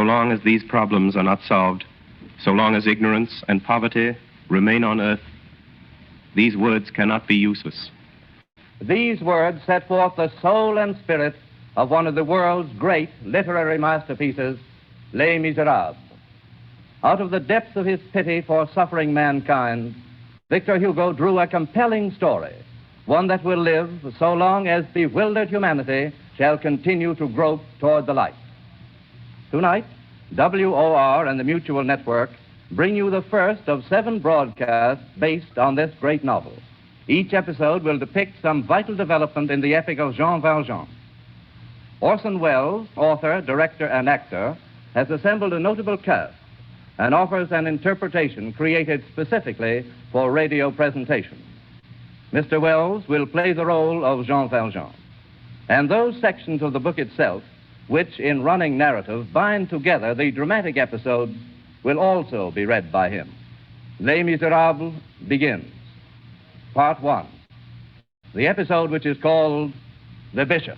long as these problems are not solved, so long as ignorance and poverty remain on earth, these words cannot be useless. These words set forth the soul and spirit of one of the world's great literary masterpieces, Les Misérables. Out of the depths of his pity for suffering mankind, Victor Hugo drew a compelling story, one that will live so long as bewildered humanity shall continue to grope toward the light. Tonight, WOR and the Mutual Network bring you the first of 7 broadcasts based on this great novel. Each episode will depict some vital development in the epic of Jean Valjean. Orson Welles, author, director, and actor, has assembled a notable cast and offers an interpretation created specifically for radio presentation. Mr. Welles will play the role of Jean Valjean, and those sections of the book itself, which in running narrative bind together the dramatic episodes, will also be read by him. Les Misérables begins. Part 1. The episode which is called The Bishop.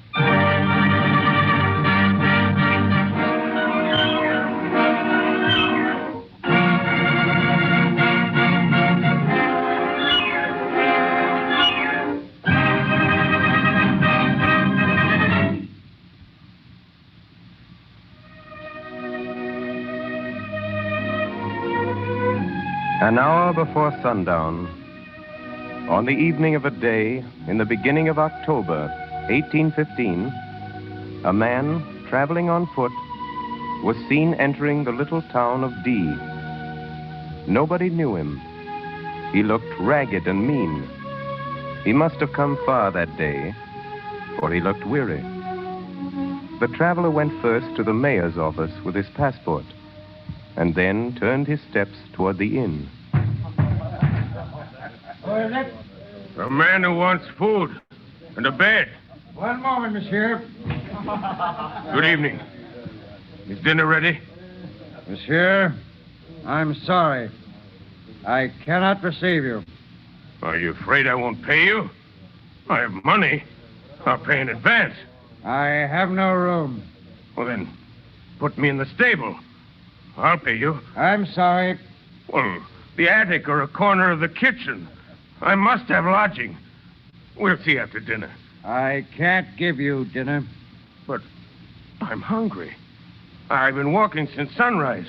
An hour before sundown, on the evening of a day in the beginning of October, 1815, a man traveling on foot was seen entering the little town of D. Nobody knew him. He looked ragged and mean. He must have come far that day, for he looked weary. The traveler went first to the mayor's office with his passport, and then turned his steps toward the inn. A man who wants food and a bed. One moment, monsieur. Good evening. Is dinner ready? Monsieur, I'm sorry. I cannot receive you. Are you afraid I won't pay you? I have money. I'll pay in advance. I have no room. Well, then, put me in the stable. I'll pay you. I'm sorry. Well, the attic or a corner of the kitchen. I must have lodging. We'll see after dinner. I can't give you dinner. But I'm hungry. I've been walking since sunrise.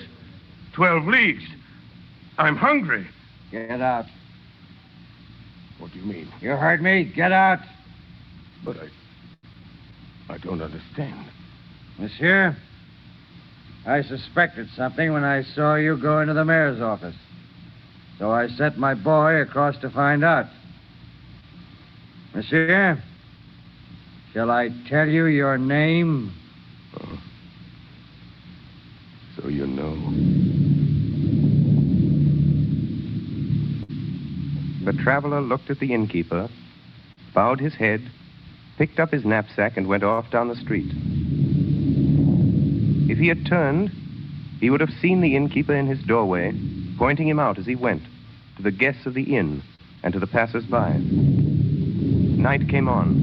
12 leagues. I'm hungry. Get out. What do you mean? You heard me. Get out. But I don't understand. Monsieur, I suspected something when I saw you go into the mayor's office. So I sent my boy across to find out. Monsieur, shall I tell you your name? Oh. So you know. The traveler looked at the innkeeper, bowed his head, picked up his knapsack, and went off down the street. If he had turned, he would have seen the innkeeper in his doorway, pointing him out as he went to the guests of the inn and to the passers-by. Night came on.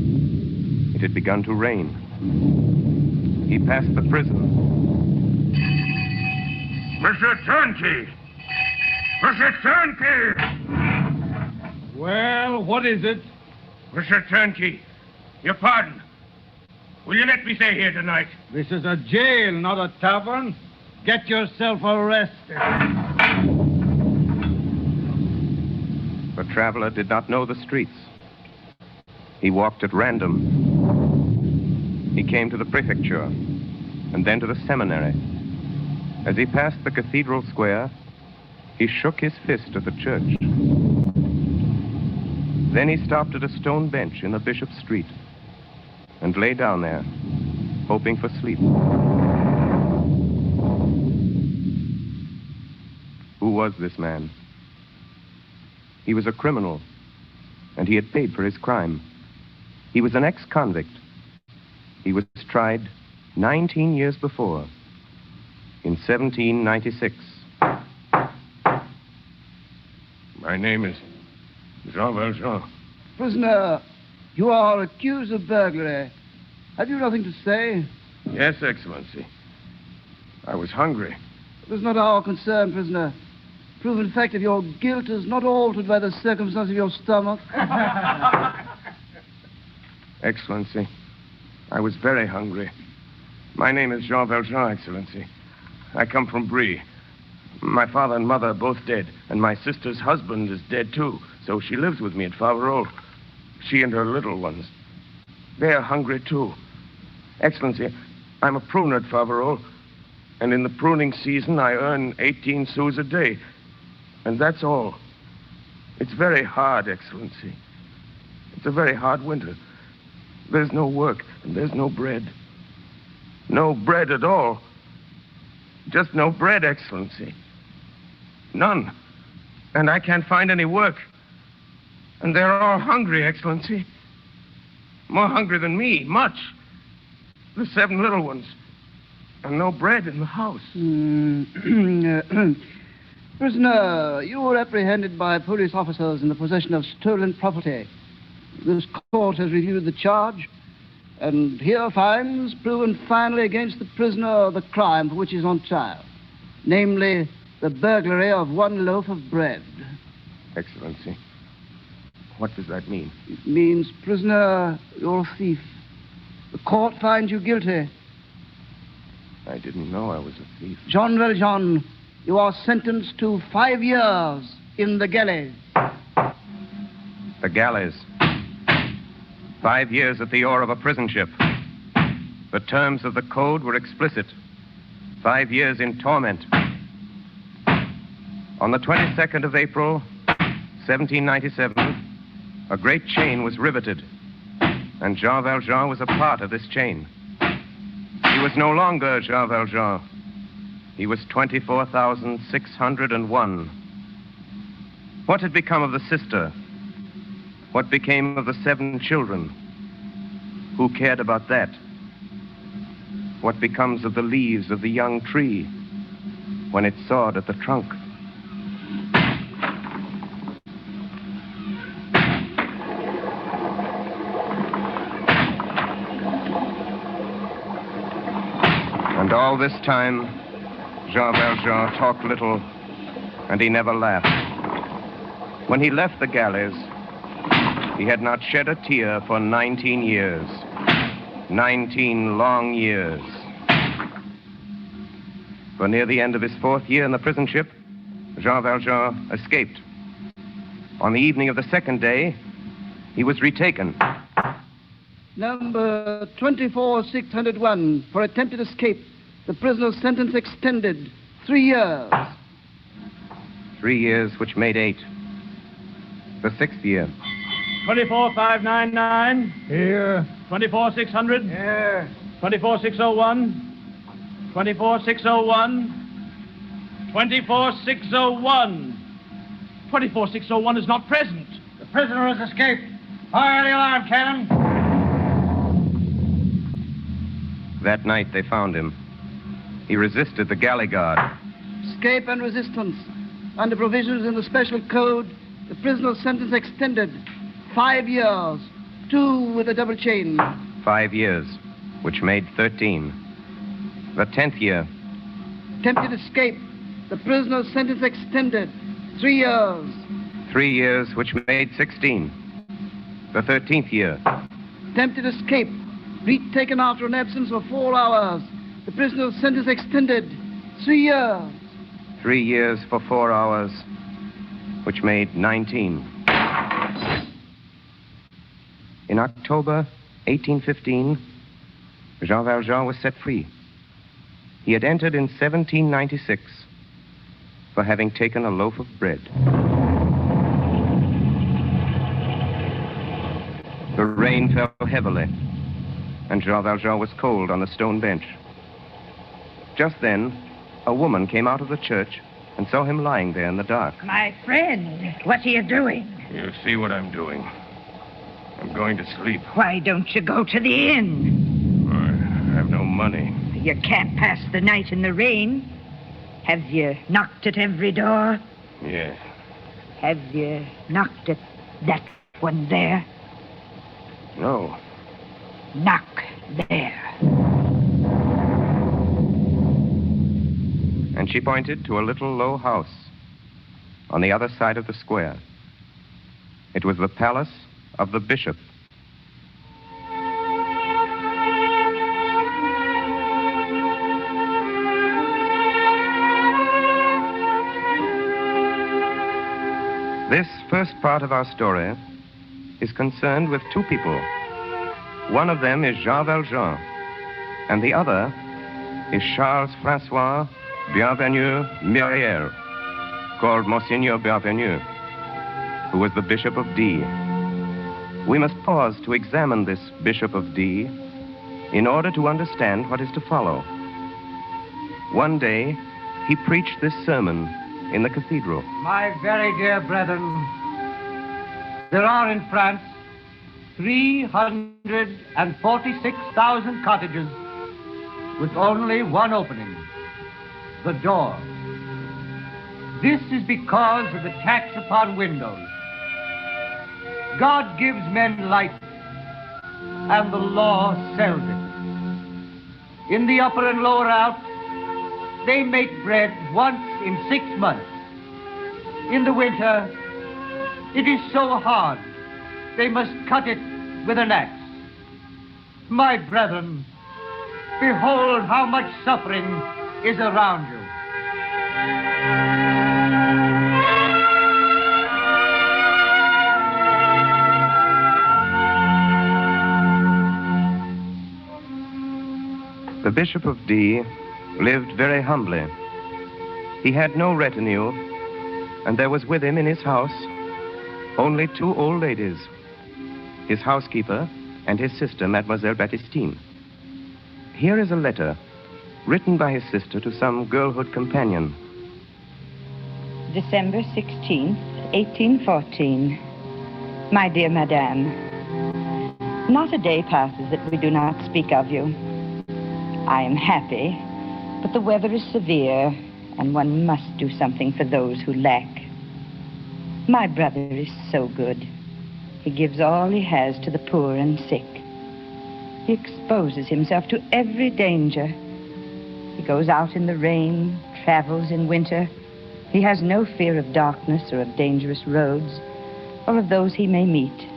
It had begun to rain. He passed the prison. Mr. Turnkey! Mr. Turnkey! Well, what is it? Mr. Turnkey, your pardon. Will you let me stay here tonight? This is a jail, not a tavern. Get yourself arrested. The traveler did not know the streets. He walked at random. He came to the prefecture and then to the seminary. As he passed the cathedral square, he shook his fist at the church. Then he stopped at a stone bench in the Bishop's Street and lay down there, hoping for sleep. Who was this man? He was a criminal, and he had paid for his crime. He was an ex-convict. He was tried 19 years before, in 1796. My name is Jean Valjean. Prisoner, you are accused of burglary. Have you nothing to say? Yes, Excellency. I was hungry. It was not our concern, prisoner. Proven fact of your guilt is not altered by the circumstance of your stomach. Excellency, I was very hungry. My name is Jean Valjean, Excellency. I come from Brie. My father and mother are both dead, and my sister's husband is dead, too, so she lives with me at Faverolles. She and her little ones. They are hungry, too. Excellency, I'm a pruner at Faverolles, and in the pruning season, I earn 18 sous a day. And that's all. It's very hard, Excellency. It's a very hard winter. There's no work, and there's no bread. No bread at all. Just no bread, Excellency. None. And I can't find any work. And they're all hungry, Excellency. More hungry than me, much. The 7 little ones. And no bread in the house. Prisoner, you were apprehended by police officers in the possession of stolen property. This court has reviewed the charge, and here finds proven finally against the prisoner the crime for which he is on trial, namely the burglary of 1 loaf of bread. Excellency, what does that mean? It means, prisoner, you're a thief. The court finds you guilty. I didn't know I was a thief. Jean Valjean, you are sentenced to 5 years in the galleys. The galleys. 5 years at the oar of a prison ship. The terms of the code were explicit. 5 years in torment. On the 22nd of April, 1797, a great chain was riveted, and Jean Valjean was a part of this chain. He was no longer Jean Valjean. He was 24,601. What had become of the sister? What became of the 7 children? Who cared about that? What becomes of the leaves of the young tree when it's sawed at the trunk? And all this time, Jean Valjean talked little, and he never laughed. When he left the galleys, he had not shed a tear for 19 years. 19 long years. For near the end of his 4th year in the prison ship, Jean Valjean escaped. On the evening of the 2nd day, he was retaken. Number 24601, for attempted escape. The prisoner's sentence extended 3 years. 3 years, which made 8. The 6th year. 24599. Here. 24600. Here. 24601. 24601. 24601. 24601 is not present. The prisoner has escaped. Fire the alarm cannon. That night they found him. He resisted the galley guard. Escape and resistance. Under provisions in the special code, the prisoner's sentence extended 5 years. 2 with a double chain. 5 years, which made 13. The 10th year. Attempted escape. The prisoner's sentence extended 3 years. 3 years, which made 16. The 13th year. Attempted escape. Retaken after an absence of 4 hours. The prisoner's sentence extended 3 years. 3 years for 4 hours, which made 19. In October 1815, Jean Valjean was set free. He had entered in 1796 for having taken a loaf of bread. The rain fell heavily, and Jean Valjean was cold on the stone bench. Just then, a woman came out of the church and saw him lying there in the dark. My friend, what are you doing? You see what I'm doing. I'm going to sleep. Why don't you go to the inn? I have no money. You can't pass the night in the rain. Have you knocked at every door? Yes. Have you knocked at that one there? No. Knock there. and she pointed to a little low house on the other side of the square. It was the palace of the bishop. This first part of our story is concerned with two people. One of them is Jean Valjean, and the other is Charles Francois Bienvenu Myriel, called Monseigneur Bienvenu, who was the Bishop of D. We must pause to examine this Bishop of D in order to understand what is to follow. One day, he preached this sermon in the cathedral. My very dear brethren, there are in France 346,000 cottages with only one opening, the door. This is because of the tax upon windows. God gives men light, and the law sells it. In the upper and lower Alps, they make bread once in 6 months. In the winter, it is so hard, they must cut it with an axe. My brethren, behold how much suffering is around you. The Bishop of D lived very humbly. He had no retinue, and there was with him in his house only 2 old ladies, his housekeeper and his sister, Mademoiselle Baptistine. Here is a letter written by his sister to some girlhood companion. December 16th, 1814. My dear Madame, not a day passes that we do not speak of you. I am happy, but the weather is severe, and one must do something for those who lack. My brother is so good. He gives all he has to the poor and sick. He exposes himself to every danger. He goes out in the rain, travels in winter. He has no fear of darkness or of dangerous roads, or of those he may meet.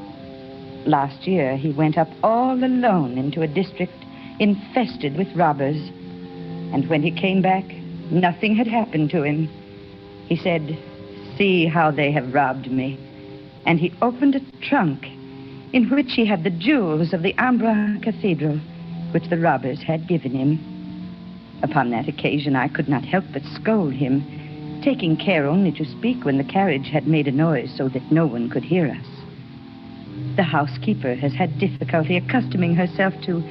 Last year, he went up all alone into a district infested with robbers. And when he came back, nothing had happened to him. He said, "See how they have robbed me." And he opened a trunk in which he had the jewels of the Embrun Cathedral, which the robbers had given him. Upon that occasion, I could not help but scold him, taking care only to speak when the carriage had made a noise so that no one could hear us. The housekeeper has had difficulty accustoming herself to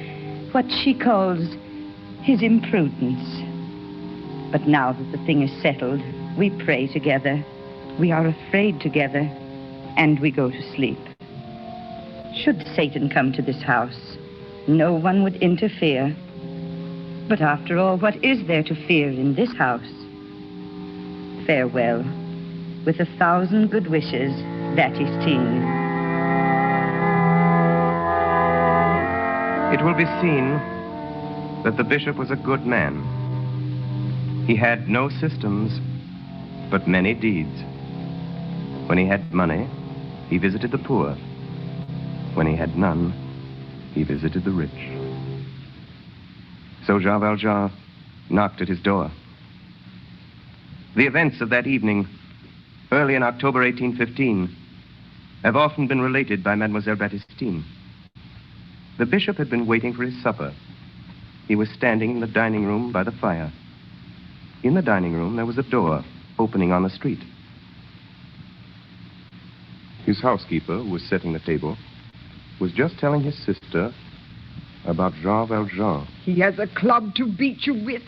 what she calls his imprudence. But now that the thing is settled, we pray together, we are afraid together, and we go to sleep. Should Satan come to this house, no one would interfere. But after all, what is there to fear in this house? Farewell. With 1,000 good wishes, Baptistine. It will be seen that the bishop was a good man. He had no systems, but many deeds. When he had money, he visited the poor. When he had none, he visited the rich. So Jean Valjean knocked at his door. The events of that evening, early in October 1815, have often been related by Mademoiselle Baptistine. The bishop had been waiting for his supper. He was standing in the dining room by the fire. In the dining room, there was a door opening on the street. His housekeeper, who was setting the table, was just telling his sister about Jean Valjean. He has a club to beat you with,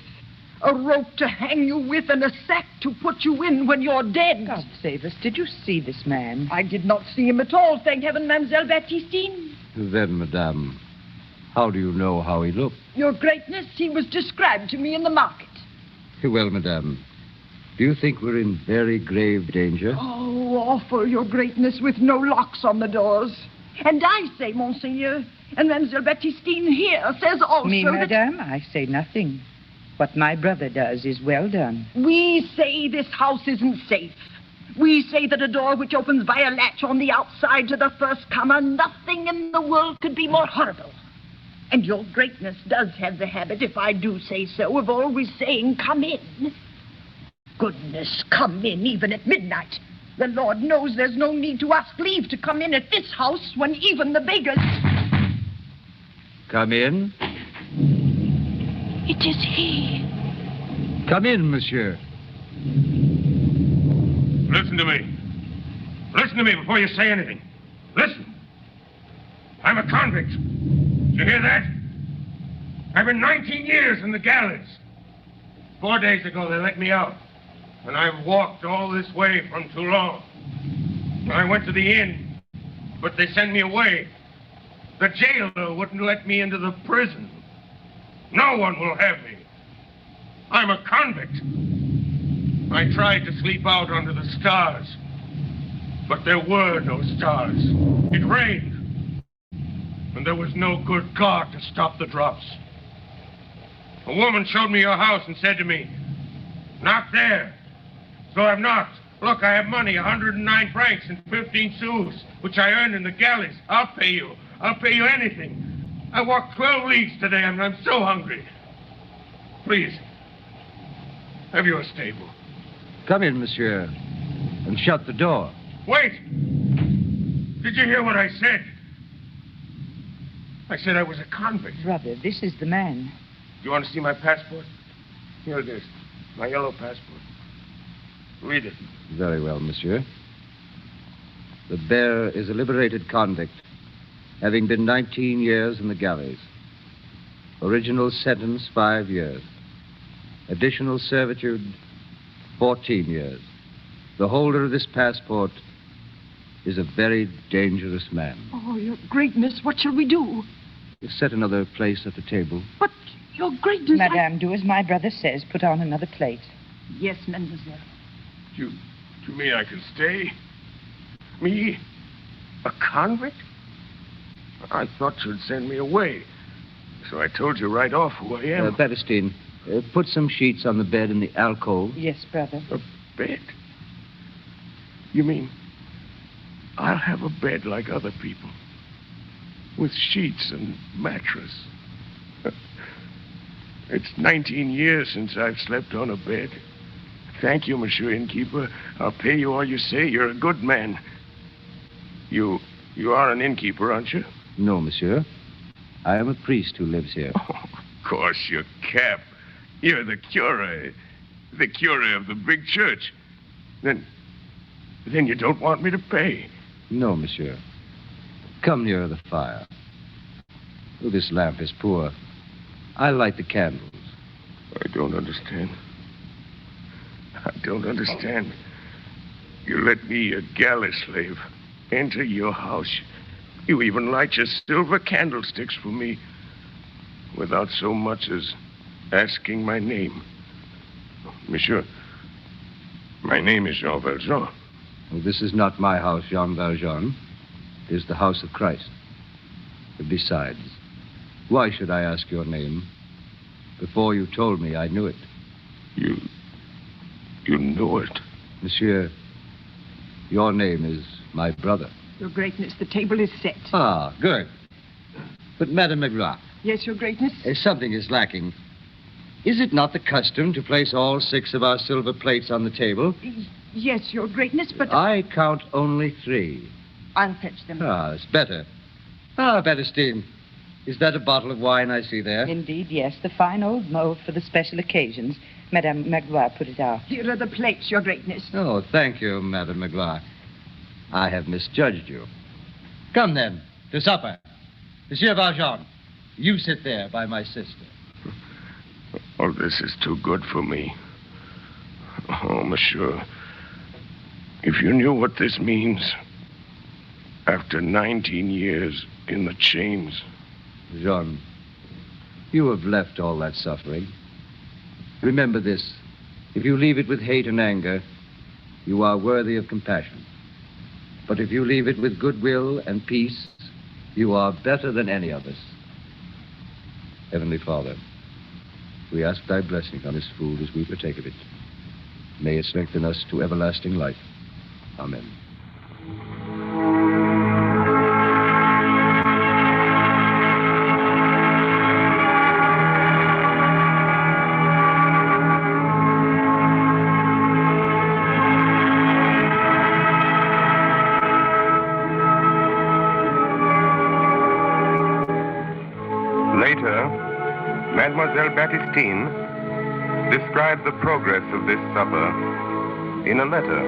a rope to hang you with, and a sack to put you in when you're dead. God save us. Did you see this man? I did not see him at all, thank heaven, Mademoiselle Baptistine. Then, madame, how do you know how he looked? Your Greatness, he was described to me in the market. Well, madame, do you think we're in very grave danger? Oh, awful, Your Greatness, with no locks on the doors. And I say, Monseigneur, and Mademoiselle Baptistine here says also Me, that... madame, I say nothing. What my brother does is well done. We say this house isn't safe. We say that a door which opens by a latch on the outside to the first comer, nothing in the world could be more horrible. And your greatness does have the habit, if I do say so, of always saying, come in. Goodness, come in even at midnight. The Lord knows there's no need to ask leave to come in at this house when even the beggars... Come in. It is he. Come in, monsieur. Listen to me. Listen to me before you say anything. Listen. I'm a convict. Did you hear that? I've been 19 years in the galleys. 4 days ago, they let me out. And I've walked all this way from Toulon. I went to the inn, but they sent me away. The jailer wouldn't let me into the prison. No one will have me. I'm a convict. I tried to sleep out under the stars, but there were no stars. It rained, and there was no good God to stop the drops. A woman showed me your house and said to me, knock there. So I've knocked. Look, I have money, 109 francs and 15 sous, which I earned in the galleys. I'll pay you. I'll pay you anything. I walked 12 leagues today, and I'm so hungry. Please, have you a stable? Come in, monsieur, and shut the door. Wait! Did you hear what I said? I said I was a convict. Brother, this is the man. You want to see my passport? Here it is. My yellow passport. Read it. Very well, monsieur. The bearer is a liberated convict, having been 19 years in the galleys. Original sentence, 5 years. Additional servitude, 14 years. The holder of this passport is a very dangerous man. Oh, your greatness, what shall we do? You set another place at the table. But, your greatness... Madame, do as my brother says. Put on another plate. Yes, mademoiselle. You mean I can stay? Me? A convict? I thought you'd send me away. So I told you right off who I am. Baptistine, put some sheets on the bed in the alcove. Yes, brother. A bed? You mean I'll have a bed like other people? With sheets and mattress? It's 19 years since I've slept on a bed. Thank you, Monsieur Innkeeper. I'll pay you all you say. You're a good man. You are an innkeeper, aren't you? No, monsieur. I am a priest who lives here. Oh, of course, your cap. You're the curé. The curé of the big church. Then you don't want me to pay. No, monsieur. Come nearer the fire. Oh, this lamp is poor. I'll light the candles. I don't understand. I don't understand. You let me, a galley slave, enter your house. You even light your silver candlesticks for me without so much as asking my name. Monsieur, my name is Jean Valjean. Well, this is not my house, Jean Valjean. It is the house of Christ. Besides, why should I ask your name? Before you told me, I knew it. You knew it? Monsieur, your name is my brother. Your greatness, the table is set. Ah, good. But, Madame Magloire. Yes, your greatness? Something is lacking. Is it not the custom to place all 6 of our silver plates on the table? Yes, your greatness, but... I count only 3. I'll fetch them. Ah, it's better. Ah, Baptistine, is that a bottle of wine I see there? Indeed, yes. The fine old mold for the special occasions. Madame Magloire put it out. Here are the plates, your greatness. Oh, thank you, Madame Magloire. I have misjudged you. Come, then, to supper. Monsieur Valjean, you sit there by my sister. Oh, this is too good for me. Oh, monsieur, if you knew what this means, after 19 years in the chains... Jean, you have left all that suffering. Remember this. If you leave it with hate and anger, you are worthy of compassion. But if you leave it with goodwill and peace, you are better than any of us. Heavenly Father, We ask thy blessing on this food as we partake of it. May it strengthen us to everlasting life. Amen. Later, Mademoiselle Baptistine described the progress of this supper in a letter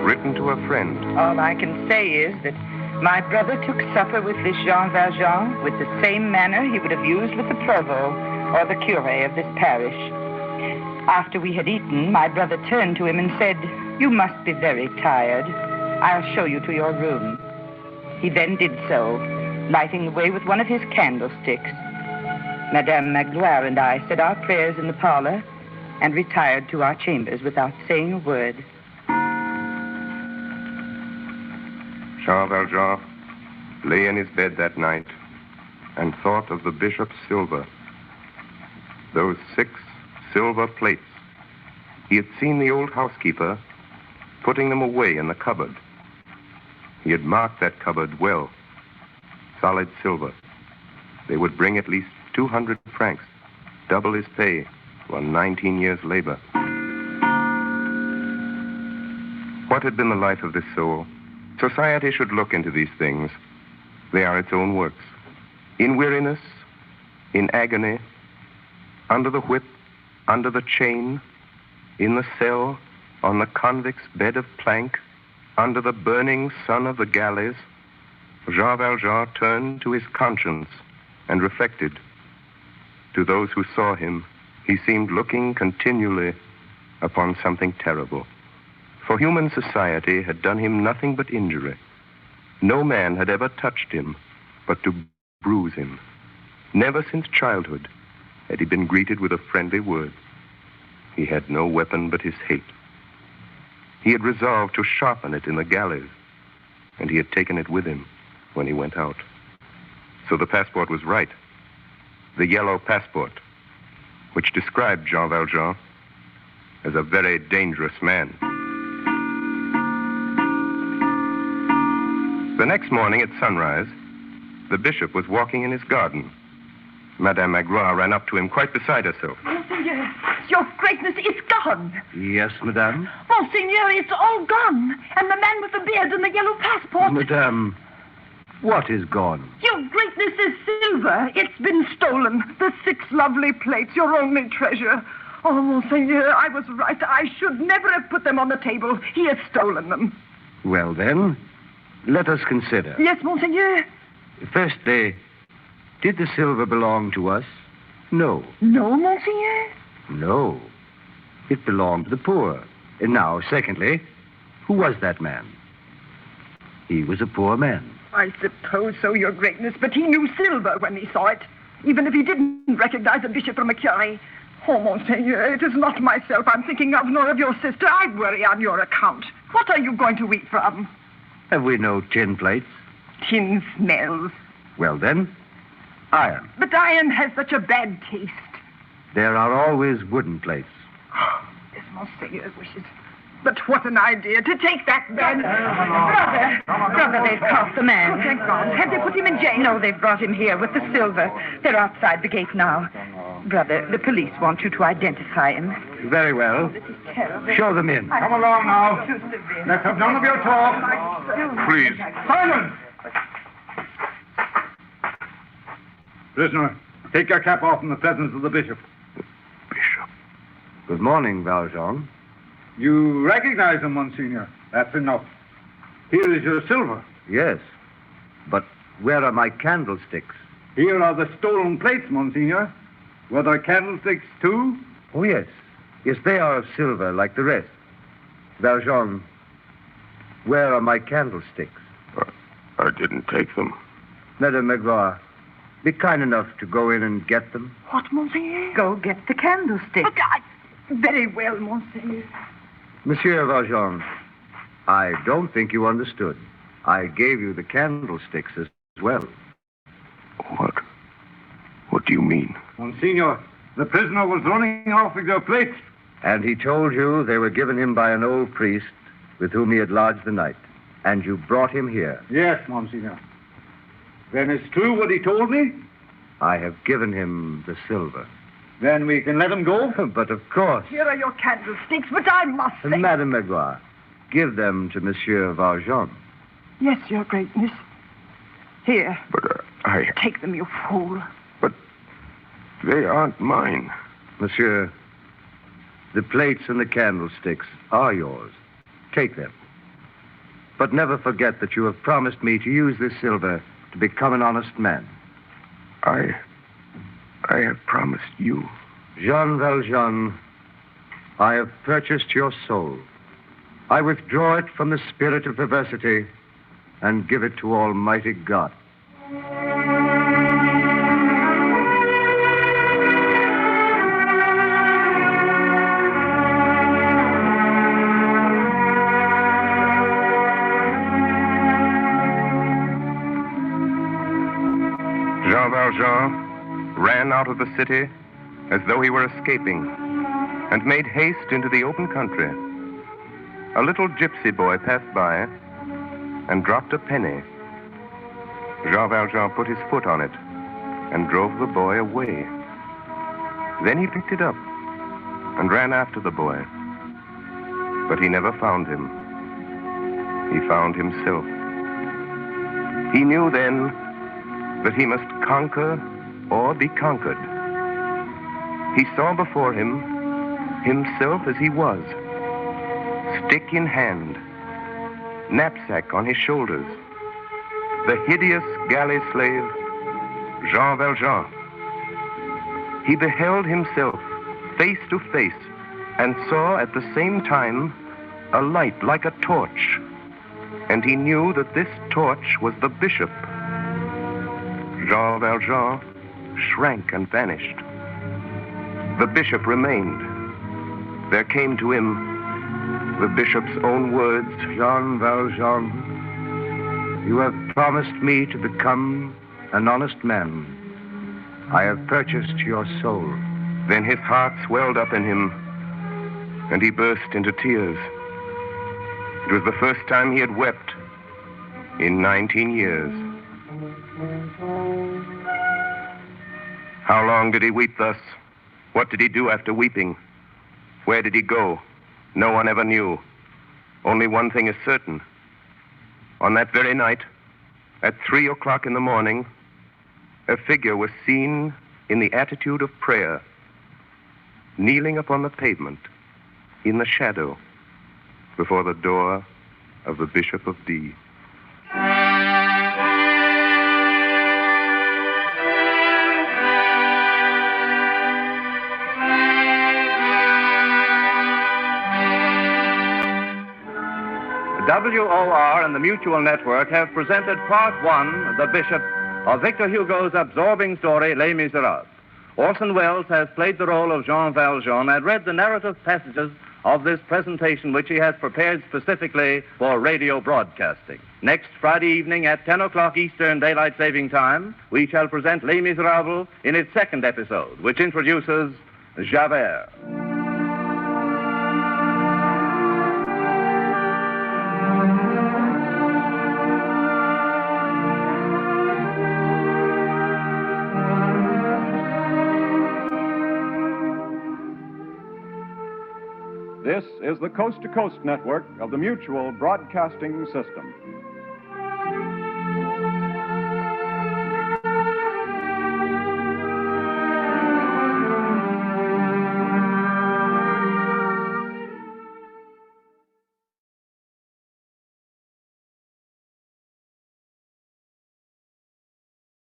written to a friend. All I can say is that my brother took supper with this Jean Valjean with the same manner he would have used with the provost or the curé of this parish. After we had eaten, my brother turned to him and said, "You must be very tired. I'll show you to your room." He then did so, lighting the way with one of his candlesticks. Madame Magloire and I said our prayers in the parlor and retired to our chambers without saying a word. Jean Valjean lay in his bed that night and thought of the bishop's silver. Those 6 silver plates. He had seen the old housekeeper putting them away in the cupboard. He had marked that cupboard well. Solid silver. They would bring at least 200 francs, double his pay on 19 years' labor. What had been the life of this soul? Society should look into these things. They are its own works. In weariness, in agony, under the whip, under the chain, in the cell, on the convict's bed of plank, under the burning sun of the galleys, Jean Valjean turned to his conscience and reflected. To those who saw him, he seemed looking continually upon something terrible. For human society had done him nothing but injury. No man had ever touched him but to bruise him. Never since childhood had he been greeted with a friendly word. He had no weapon but his hate. He had resolved to sharpen it in the galleys, and he had taken it with him when he went out. So the passport was right. The yellow passport, which described Jean Valjean as a very dangerous man. The next morning at sunrise, the bishop was walking in his garden. Madame Magloire ran up to him quite beside herself. Monseigneur, your greatness, it's gone. Yes, madame? Monseigneur, it's all gone. And the man with the beard and the yellow passport. Madame, what is gone? Your greatness is silver. It's been stolen. The 6 lovely plates, your only treasure. Oh, Monseigneur, I was right. I should never have put them on the table. He has stolen them. Well, then, let us consider. Yes, Monseigneur. Firstly, did the silver belong to us? No. No, Monseigneur? No. It belonged to the poor. And now, secondly, who was that man? He was a poor man. I suppose so, your greatness, but he knew silver when he saw it, even if he didn't recognize a bishop from a curé. Oh, Monseigneur, it is not myself I'm thinking of, nor of your sister. I worry on your account. What are you going to eat from? Have we no tin plates? Tin smells. Well, then, iron. But iron has such a bad taste. There are always wooden plates. Yes, Monseigneur's wishes. But what an idea to take that man. Brother, they've caught the man. Oh, thank God. Have they put him in jail? No, they've brought him here with the silver. They're outside the gate now. Brother, the police want you to identify him. Very well. This is terrible. Show them in. Come along now. Let's have none of your talk. Please. Silence! Prisoner, take your cap off in the presence of the bishop. Bishop. Good morning, Valjean. You recognize him, Monsignor. That's enough. Here is your silver. Yes, but where are my candlesticks? Here are the stolen plates, Monsignor. Were there candlesticks, too? Oh, yes. Yes, they are of silver, like the rest. Valjean, where are my candlesticks? I didn't take them. Madame Magloire, be kind enough to go in and get them. What, Monseigneur? Go get the candlestick. Very well, Monseigneur. Monsieur Valjean, I don't think you understood. I gave you the candlesticks as well. What do you mean? Monsignor, The prisoner was running off with your plates. And he told you they were given him by an old priest with whom he had lodged the night. And you brought him here. Yes, Monsignor. Then it's true what he told me? I have given him the silver. Then we can let him go? But of course. Here are your candlesticks, but I must say... Madame Magloire, give them to Monsieur Valjean. Yes, Your Greatness. Here. But Take them, you fool. But they aren't mine. Monsieur, the plates and the candlesticks are yours. Take them. But never forget that you have promised me to use this silver to become an honest man. I have promised you. Jean Valjean, I have purchased your soul. I withdraw it from the spirit of perversity and give it to Almighty God. Jean Valjean ran out of the city as though he were escaping and made haste into the open country. A little gypsy boy passed by and dropped a penny. Jean Valjean put his foot on it and drove the boy away. Then he picked it up and ran after the boy. But he never found him. He found himself. He knew then that he must conquer or be conquered. He saw before him himself as he was, stick in hand, knapsack on his shoulders, the hideous galley slave, Jean Valjean. He beheld himself face to face and saw at the same time a light like a torch, and he knew that this torch was the bishop. Jean Valjean shrank and vanished. The bishop remained. There came to him the bishop's own words. Jean Valjean, you have promised me to become an honest man. I have purchased your soul. Then his heart swelled up in him, and he burst into tears. It was the first time he had wept in 19 years. How long did he weep thus? What did he do after weeping? Where did he go? No one ever knew. Only one thing is certain. On that very night, at 3 o'clock in the morning, a figure was seen in the attitude of prayer, kneeling upon the pavement, in the shadow, before the door of the Bishop of D. WOR and the Mutual Network have presented Part 1, The Bishop, of Victor Hugo's absorbing story, Les Misérables. Orson Welles has played the role of Jean Valjean and read the narrative passages of this presentation, which he has prepared specifically for radio broadcasting. Next Friday evening at 10 o'clock Eastern Daylight Saving Time, we shall present Les Misérables in its second episode, which introduces Javert. This is the Coast to Coast network of the Mutual Broadcasting System.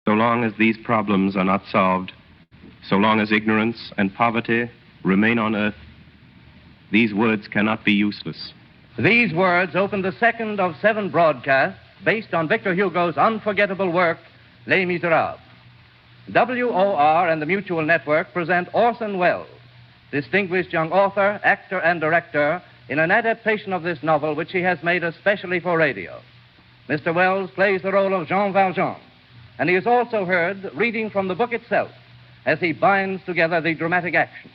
So long as these problems are not solved, so long as ignorance and poverty remain on earth, these words cannot be useless. These words open the second of 7 broadcasts based on Victor Hugo's unforgettable work, Les Misérables. WOR and the Mutual Network present Orson Welles, distinguished young author, actor, and director, in an adaptation of this novel which he has made especially for radio. Mr. Welles plays the role of Jean Valjean, and he is also heard reading from the book itself as he binds together the dramatic action.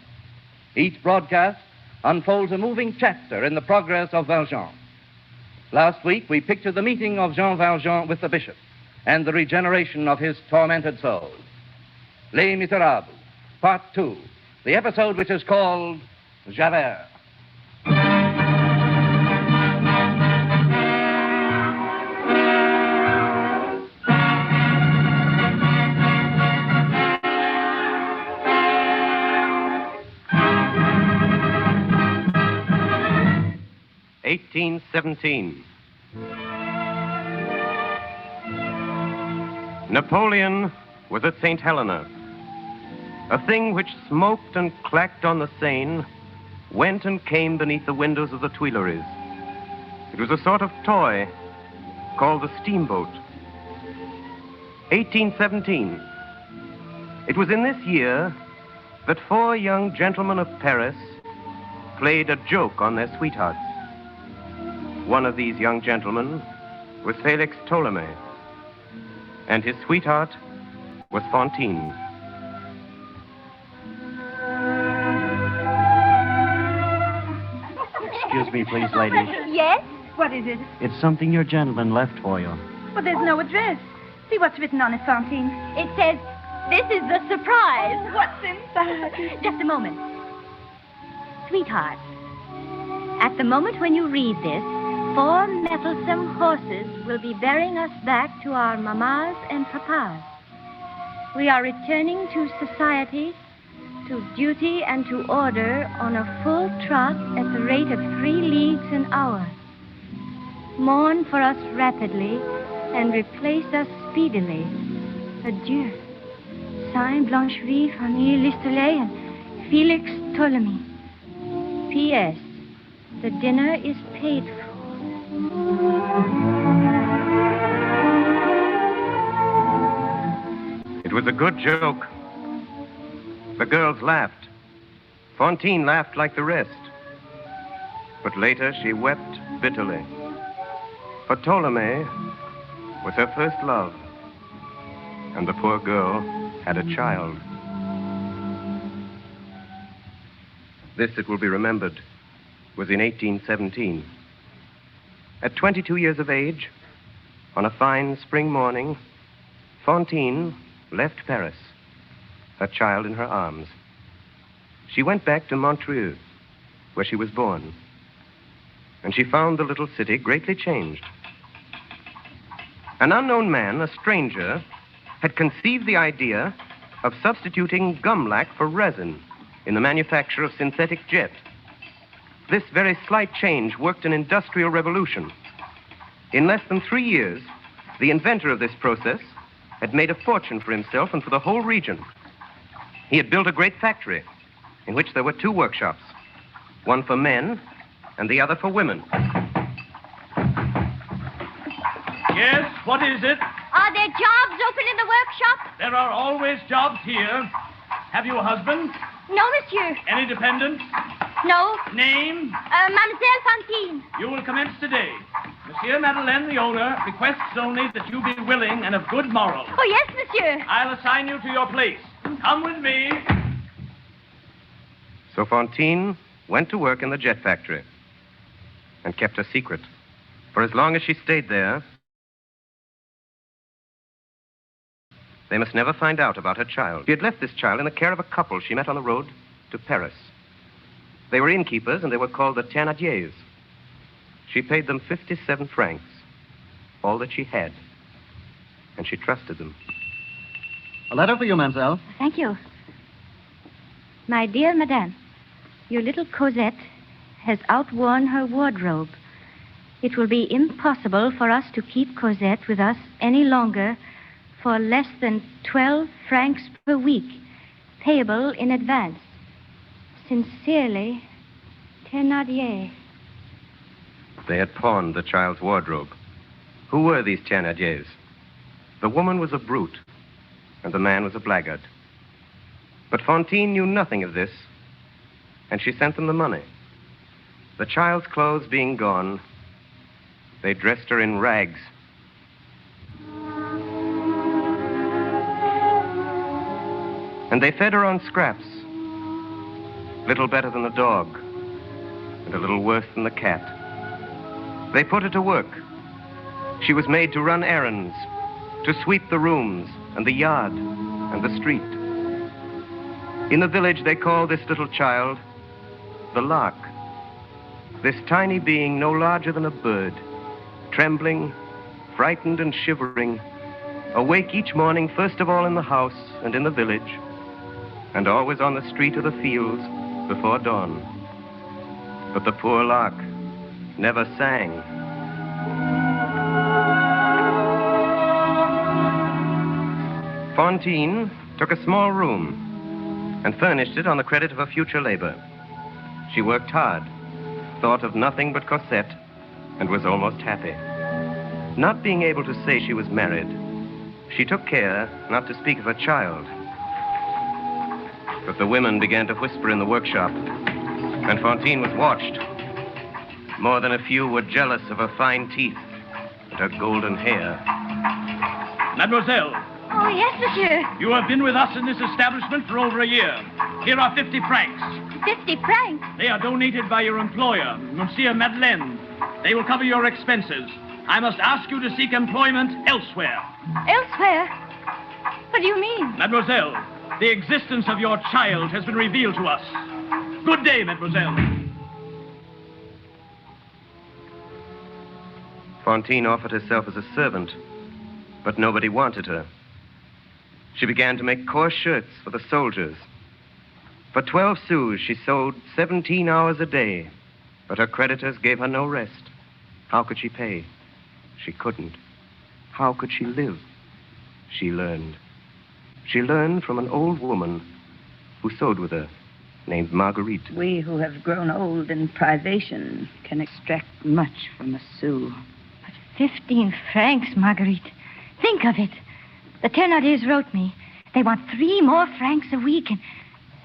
Each broadcast unfolds a moving chapter in the progress of Valjean. Last week, we pictured the meeting of Jean Valjean with the bishop and the regeneration of his tormented soul. Les Misérables, Part 2, the episode which is called Javert. Napoleon was at St. Helena. A thing which smoked and clacked on the Seine went and came beneath the windows of the Tuileries. It was a sort of toy called the steamboat. 1817. It was in this year that 4 young gentlemen of Paris played a joke on their sweethearts. One of these young gentlemen was Felix Ptolemy, and his sweetheart was Fantine. Excuse me, please, lady. Yes? What is it? It's something your gentleman left for you. Well, there's no address. See what's written on it, Fantine. It says, "This is the surprise." What's inside? Just a moment. Sweetheart, at the moment when you read this, 4 mettlesome horses will be bearing us back to our mammas and papas. We are returning to society, to duty, and to order on a full trot at the rate of 3 leagues an hour. Mourn for us rapidly and replace us speedily. Adieu. Signed Blancheville, Fanny Listolet, and Felix Ptolemy. P.S. The dinner is paid for. It was a good joke. The girls laughed. Fantine laughed like the rest. But later she wept bitterly. For Ptolemy was her first love, and the poor girl had a child. This, it will be remembered, was in 1817. At 22 years of age, on a fine spring morning, Fantine left Paris, her child in her arms. She went back to Montreux, where she was born, and she found the little city greatly changed. An unknown man, a stranger, had conceived the idea of substituting gumlac for resin in the manufacture of synthetic jet. This very slight change worked an industrial revolution. In less than 3 years, the inventor of this process had made a fortune for himself and for the whole region. He had built a great factory in which there were 2 workshops, one for men and the other for women. Yes, what is it? Are there jobs open in the workshop? There are always jobs here. Have you a husband? No, monsieur. Any dependents? No. Name? Mademoiselle Fantine. You will commence today. Monsieur Madeleine, the owner, requests only that you be willing and of good morals. Oh, yes, monsieur. I'll assign you to your place. Come with me. So Fantine went to work in the jet factory and kept a secret. For as long as she stayed there, they must never find out about her child. She had left this child in the care of a couple she met on the road to Paris. They were innkeepers, and they were called the Thénardiers. She paid them 57 francs, all that she had, and she trusted them. A letter for you, mademoiselle. Thank you. My dear madame, your little Cosette has outworn her wardrobe. It will be impossible for us to keep Cosette with us any longer for less than 12 francs per week, payable in advance. Sincerely, Thénardier. They had pawned the child's wardrobe. Who were these Thénardiers? The woman was a brute, and the man was a blackguard. But Fantine knew nothing of this, and she sent them the money. The child's clothes being gone, they dressed her in rags. And they fed her on scraps, little better than the dog, and a little worse than the cat. They put her to work. She was made to run errands, to sweep the rooms and the yard and the street. In the village, they called this little child the lark. This tiny being no larger than a bird, trembling, frightened and shivering, awake each morning, first of all in the house and in the village, and always on the street or the fields before dawn. But the poor lark never sang. Fantine took a small room and furnished it on the credit of her future labor. She worked hard, thought of nothing but Cosette, and was almost happy. Not being able to say she was married, she took care not to speak of her child. But the women began to whisper in the workshop, and Fantine was watched. More than a few were jealous of her fine teeth and her golden hair. Mademoiselle. Oh, yes, monsieur. You have been with us in this establishment for over a year. Here are 50 francs. 50 francs? They are donated by your employer, Monsieur Madeleine. They will cover your expenses. I must ask you to seek employment elsewhere. Elsewhere? What do you mean? Mademoiselle, the existence of your child has been revealed to us. Good day, mademoiselle. Fantine offered herself as a servant, but nobody wanted her. She began to make coarse shirts for the soldiers. For 12 sous, she sewed 17 hours a day, but her creditors gave her no rest. How could she pay? She couldn't. How could she live? She learned. She learned from an old woman who sewed with her, named Marguerite. We who have grown old in privation can extract much from a sou. But 15 francs, Marguerite. Think of it. The Thénardiers wrote me. They want 3 more francs a week,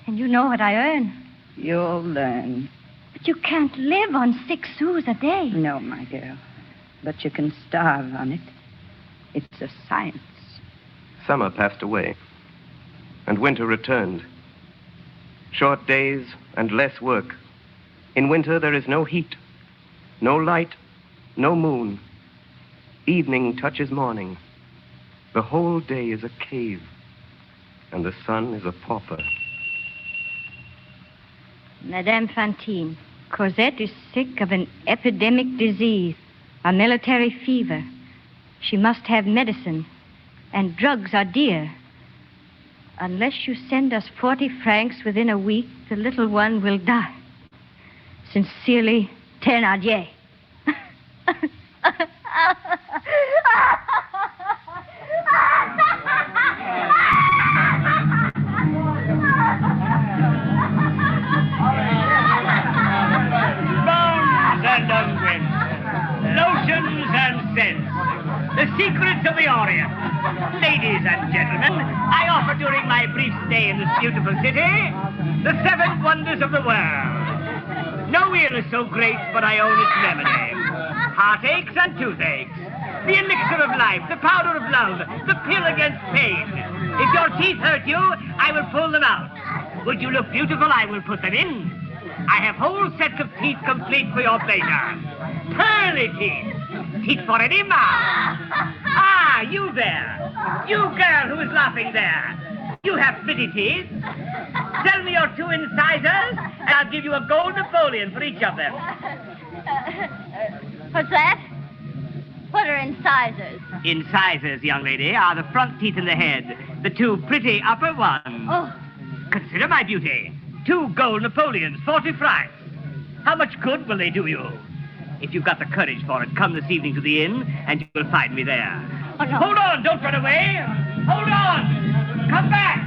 and you know what I earn. You'll learn. But you can't live on 6 sous a day. No, my girl. But you can starve on it. It's a science. Summer passed away, and winter returned. Short days and less work. In winter, there is no heat, no light, no moon. Evening touches morning. The whole day is a cave, and the sun is a pauper. Madame Fantine, Cosette is sick of an epidemic disease, a military fever. She must have medicine, and drugs are dear. Unless you send us 40 francs within a week, the little one will die. Sincerely, Thénardier. Bones and unguents, lotions and scents, the secrets of the Orient. Ladies and gentlemen, I offer during my brief stay in this beautiful city the 7 wonders of the world. No ear is so great but I own its remedy. Heartaches and toothaches, the elixir of life, the powder of love, the pill against pain. If your teeth hurt you, I will pull them out. Would you look beautiful, I will put them in. I have whole sets of teeth complete for your pleasure. Pearly teeth. Teeth for any mouth. Ah, you there. You girl who is laughing there. You have pretty teeth. Sell me your 2 incisors, and I'll give you a gold Napoleon for each of them. What's that? What are incisors? Incisors, young lady, are the front teeth in the head. The 2 pretty upper ones. Oh. Consider my beauty. 2 gold Napoleons, 40 francs. How much good will they do you? If you've got the courage for it, come this evening to the inn, and you will find me there. Oh, no. Hold on, don't run away. Hold on. Come back.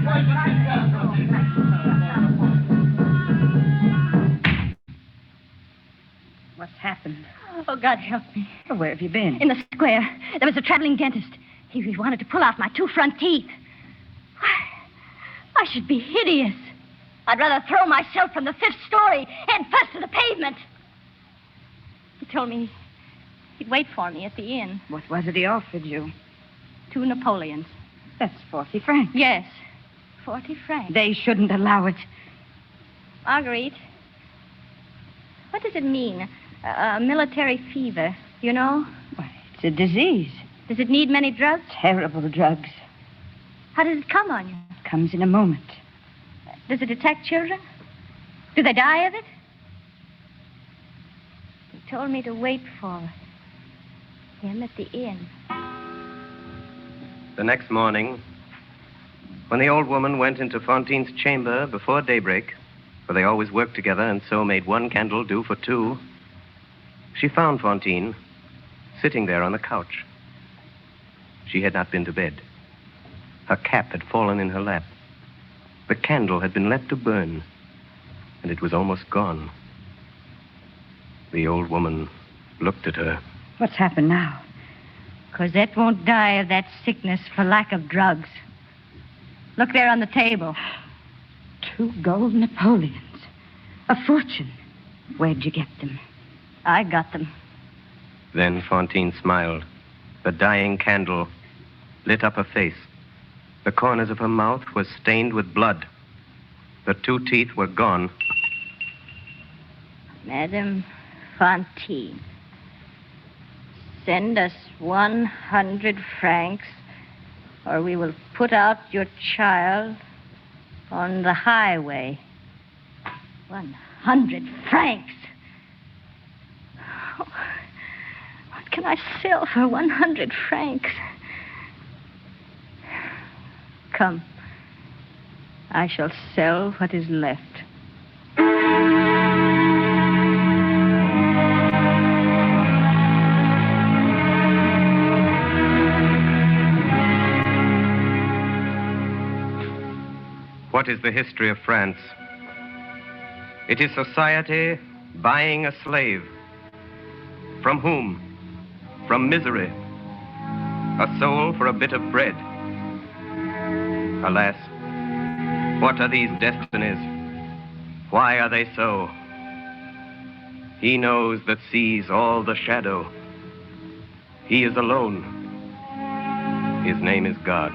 What's happened? Oh, God help me. Well, where have you been? In the square. There was a traveling dentist. He wanted to pull out my 2 front teeth. I should be hideous. I'd rather throw myself from the 5th story head first to the pavement. He told me he'd wait for me at the inn. What was it he offered you? 2 Napoleons. That's 40 francs. Yes. 40 francs. They shouldn't allow it. Marguerite, what does it mean? A military fever, you know? Why, it's a disease. Does it need many drugs? Terrible drugs. How does it come on you? It comes in a moment. Does it attack children? Do they die of it? He told me to wait for him at the inn. The next morning, when the old woman went into Fantine's chamber before daybreak, for they always worked together and so made one candle do for two, she found Fantine sitting there on the couch. She had not been to bed. Her cap had fallen in her lap. The candle had been left to burn, and it was almost gone. The old woman looked at her. What's happened now? Cosette won't die of that sickness for lack of drugs. Look there on the table. 2 gold Napoleons. A fortune. Where'd you get them? I got them. Then Fantine smiled. The dying candle lit up her face. The corners of her mouth were stained with blood. The 2 teeth were gone. Madame Fantine, send us 100 francs, or we will put out your child on the highway. 100 francs. Oh, what can I sell for 100 francs? Come. I shall sell what is left. What is the history of France? It is society buying a slave. From whom? From misery. A soul for a bit of bread. Alas, what are these destinies? Why are they so? He knows that sees all the shadow. He is alone. His name is God.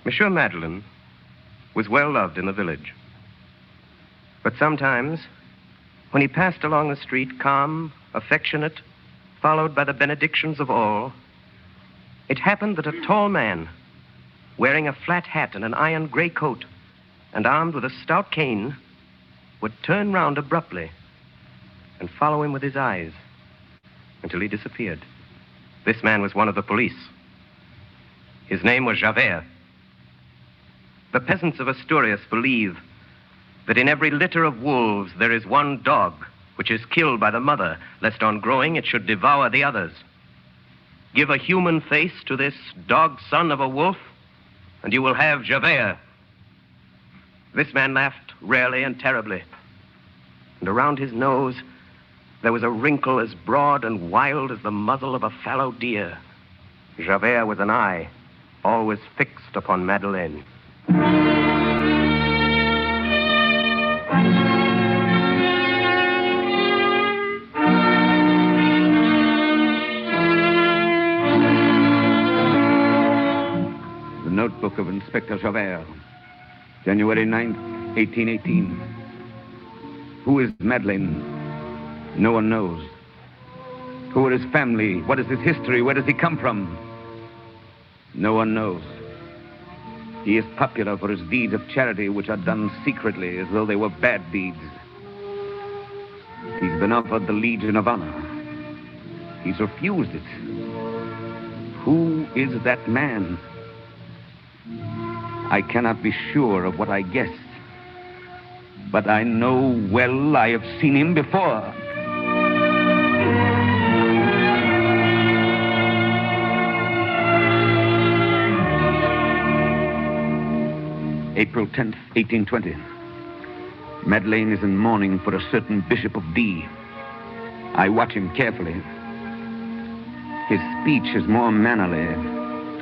Monsieur Madeleine was well loved in the village. But sometimes, when he passed along the street, calm, affectionate, followed by the benedictions of all, it happened that a tall man, wearing a flat hat and an iron gray coat, and armed with a stout cane, would turn round abruptly and follow him with his eyes until he disappeared. This man was one of the police. His name was Javert. The peasants of Asturias believe that in every litter of wolves there is one dog which is killed by the mother, lest on growing it should devour the others. Give a human face to this dog son of a wolf, and you will have Javert. This man laughed rarely and terribly, and around his nose there was a wrinkle as broad and wild as the muzzle of a fallow deer. Javert was an eye, always fixed upon Madeleine. The notebook of Inspector Javert, January 9th, 1818. Who is Madeleine? No one knows. Who are his family? What is his history? Where does he come from? No one knows. He is popular for his deeds of charity, which are done secretly as though they were bad deeds. He's been offered the Legion of Honor. He's refused it. Who is that man? I cannot be sure of what I guess, but I know well I have seen him before. April 10th, 1820. Madeleine is in mourning for a certain Bishop of D. I watch him carefully. His speech is more mannerly,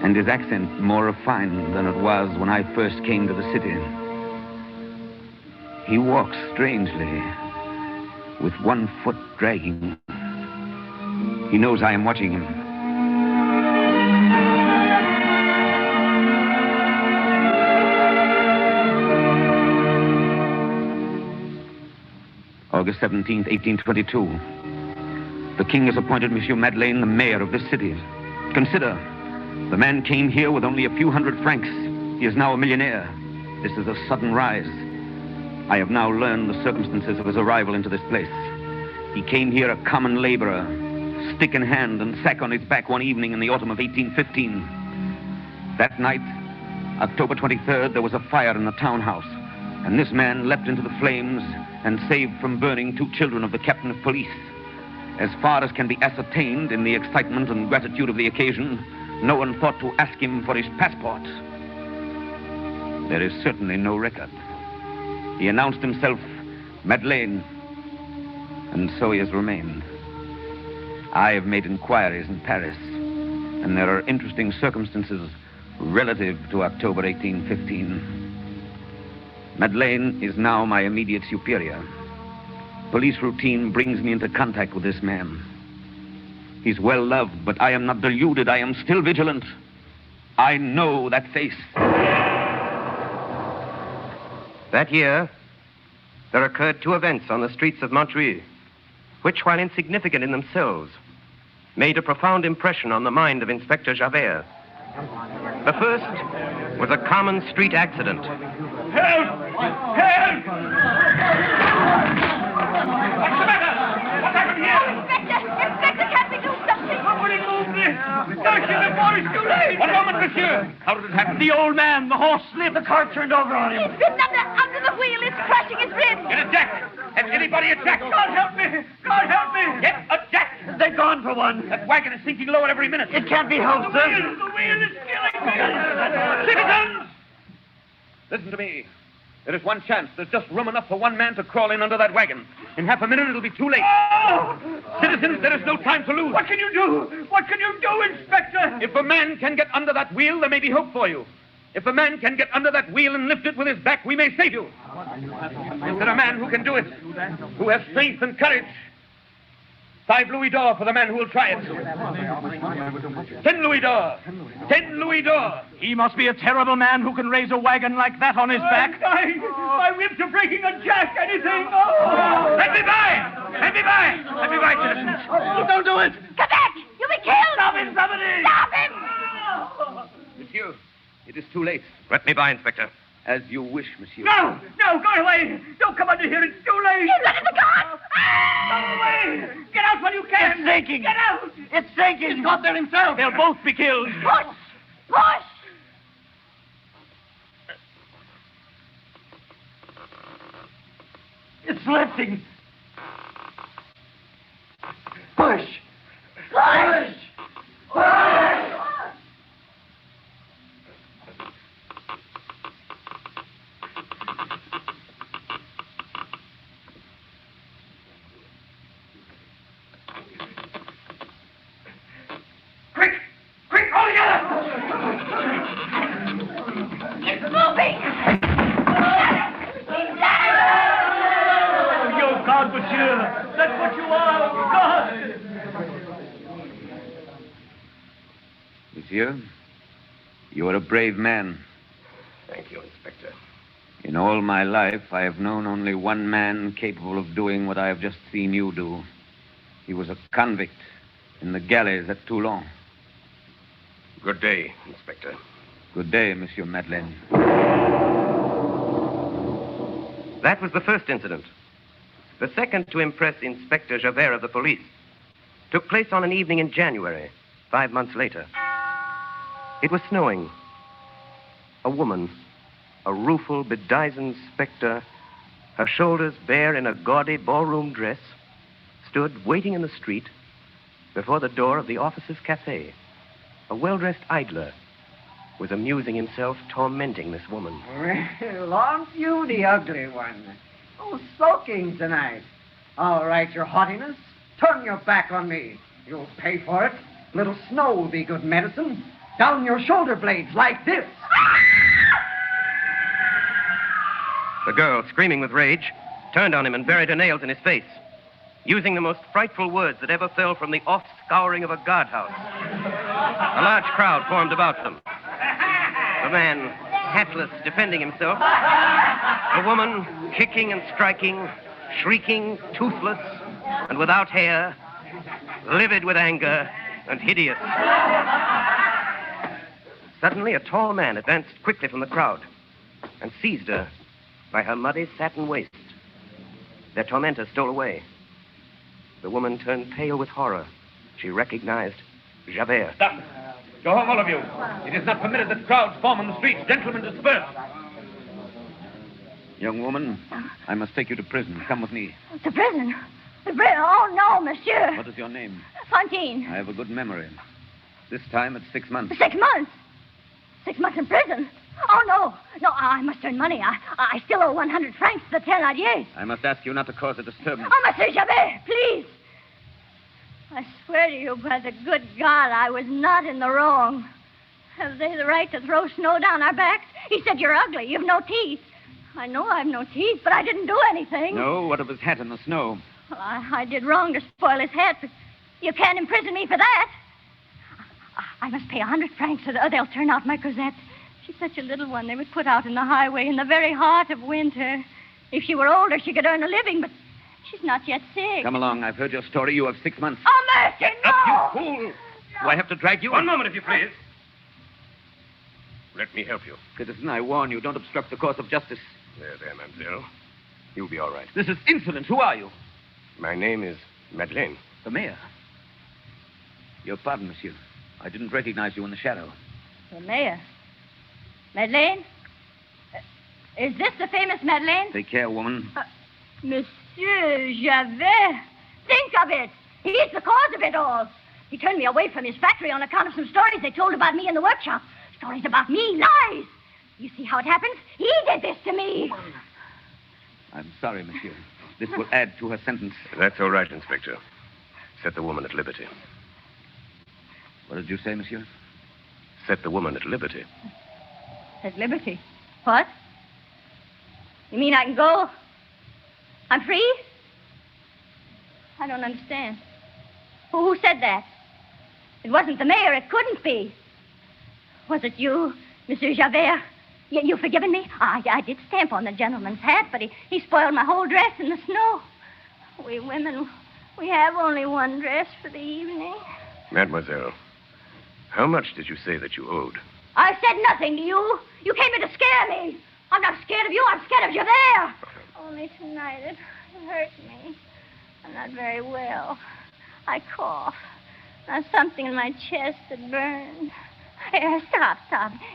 and his accent more refined than it was when I first came to the city. He walks strangely. with one foot dragging. He knows I am watching him. August 17th, 1822. The king has appointed Monsieur Madeleine the mayor of this city. Consider, the man came here with only a few hundred francs. He is now a millionaire. This is a sudden rise. I have now learned the circumstances of his arrival into this place. He came here a common laborer, stick in hand and sack on his back one evening in the autumn of 1815. That night, October 23rd, there was a fire in the townhouse, and this man leapt into the flames and saved from burning 2 children of the captain of police. As far as can be ascertained in the excitement and gratitude of the occasion, no one thought to ask him for his passport. There is certainly no record. He announced himself Madeleine, and so he has remained. I have made inquiries in Paris, and there are interesting circumstances relative to October 1815. Madeleine is now my immediate superior. Police routine brings me into contact with this man. He's well loved, but I am not deluded. I am still vigilant. I know that face. That year, there occurred 2 events on the streets of Montreuil, which, while insignificant in themselves, made a profound impression on the mind of Inspector Javert. The first was a common street accident. Help! Help! What's the matter? What happened here? Inspector, can't we do something? Somebody move me! Don't you, before it's too late! One moment, monsieur! How did it happen? The old man, the horse slipped. The car turned over on him. He's bitten under the wheel. It's crushing his ribs. Get a jack! Has anybody a jack? God help me! God help me! Get a jack! They've gone for one. That wagon is sinking lower every minute. It can't be helped, sir. The wheel is killing me! Citizens! Listen to me. There is one chance. There's just room enough for one man to crawl in under that wagon. In half a minute, it'll be too late. Oh! Citizens, there is no time to lose. What can you do? What can you do, Inspector? If a man can get under that wheel, there may be hope for you. If a man can get under that wheel and lift it with his back, we may save you. Is there a man who can do it? Who has strength and courage? 5 louis d'or for the man who will try it. 10 louis d'or. 10 louis d'or. He must be a terrible man who can raise a wagon like that on his back. My whips are breaking a jack. Anything. Oh. Let me by! Let me by! Let me by, citizens. Oh, don't do it. Cosette, you'll be killed. Stop him, somebody. Stop him. Monsieur, it is too late. Let me by, Inspector. As you wish, monsieur. No, go away. Don't come under here. It's too late. He's under the car. Go away. Get out when you can. It's sinking. Get out. It's sinking. He's got there himself. They'll both be killed. Push. Push. It's lifting. Push. Push. Push. Monsieur, you are a brave man. Thank you, Inspector. In all my life, I have known only one man capable of doing what I have just seen you do. He was a convict in the galleys at Toulon. Good day, Inspector. Good day, Monsieur Madeleine. That was the first incident. The second to impress Inspector Javert of the police took place on an evening in January, 5 months later. It was snowing. A woman, a rueful, bedizened spectre, her shoulders bare in a gaudy ballroom dress, stood waiting in the street before the door of the officers' cafe. A well-dressed idler was amusing himself tormenting this woman. Well, aren't you the ugly one? Oh, sulking tonight. All right, your haughtiness. Turn your back on me. You'll pay for it. A little snow will be good medicine. Down your shoulder blades like this. The girl, screaming with rage, turned on him and buried her nails in his face. using the most frightful words that ever fell from the off-scouring of a guardhouse. A large crowd formed about them. The man, hatless, defending himself. A woman, kicking and striking, shrieking, toothless, and without hair, livid with anger and hideous. Suddenly, a tall man advanced quickly from the crowd and seized her by her muddy satin waist. Their tormentor stole away. The woman turned pale with horror. She recognized Javert. Stop. Go home, all of you. It is not permitted that crowds form on the streets. Gentlemen, disperse. Young woman, I must take you to prison. Come with me. To prison? To prison? Oh, no, monsieur. What is your name? Fantine. I have a good memory. This time it's 6 months. 6 months? 6 months in prison? Oh, no. No, I must earn money. I still owe 100 francs to the Thénardiers. I must ask you not to cause a disturbance. Oh, Monsieur Javert, please. I swear to you by the good God, I was not in the wrong. Have they the right to throw snow down our backs? He said you're ugly. You've no teeth. I know I've no teeth, but I didn't do anything. No? What of his hat in the snow? Well, I did wrong to spoil his hat, but you can't imprison me for that. I must pay 100 francs or they'll turn out my Cosette. She's such a little one they would put out in the highway in the very heart of winter. If she were older, she could earn a living, but she's not yet sick. Come along. I've heard your story. You have 6 months. Oh, mercy, no! Up, you fool! Do I have to drag you? One moment, if you please. Let me help you. Citizen, I warn you, don't obstruct the course of justice. There, mademoiselle. You'll be all right. This is insolent. Who are you? My name is Madeleine. The mayor. Your pardon, monsieur. I didn't recognize you in the shadow. The mayor? Madeleine? Is this the famous Madeleine? Take care, woman. Monsieur Javert. Think of it. He's the cause of it all. He turned me away from his factory on account of some stories they told about me in the workshop. Stories about me, lies. You see how it happens? He did this to me. I'm sorry, monsieur. This will add to her sentence. That's all right, Inspector. Set the woman at liberty. What did you say, monsieur? Set the woman at liberty. At liberty? What? You mean I can go? I'm free? I don't understand. Who said that? It wasn't the mayor. It couldn't be. Was it you, Monsieur Javert? You forgiven me? I did stamp on the gentleman's hat, but he spoiled my whole dress in the snow. We women, we have only one dress for the evening. Mademoiselle, how much did you say that you owed? I said nothing to you. You came here to scare me. I'm not scared of you. I'm scared of Javert. Only tonight it hurt me. I'm not very well. I cough. There's something in my chest that burns. Stop.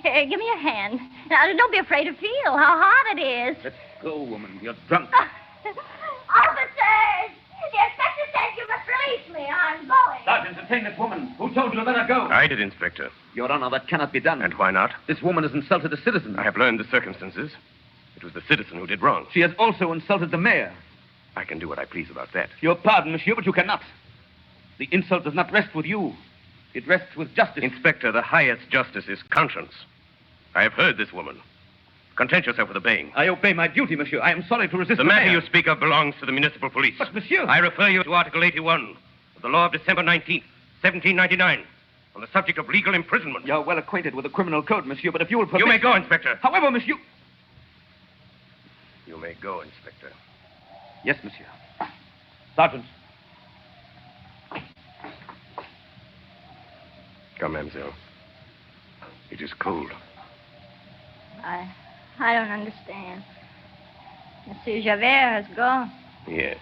Give me your hand. Now, don't be afraid to feel how hot it is. Let's go, woman. You're drunk. Officers! The inspector says you must release me. I'm going. Sergeant, detain this woman. Who told you to let her go? I did, Inspector. Your Honor, that cannot be done. And why not? This woman has insulted a citizen. I have learned the circumstances. It was the citizen who did wrong. She has also insulted the mayor. I can do what I please about that. Your pardon, monsieur, but you cannot. The insult does not rest with you. It rests with justice. Inspector, the highest justice is conscience. I have heard this woman. Content yourself with obeying. I obey my duty, monsieur. I am sorry to resist the matter you speak of belongs to the municipal police. But, monsieur... I refer you to Article 81 of the law of December 19th, 1799, on the subject of legal imprisonment. You're well acquainted with the criminal code, monsieur, but if you will permit... You may go, Inspector. However, monsieur... You may go, Inspector. Yes, monsieur. Sergeant. Come, mademoiselle. It is cold. I don't understand. Monsieur Javert has gone. Yes.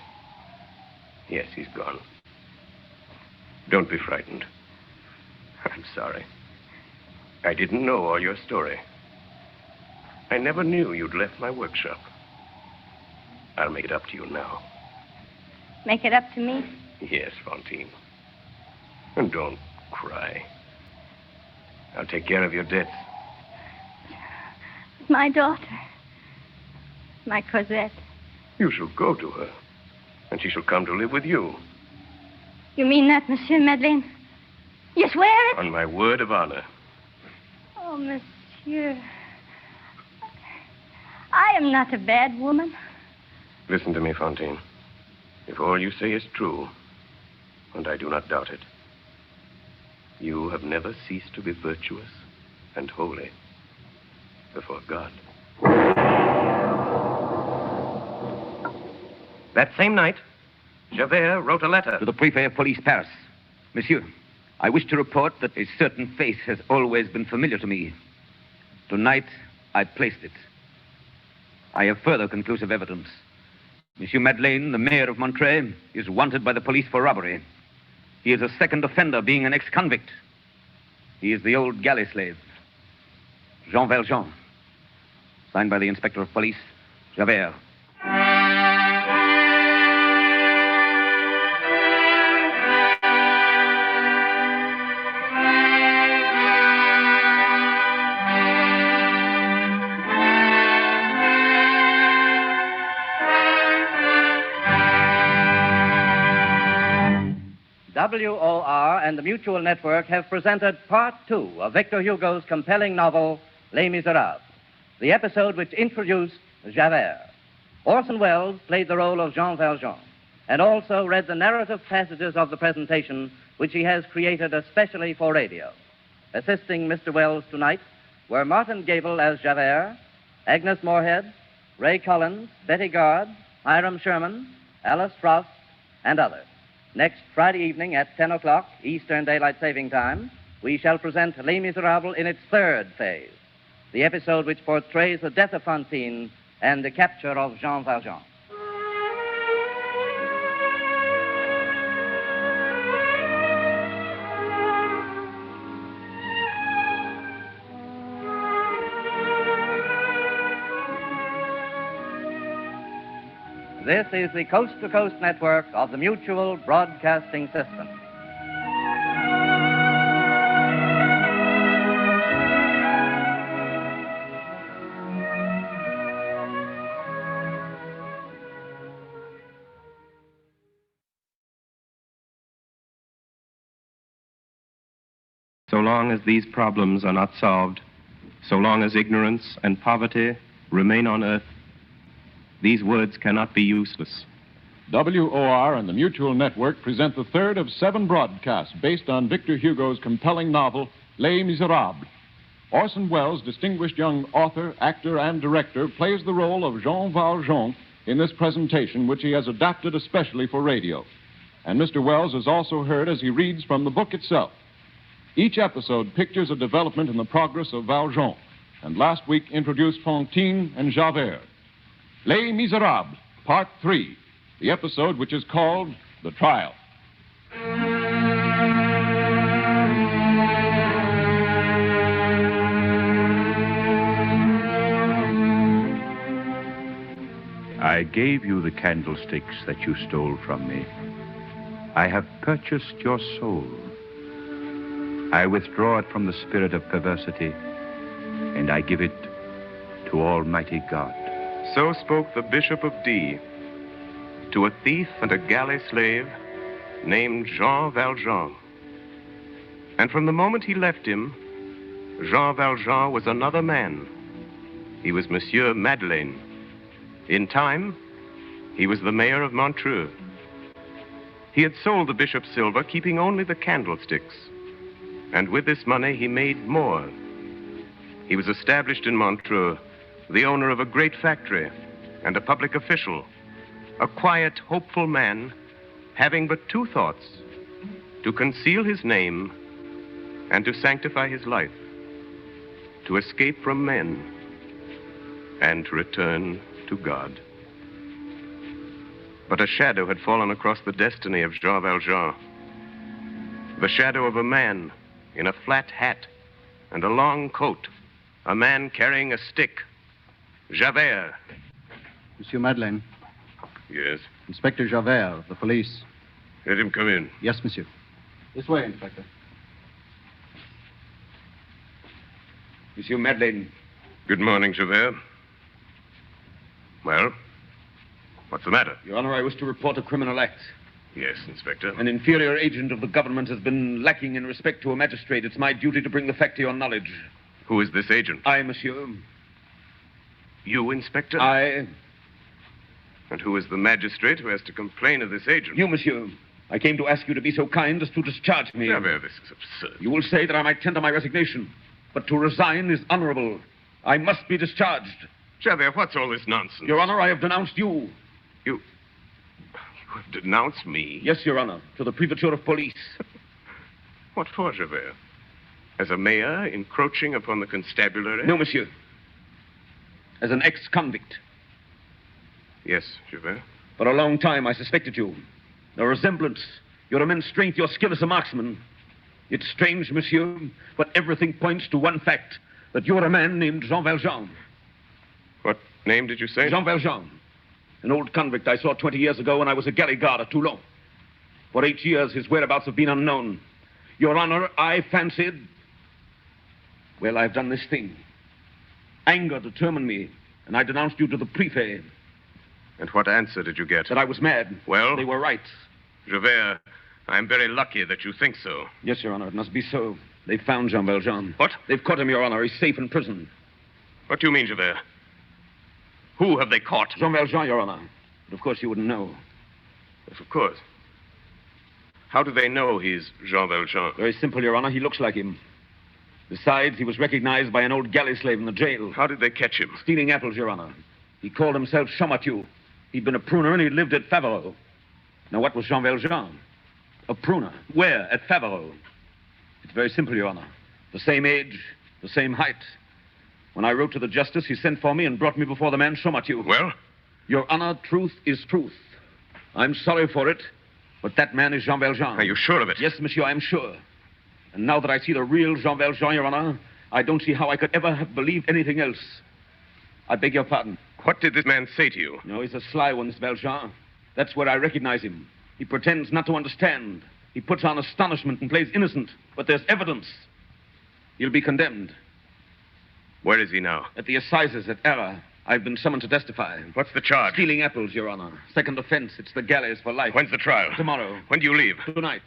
Yes, he's gone. Don't be frightened. I'm sorry. I didn't know all your story. I never knew you'd left my workshop. I'll make it up to you now. Make it up to me? Yes, Fantine. And don't cry. I'll take care of your debts. My daughter. My Cosette. You shall go to her, and she shall come to live with you. You mean that, Monsieur Madeleine? You swear it? On my word of honor. Oh, monsieur. I am not a bad woman. Listen to me, Fantine. If all you say is true, and I do not doubt it, you have never ceased to be virtuous and holy before God. That same night, Javert wrote a letter To the Prefect of Police, Paris. Monsieur, I wish to report that a certain face has always been familiar to me. Tonight, I placed it. I have further conclusive evidence. Monsieur Madeleine, the mayor of Montreuil, is wanted by the police for robbery. He is a second offender, being an ex-convict. He is the old galley slave, Jean Valjean. Signed by the inspector of police, Javert. WOR and the Mutual Network have presented Part 2 of Victor Hugo's compelling novel, Les Misérables, the episode which introduced Javert. Orson Welles played the role of Jean Valjean and also read the narrative passages of the presentation which he has created especially for radio. Assisting Mr. Welles tonight were Martin Gabel as Javert, Agnes Moorehead, Ray Collins, Betty Garde, Hiram Sherman, Alice Frost, and others. Next Friday evening at 10 o'clock, Eastern Daylight Saving Time, we shall present Les Misérables in its third phase, the episode which portrays the death of Fantine and the capture of Jean Valjean. This is the coast-to-coast network of the Mutual Broadcasting System. So long as these problems are not solved, so long as ignorance and poverty remain on earth, these words cannot be useless. WOR and the Mutual Network present the third of 7 broadcasts based on Victor Hugo's compelling novel, Les Misérables. Orson Welles, distinguished young author, actor, and director, plays the role of Jean Valjean in this presentation, which he has adapted especially for radio. And Mr. Welles is also heard as he reads from the book itself. Each episode pictures a development in the progress of Valjean, and last week introduced Fantine and Javert. Les Misérables, Part 3, the episode which is called The Trial. I gave you the candlesticks that you stole from me. I have purchased your soul. I withdraw it from the spirit of perversity, and I give it to Almighty God. So spoke the Bishop of D to a thief and a galley slave named Jean Valjean. And from the moment he left him, Jean Valjean was another man. He was Monsieur Madeleine. In time, he was the mayor of Montreuil. He had sold the bishop's silver, keeping only the candlesticks. And with this money, he made more. He was established in Montreuil, the owner of a great factory and a public official, a quiet, hopeful man, having but 2 thoughts: to conceal his name and to sanctify his life, to escape from men and to return to God. But a shadow had fallen across the destiny of Jean Valjean. The shadow of a man in a flat hat and a long coat, a man carrying a stick. Javert. Monsieur Madeleine. Yes? Inspector Javert of the police. Let him come in. Yes, monsieur. This way, Inspector. Monsieur Madeleine. Good morning, Javert. Well, what's the matter? Your Honor, I wish to report a criminal act. Yes, Inspector. An inferior agent of the government has been lacking in respect to a magistrate. It's my duty to bring the fact to your knowledge. Who is this agent? I, monsieur. You, Inspector? I. And who is the magistrate who has to complain of this agent? You, monsieur. I came to ask you to be so kind as to discharge me. Javert, this is absurd. You will say that I might tender my resignation, but to resign is honorable. I must be discharged. Javert, what's all this nonsense? Your Honor, I have denounced you. You have denounced me? Yes, Your Honor, to the Prefecture of Police. What for, Javert? As a mayor encroaching upon the constabulary? No, monsieur. As an ex-convict. Yes, Javert. For a long time, I suspected you. The resemblance, your immense strength, your skill as a marksman. It's strange, monsieur, but everything points to one fact, that you're a man named Jean Valjean. What name did you say? Jean Valjean. An old convict I saw 20 years ago when I was a galley guard at Toulon. For 8 years, his whereabouts have been unknown. Your Honor, I fancied... Well, I've done this thing. Anger determined me, and I denounced you to the prefect. And what answer did you get? That I was mad. Well? They were right. Javert, I'm very lucky that you think so. Yes, Your Honor, it must be so. They've found Jean Valjean. What? They've caught him, Your Honor. He's safe in prison. What do you mean, Javert? Who have they caught? Jean Valjean, Your Honor. But of course you wouldn't know. Yes, of course. How do they know he's Jean Valjean? Very simple, Your Honor. He looks like him. Besides, he was recognized by an old galley slave in the jail. How did they catch him? Stealing apples, Your Honor. He called himself Champmathieu. He'd been a pruner and he lived at Faverolles. Now, what was Jean Valjean? A pruner. Where? At Faverolles. It's very simple, Your Honor. The same age, the same height. When I wrote to the justice, he sent for me and brought me before the man Champmathieu. Well? Your Honor, truth is truth. I'm sorry for it, but that man is Jean Valjean. Are you sure of it? Yes, monsieur, I'm sure. And now that I see the real Jean Valjean, Your Honor, I don't see how I could ever have believed anything else. I beg your pardon. What did this man say to you? No, he's a sly one, this Valjean. That's where I recognize him. He pretends not to understand. He puts on astonishment and plays innocent. But there's evidence. He'll be condemned. Where is he now? At the assizes at Arras. I've been summoned to testify. What's the charge? Stealing apples, Your Honor. Second offense. It's the galleys for life. When's the trial? Tomorrow. When do you leave? Tonight.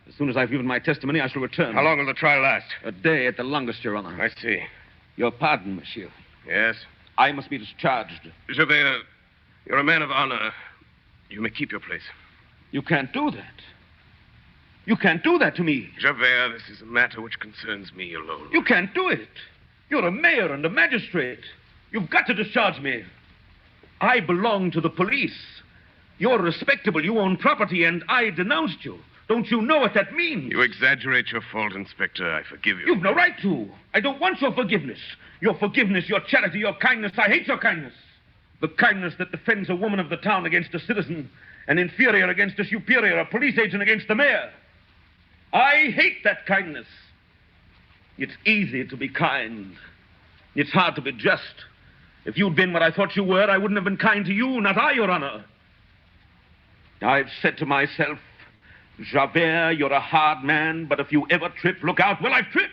As soon as I've given my testimony, I shall return. How long will the trial last? A day at the longest, Your Honor. I see. Your pardon, monsieur. Yes? I must be discharged. Javert, you're a man of honor. You may keep your place. You can't do that. You can't do that to me. Javert, this is a matter which concerns me alone. You can't do it. You're a mayor and a magistrate. You've got to discharge me. I belong to the police. You're respectable. You own property, and I denounced you. Don't you know what that means? You exaggerate your fault, Inspector. I forgive you. You've no right to. I don't want your forgiveness. Your forgiveness, your charity, your kindness. I hate your kindness. The kindness that defends a woman of the town against a citizen, an inferior against a superior, a police agent against the mayor. I hate that kindness. It's easy to be kind. It's hard to be just. If you'd been what I thought you were, I wouldn't have been kind to you, not I, Your Honor. I've said to myself, Javert, you're a hard man, but if you ever trip, look out. Well, I've tripped.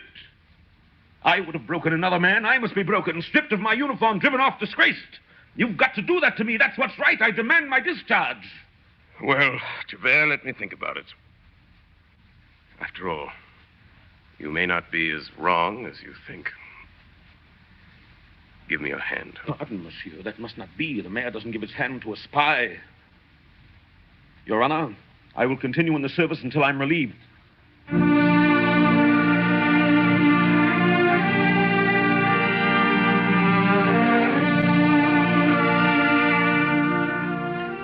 I would have broken another man. I must be broken, stripped of my uniform, driven off, disgraced. You've got to do that to me. That's what's right. I demand my discharge. Well, Javert, let me think about it. After all, you may not be as wrong as you think. Give me your hand. Pardon, monsieur. That must not be. The mayor doesn't give his hand to a spy. Your Honor, I will continue in the service until I'm relieved.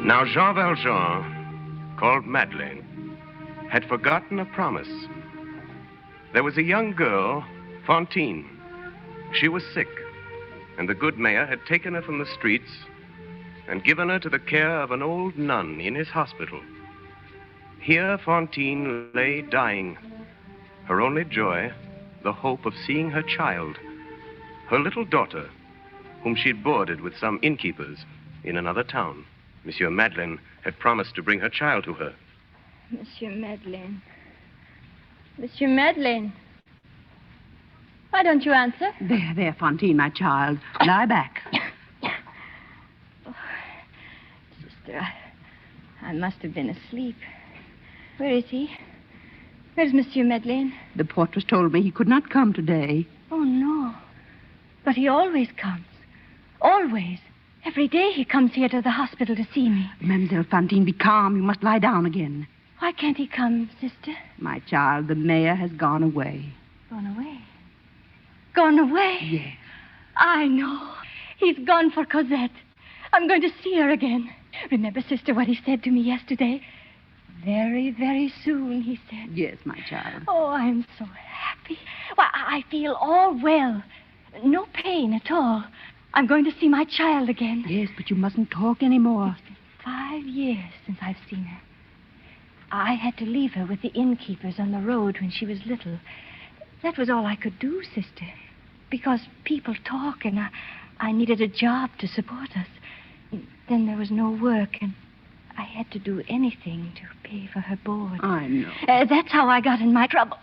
Now, Jean Valjean, called Madeleine, had forgotten a promise. There was a young girl, Fantine. She was sick, and the good mayor had taken her from the streets and given her to the care of an old nun in his hospital. Here, Fantine lay dying. Her only joy, the hope of seeing her child, her little daughter, whom she'd boarded with some innkeepers in another town. Monsieur Madeleine had promised to bring her child to her. Monsieur Madeleine. Monsieur Madeleine. Why don't you answer? There, Fantine, my child. Lie back. Oh, sister, I must have been asleep. Where is he? Where's Monsieur Madeleine? The portress told me he could not come today. Oh, no. But he always comes. Always. Every day he comes here to the hospital to see me. Mademoiselle Fantine, be calm. You must lie down again. Why can't he come, sister? My child, the mayor has gone away. Gone away? Gone away? Yes. I know. He's gone for Cosette. I'm going to see her again. Remember, sister, what he said to me yesterday? Very, very soon, he said. Yes, my child. Oh, I'm so happy. Why, I feel all well. No pain at all. I'm going to see my child again. Yes, but you mustn't talk anymore. It's been 5 years since I've seen her. I had to leave her with the innkeepers on the road when she was little. That was all I could do, sister. Because people talk, and I needed a job to support us. Then there was no work, and I had to do anything to pay for her board. I know. That's how I got in my trouble.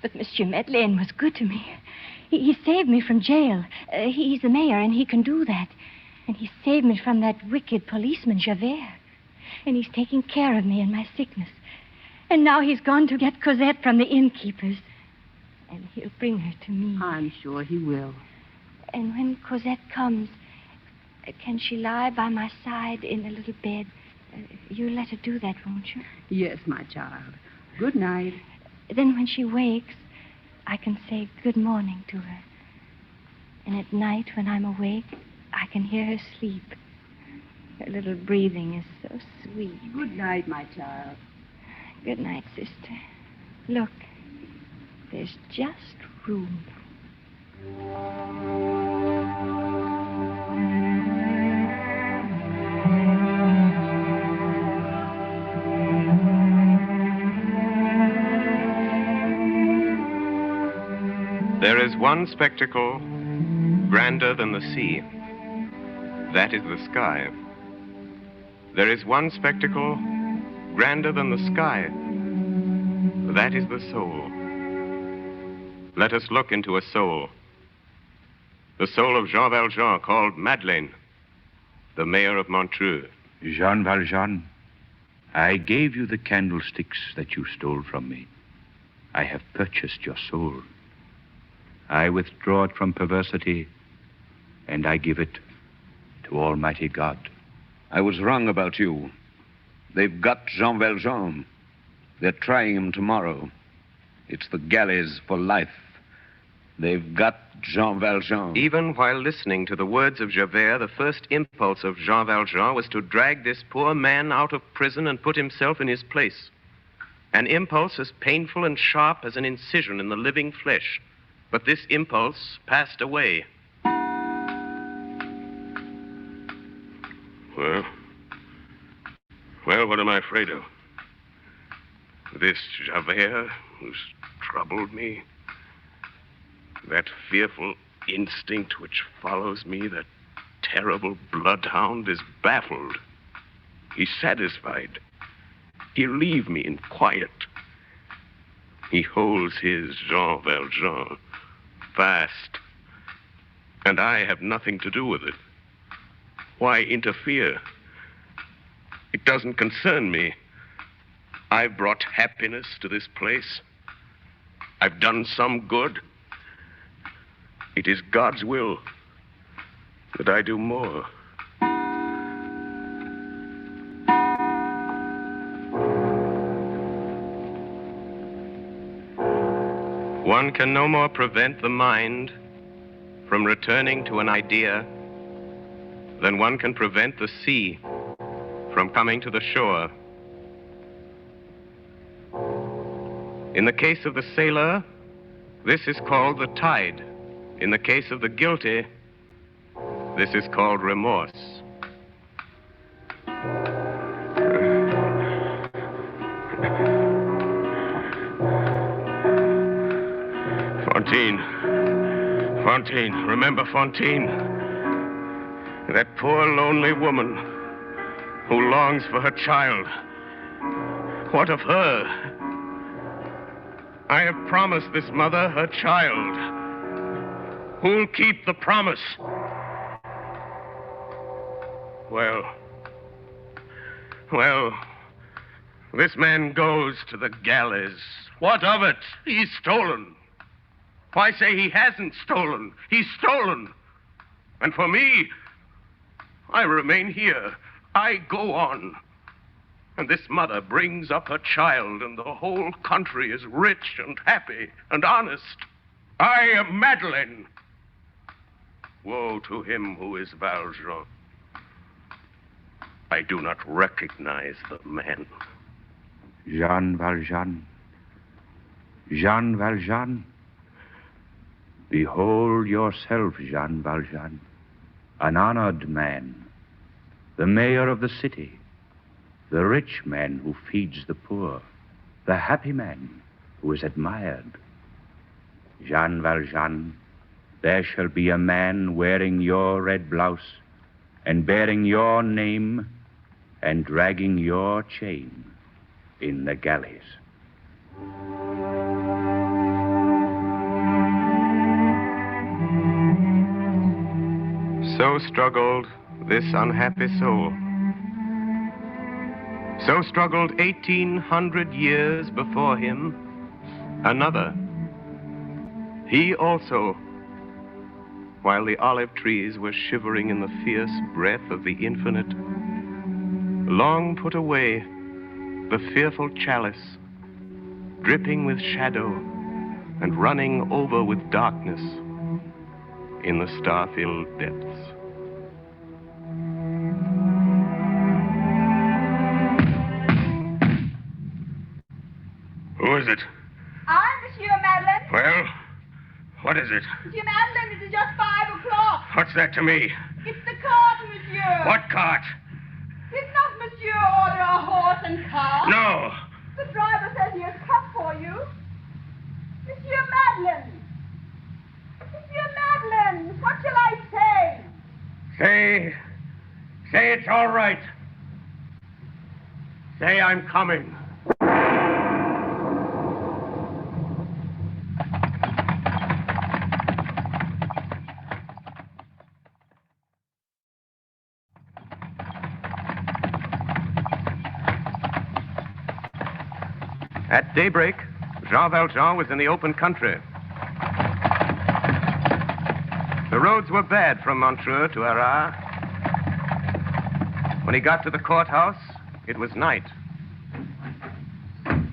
But Monsieur Madeleine was good to me. He saved me from jail. He's the mayor, and he can do that. And he saved me from that wicked policeman, Javert. And he's taking care of me in my sickness. And now he's gone to get Cosette from the innkeepers. And he'll bring her to me. I'm sure he will. And when Cosette comes, can she lie by my side in a little bed? You'll let her do that, won't you? Yes, my child. Good night. Then when she wakes, I can say good morning to her. And at night, when I'm awake, I can hear her sleep. Her little breathing is so sweet. Good night, my child. Good night, sister. Look, there's just room. There is one spectacle grander than the sea. That is the sky. There is one spectacle grander than the sky. That is the soul. Let us look into a soul. The soul of Jean Valjean, called Madeleine, the mayor of Montreux. Jean Valjean, I gave you the candlesticks that you stole from me. I have purchased your soul. I withdraw it from perversity, and I give it to Almighty God. I was wrong about you. They've got Jean Valjean. They're trying him tomorrow. It's the galleys for life. They've got Jean Valjean. Even while listening to the words of Javert, the first impulse of Jean Valjean was to drag this poor man out of prison and put himself in his place. An impulse as painful and sharp as an incision in the living flesh. But this impulse passed away. Well, what am I afraid of? This Javert, who's troubled me, that fearful instinct which follows me, that terrible bloodhound, is baffled. He's satisfied. He'll leave me in quiet. He holds his Jean Valjean fast, and I have nothing to do with it. Why interfere? It doesn't concern me. I've brought happiness to this place. I've done some good. It is God's will that I do more. One can no more prevent the mind from returning to an idea than one can prevent the sea from coming to the shore. In the case of the sailor, this is called the tide. In the case of the guilty, this is called remorse. Fantine, remember Fantine? That poor lonely woman who longs for her child. What of her? I have promised this mother her child. Who'll keep the promise? Well, this man goes to the galleys. What of it? He's stolen. Why say he hasn't stolen? He's stolen. And for me, I remain here. I go on. And this mother brings up her child, and the whole country is rich and happy and honest. I am Madeleine. Woe to him who is Valjean. I do not recognize the man. Jean Valjean. Jean Valjean. Behold yourself, Jean Valjean, an honored man, the mayor of the city, the rich man who feeds the poor, the happy man who is admired. Jean Valjean, there shall be a man wearing your red blouse and bearing your name and dragging your chain in the galleys. So struggled this unhappy soul. So struggled 1,800 years before him another. He also, while the olive trees were shivering in the fierce breath of the infinite, long put away the fearful chalice, dripping with shadow and running over with darkness in the star-filled depths. Who is it? I'm Monsieur Madeleine. Well, what is it? Monsieur Madeleine, it is just 5 o'clock. What's that to me? It's the cart, Monsieur. What cart? Did not Monsieur order a horse and cart? No. The driver says he has come for you. Monsieur Madeleine. Monsieur Madeleine, what shall I say? Say it's all right. Say I'm coming. At daybreak, Jean Valjean was in the open country. The roads were bad from Montreux to Arras. When he got to the courthouse, it was night.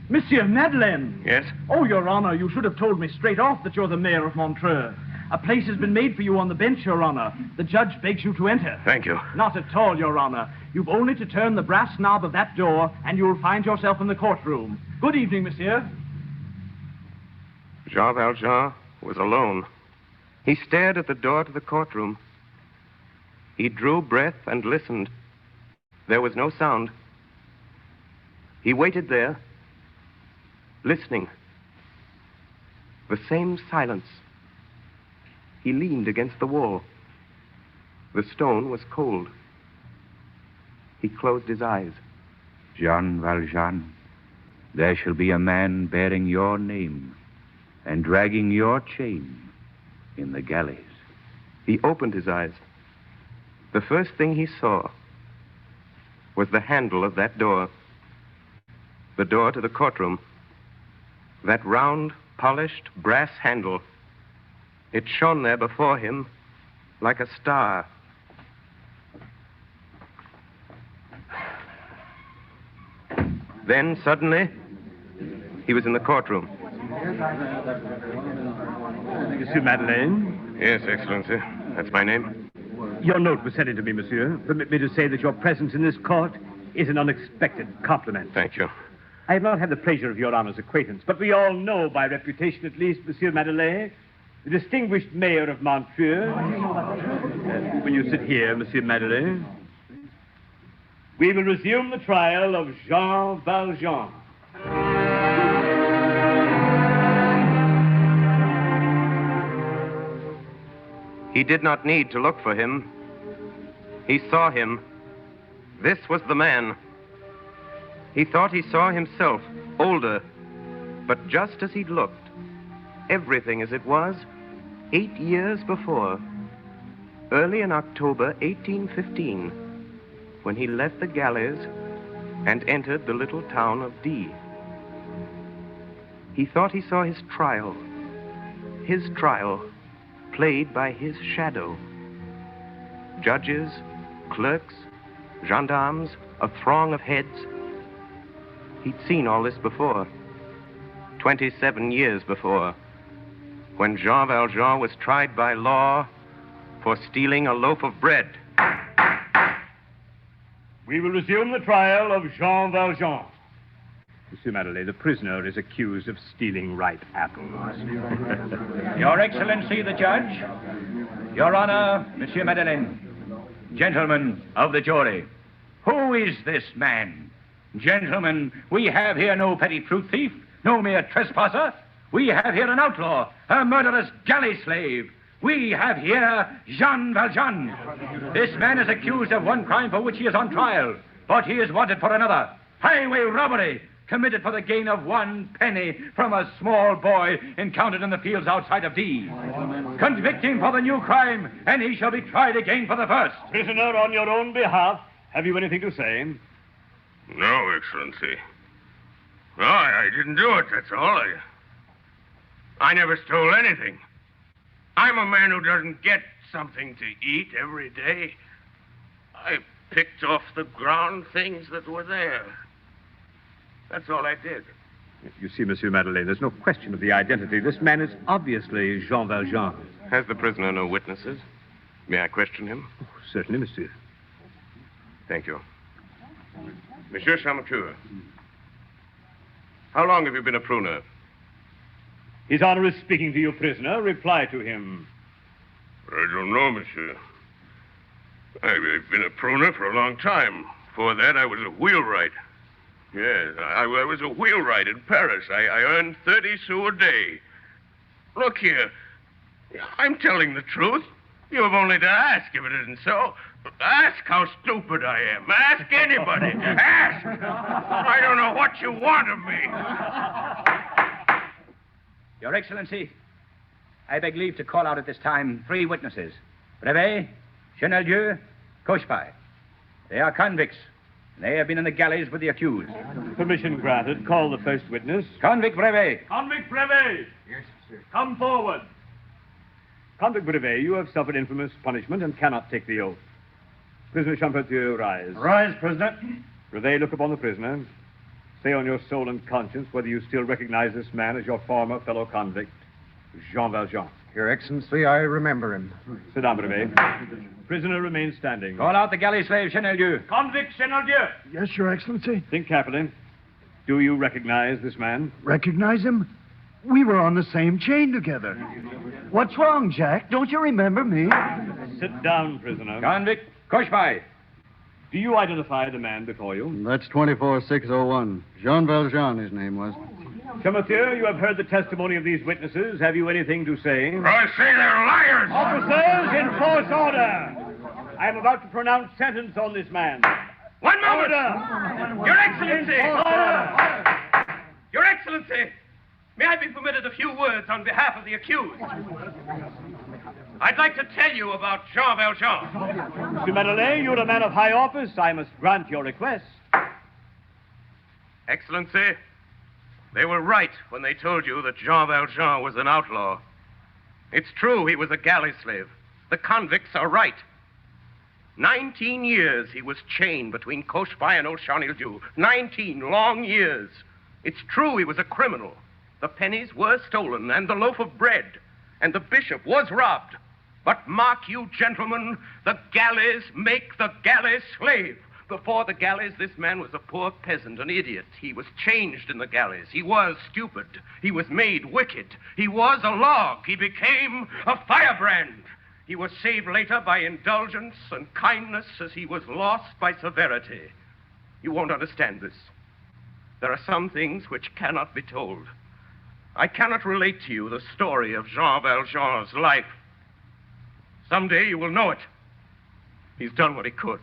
Monsieur Madeleine! Yes? Oh, Your Honor, you should have told me straight off that you're the mayor of Montreux. A place has been made for you on the bench, Your Honor. The judge begs you to enter. Thank you. Not at all, Your Honor. You've only to turn the brass knob of that door, and you'll find yourself in the courtroom. Good evening, monsieur. Jean Valjean was alone. He stared at the door to the courtroom. He drew breath and listened. There was no sound. He waited there, listening. The same silence. He leaned against the wall. The stone was cold. He closed his eyes. Jean Valjean, there shall be a man bearing your name and dragging your chain in the galleys. He opened his eyes. The first thing he saw was the handle of that door. The door to the courtroom. That round, polished brass handle. It shone there before him like a star. Then, suddenly, he was in the courtroom. Monsieur Madeleine? Yes, Excellency. That's my name. Your note was sent in to me, monsieur. Permit me to say that your presence in this court is an unexpected compliment. Thank you. I have not had the pleasure of your honor's acquaintance, but we all know, by reputation at least, Monsieur Madeleine, the distinguished mayor of Montreux. Will you sit here, Monsieur Madeleine? We will resume the trial of Jean Valjean. He did not need to look for him. He saw him. This was the man. He thought he saw himself, older, but just as he'd looked. Everything as it was 8 years before, early in October 1815, when he left the galleys and entered the little town of D. He thought he saw his trial played by his shadow, Judges, clerks, gendarmes, a throng of heads. He'd seen all this before. 27 years before, when Jean Valjean was tried by law for stealing a loaf of bread. We will resume the trial of Jean Valjean. Monsieur Madeleine, the prisoner is accused of stealing ripe apples. Your Excellency, the judge. Your Honor, Monsieur Madeleine. Gentlemen of the jury, who is this man? Gentlemen, we have here no petty fruit thief, no mere trespasser. We have here an outlaw, a murderous galley slave. We have here Jean Valjean. This man is accused of one crime for which he is on trial, but he is wanted for another. Highway robbery, committed for the gain of 1 penny from a small boy encountered in the fields outside of D. Convict him for the new crime, and he shall be tried again for the first. Prisoner, on your own behalf, have you anything to say? No, Excellency. No, I didn't do it, that's all. I never stole anything. I'm a man who doesn't get something to eat every day. I picked off the ground things that were there. That's all I did. You see, Monsieur Madeleine, there's no question of the identity. This man is obviously Jean Valjean. Has the prisoner no witnesses? May I question him? Oh, certainly, monsieur. Thank you. Monsieur Champmathieu, how long have you been a pruner? His Honor is speaking to you, prisoner. Reply to him. I don't know, monsieur. I've been a pruner for a long time. Before that, I was a wheelwright. Yes, I was a wheelwright in Paris. I earned 30 sous a day. Look here. I'm telling the truth. You have only to ask if it isn't so. Ask how stupid I am. Ask anybody. Ask. I don't know what you want of me. Your Excellency, I beg leave to call out at this time 3 witnesses. Brevet, Cheneldieu, Cochepaille. They are convicts. They have been in the galleys with the accused. Permission granted. Call the first witness. Convict Brevet. Convict Brevet! Yes, sir. Come forward. Convict Brevet, you have suffered infamous punishment and cannot take the oath. Prisoner Champmathieu, rise. Rise, prisoner. Brevet, look upon the prisoner. Say on your soul and conscience whether you still recognize this man as your former fellow convict, Jean Valjean. Your Excellency, I remember him. Sit down, Brevet. Prisoner remains standing. Call out the galley slave, Cheneldieu. Convict Cheneldieu. Yes, Your Excellency. Think carefully. Do you recognize this man? Recognize him? We were on the same chain together. What's wrong, Jack? Don't you remember me? Sit down, prisoner. Convict Cochepaille. Do you identify the man before you? That's 24601. Jean Valjean, his name was. Champmathieu, you have heard the testimony of these witnesses. Have you anything to say? I say they're liars! Officers, enforce order! I am about to pronounce sentence on this man. One moment! Order! Your Excellency! Order! Your Excellency! May I be permitted a few words on behalf of the accused? I'd like to tell you about Jean Valjean. Monsieur Madeleine, you're a man of high office. I must grant your request. Excellency, they were right when they told you that Jean Valjean was an outlaw. It's true he was a galley slave. The convicts are right. 19 years he was chained between Cochepaille and old Cheneldieu. 19 long years. It's true he was a criminal. The pennies were stolen and the loaf of bread. And the bishop was robbed. But mark you, gentlemen, the galleys make the galley slave. Before the galleys, this man was a poor peasant, an idiot. He was changed in the galleys. He was stupid. He was made wicked. He was a log. He became a firebrand. He was saved later by indulgence and kindness as he was lost by severity. You won't understand this. There are some things which cannot be told. I cannot relate to you the story of Jean Valjean's life. Someday you will know it. He's done what he could.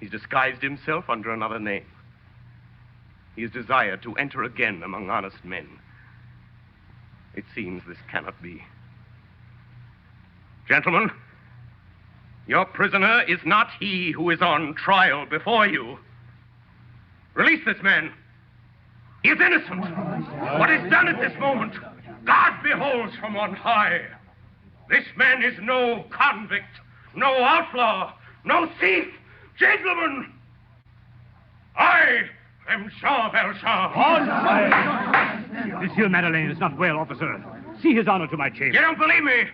He's disguised himself under another name. He has desired to enter again among honest men. It seems this cannot be. Gentlemen, your prisoner is not he who is on trial before you. Release this man. He is innocent. What is done at this moment, God beholds from on high. This man is no convict, no outlaw, no thief. Gentlemen, I am Jean Valjean. Monsieur Madeleine is not well, officer. See his honor to my chamber. You don't believe me?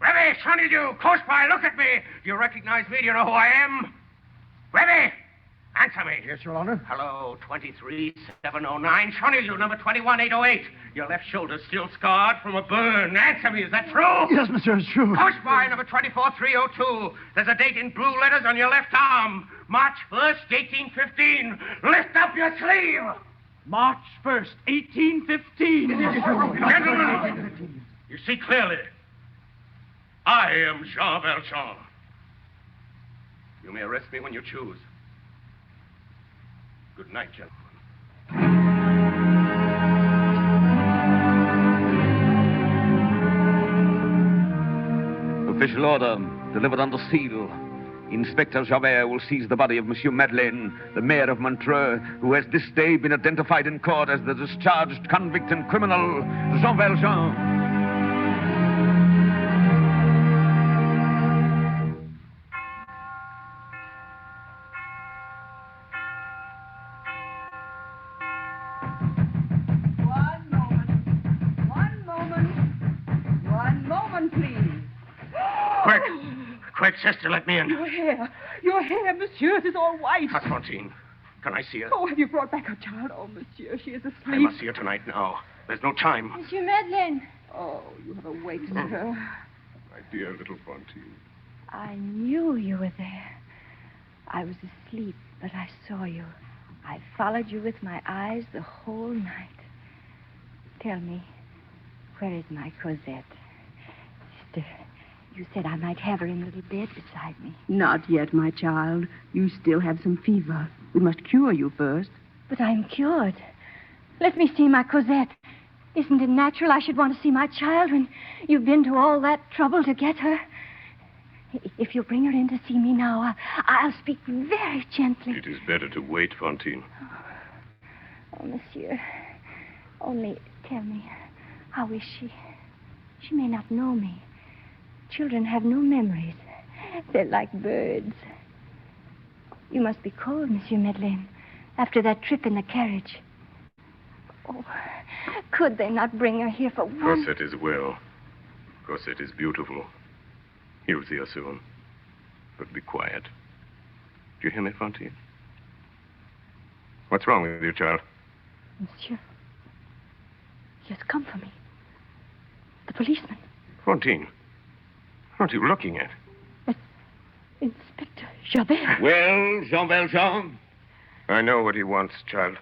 Remy, son of you, close by, look at me. Do you recognize me? Do you know who I am? Remy, answer me. Yes, Your Honor. Hello, 23709. Sonny, you, number 21808. Your left shoulder still scarred from a burn. Answer me, is that true? Yes, monsieur, it's true. Close by, number 24302. There's a date in blue letters on your left arm. March 1st, 1815. Lift up your sleeve. March 1st, 1815. Gentlemen, you see clearly. I am Jean Valjean. You may arrest me when you choose. Good night, gentlemen. Official order, delivered under seal. Inspector Javert will seize the body of Monsieur Madeleine, the mayor of Montreux, who has this day been identified in court as the discharged convict and criminal, Jean Valjean. Quick, sister, let me in. Your hair, monsieur, it is all white. Fantine, can I see her? Oh, have you brought back her child? Oh, monsieur, she is asleep. I must see her tonight now. There's no time. Monsieur Madeleine. Oh, you have awakened her. My dear little Fantine. I knew you were there. I was asleep, but I saw you. I followed you with my eyes the whole night. Tell me, where is my Cosette? Sister, you said I might have her in the little bed beside me. Not yet, my child. You still have some fever. We must cure you first. But I'm cured. Let me see my Cosette. Isn't it natural I should want to see my child when you've been to all that trouble to get her? If you bring her in to see me now, I'll speak very gently. It is better to wait, Fantine. Oh, monsieur. Only tell me, how is she? She may not know me. Children have no memories. They're like birds. You must be cold, Monsieur Madeleine, after that trip in the carriage. Oh, could they not bring her here for one? Cosette is well. Cosette is beautiful. You'll see her soon. But be quiet. Do you hear me, Fantine? What's wrong with you, child? Monsieur, he has come for me. The policeman. Fantine, what are you looking at? Inspector Javert. Well, Jean Valjean? I know what he wants, child.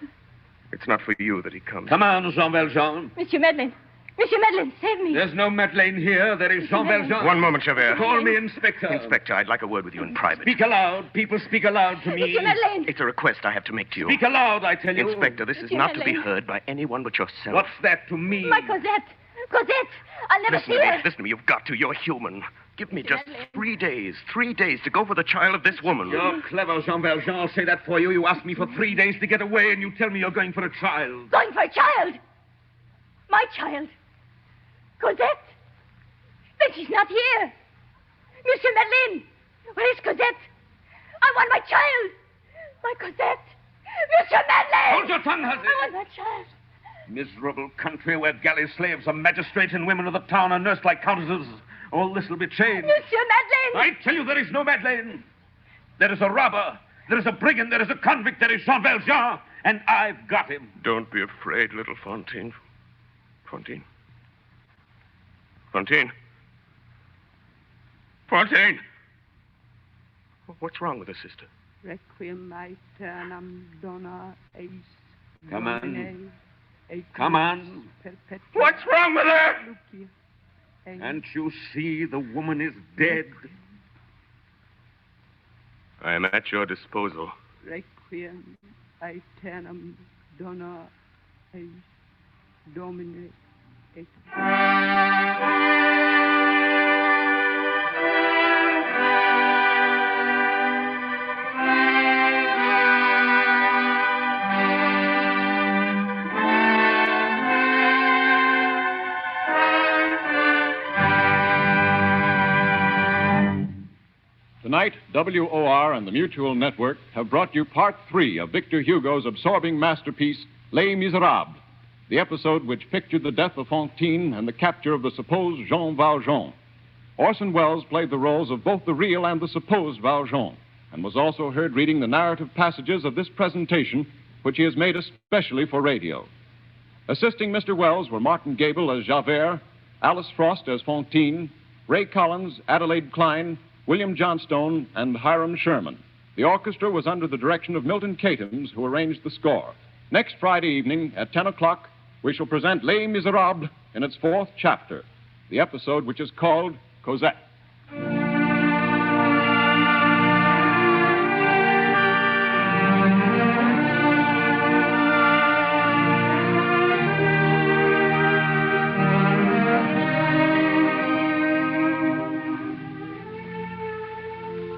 It's not for you that he comes. Come on, Jean Valjean. Monsieur Madeleine. Monsieur Madeleine, save me. There's no Madeleine here. There is Jean Valjean. One moment, Javert. Call me Inspector. Inspector, I'd like a word with you in private. Speak aloud. People speak aloud to me. Monsieur Madeleine. It's a request I have to make to you. Speak aloud, I tell you. Inspector, this is Monsieur not to be Madeleine. heard by anyone but yourself. What's that to me? My Cosette. Cosette. I'll never Listen see to me. her. Listen to me. You've got to. You're human. Give me just Madeleine. 3 days. 3 days to go for the child of this woman. You're clever, Jean Valjean. I'll say that for you. You asked me for 3 days to get away, and you tell me you're going for a child. Going for a child. My child. Cosette. Then she's not here. Monsieur Madeleine. Where is Cosette? I want my child. My Cosette. Monsieur Madeleine. Hold your tongue, hussy. I want my child. Miserable country where galley slaves are magistrates and women of the town are nursed like countesses. All this will be changed. Monsieur Madeleine. I tell you, there is no Madeleine. There is a robber. There is a brigand. There is a convict. There is Jean Valjean. And I've got him. Don't be afraid, little Fantine. Fantine. Fantine. Fantine. What's wrong with her, sister? Requiem aeternam dona eis. Come on. Come on. What's wrong with her? Can't you see the woman is dead? I am at your disposal. Requiem aeternam dona eis domine et. Tonight, WOR and the Mutual Network have brought you Part 3 of Victor Hugo's absorbing masterpiece, Les Misérables, the episode which pictured the death of Fantine and the capture of the supposed Jean Valjean. Orson Welles played the roles of both the real and the supposed Valjean, and was also heard reading the narrative passages of this presentation, which he has made especially for radio. Assisting Mr. Welles were Martin Gabel as Javert, Alice Frost as Fantine, Ray Collins, Adelaide Klein, William Johnstone, and Hiram Sherman. The orchestra was under the direction of Milton Catums, who arranged the score. Next Friday evening at 10 o'clock, we shall present Les Misérables in its 4th chapter, the episode which is called Cosette.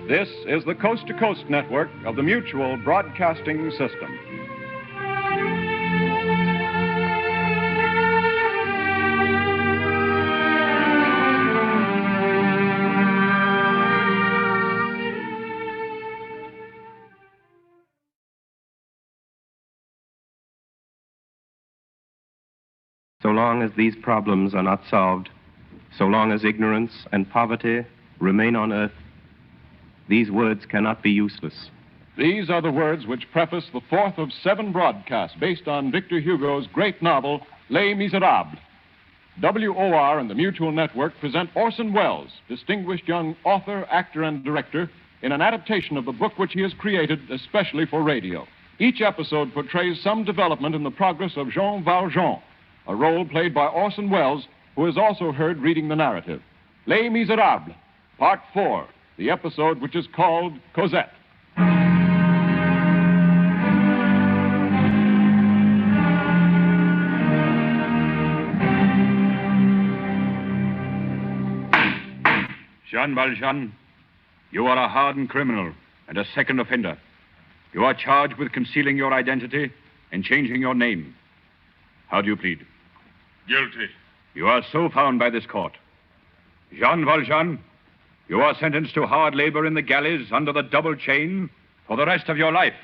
This is the Coast to Coast network of the Mutual Broadcasting System. So long as these problems are not solved, so long as ignorance and poverty remain on earth, these words cannot be useless. These are the words which preface the 4th of 7 broadcasts based on Victor Hugo's great novel, Les Misérables. WOR and the Mutual Network present Orson Welles, distinguished young author, actor, and director, in an adaptation of the book which he has created especially for radio. Each episode portrays some development in the progress of Jean Valjean, a role played by Orson Welles, who is also heard reading the narrative. Les Misérables, Part 4, the episode which is called Cosette. Jean Valjean, you are a hardened criminal and a second offender. You are charged with concealing your identity and changing your name. How do you plead? Guilty. You are so found by this court. Jean Valjean, you are sentenced to hard labor in the galleys under the double chain for the rest of your life.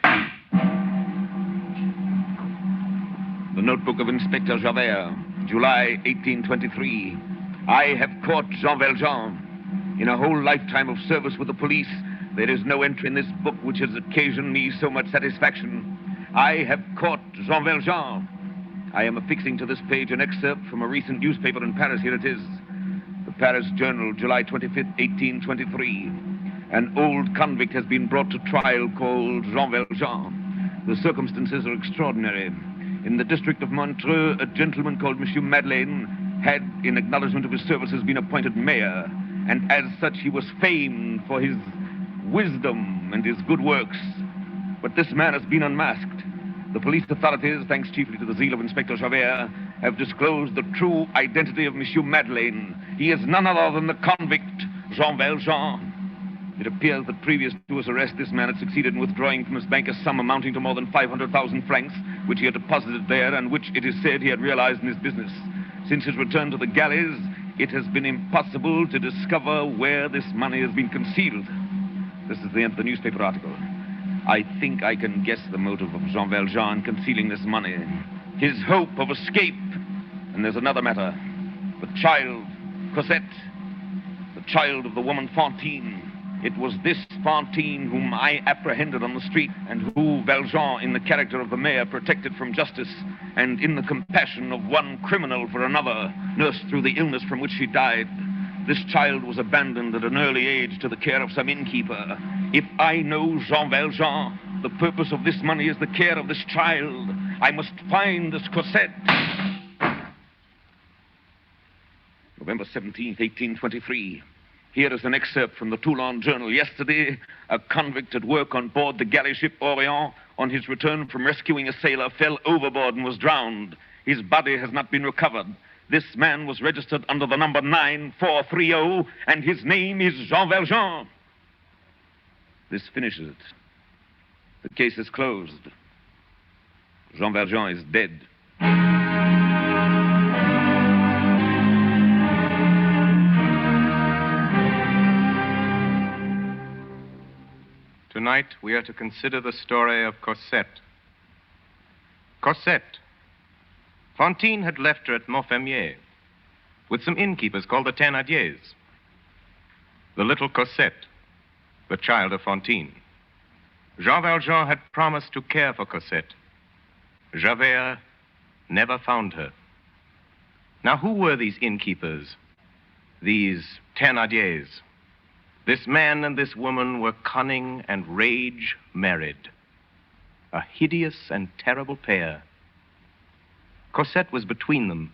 The notebook of Inspector Javert, July 1823. I have caught Jean Valjean. In a whole lifetime of service with the police, there is no entry in this book which has occasioned me so much satisfaction. I have caught Jean Valjean. I am affixing to this page an excerpt from a recent newspaper in Paris. Here it is. The Paris Journal, July 25th, 1823. An old convict has been brought to trial called Jean Valjean. The circumstances are extraordinary. In the district of Montreux, a gentleman called Monsieur Madeleine had, in acknowledgement of his services, been appointed mayor, and as such he was famed for his wisdom and his good works. But this man has been unmasked. The police authorities, thanks chiefly to the zeal of Inspector Javert, have disclosed the true identity of Monsieur Madeleine. He is none other than the convict, Jean Valjean. It appears that previous to his arrest, this man had succeeded in withdrawing from his bank a sum amounting to more than 500,000 francs, which he had deposited there and which, it is said, he had realized in his business. Since his return to the galleys, it has been impossible to discover where this money has been concealed. This is the end of the newspaper article. I think I can guess the motive of Jean Valjean concealing this money. His hope of escape. And there's another matter. The child, Cosette. The child of the woman Fantine. It was this Fantine whom I apprehended on the street, and who Valjean, in the character of the mayor, protected from justice, and in the compassion of one criminal for another, nursed through the illness from which she died. This child was abandoned at an early age to the care of some innkeeper. If I know Jean Valjean, the purpose of this money is the care of this child. I must find this Cosette. November 17th, 1823. Here is an excerpt from the Toulon Journal. Yesterday, a convict at work on board the galley ship Orient, on his return from rescuing a sailor, fell overboard and was drowned. His body has not been recovered. This man was registered under the number 9430, and his name is Jean Valjean. This finishes it. The case is closed. Jean Valjean is dead. Tonight, we are to consider the story of Cosette. Cosette. Fantine had left her at Montfermier with some innkeepers called the Thénardiers. The little Cosette, the child of Fantine. Jean Valjean had promised to care for Cosette. Javert never found her. Now, who were these innkeepers, these Thénardiers? This man and this woman were cunning and rage married. A hideous and terrible pair. Cosette was between them,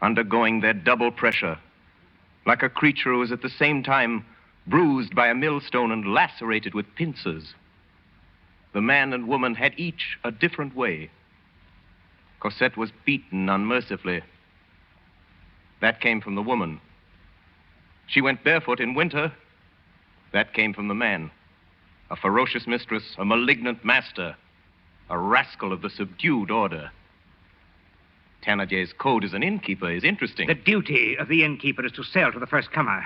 undergoing their double pressure, like a creature who was at the same time bruised by a millstone and lacerated with pincers. The man and woman had each a different way. Cosette was beaten unmercifully. That came from the woman. She went barefoot in winter. That came from the man. A ferocious mistress, a malignant master, a rascal of the subdued order. Thénardier's code as an innkeeper is interesting. The duty of the innkeeper is to sell to the first comer.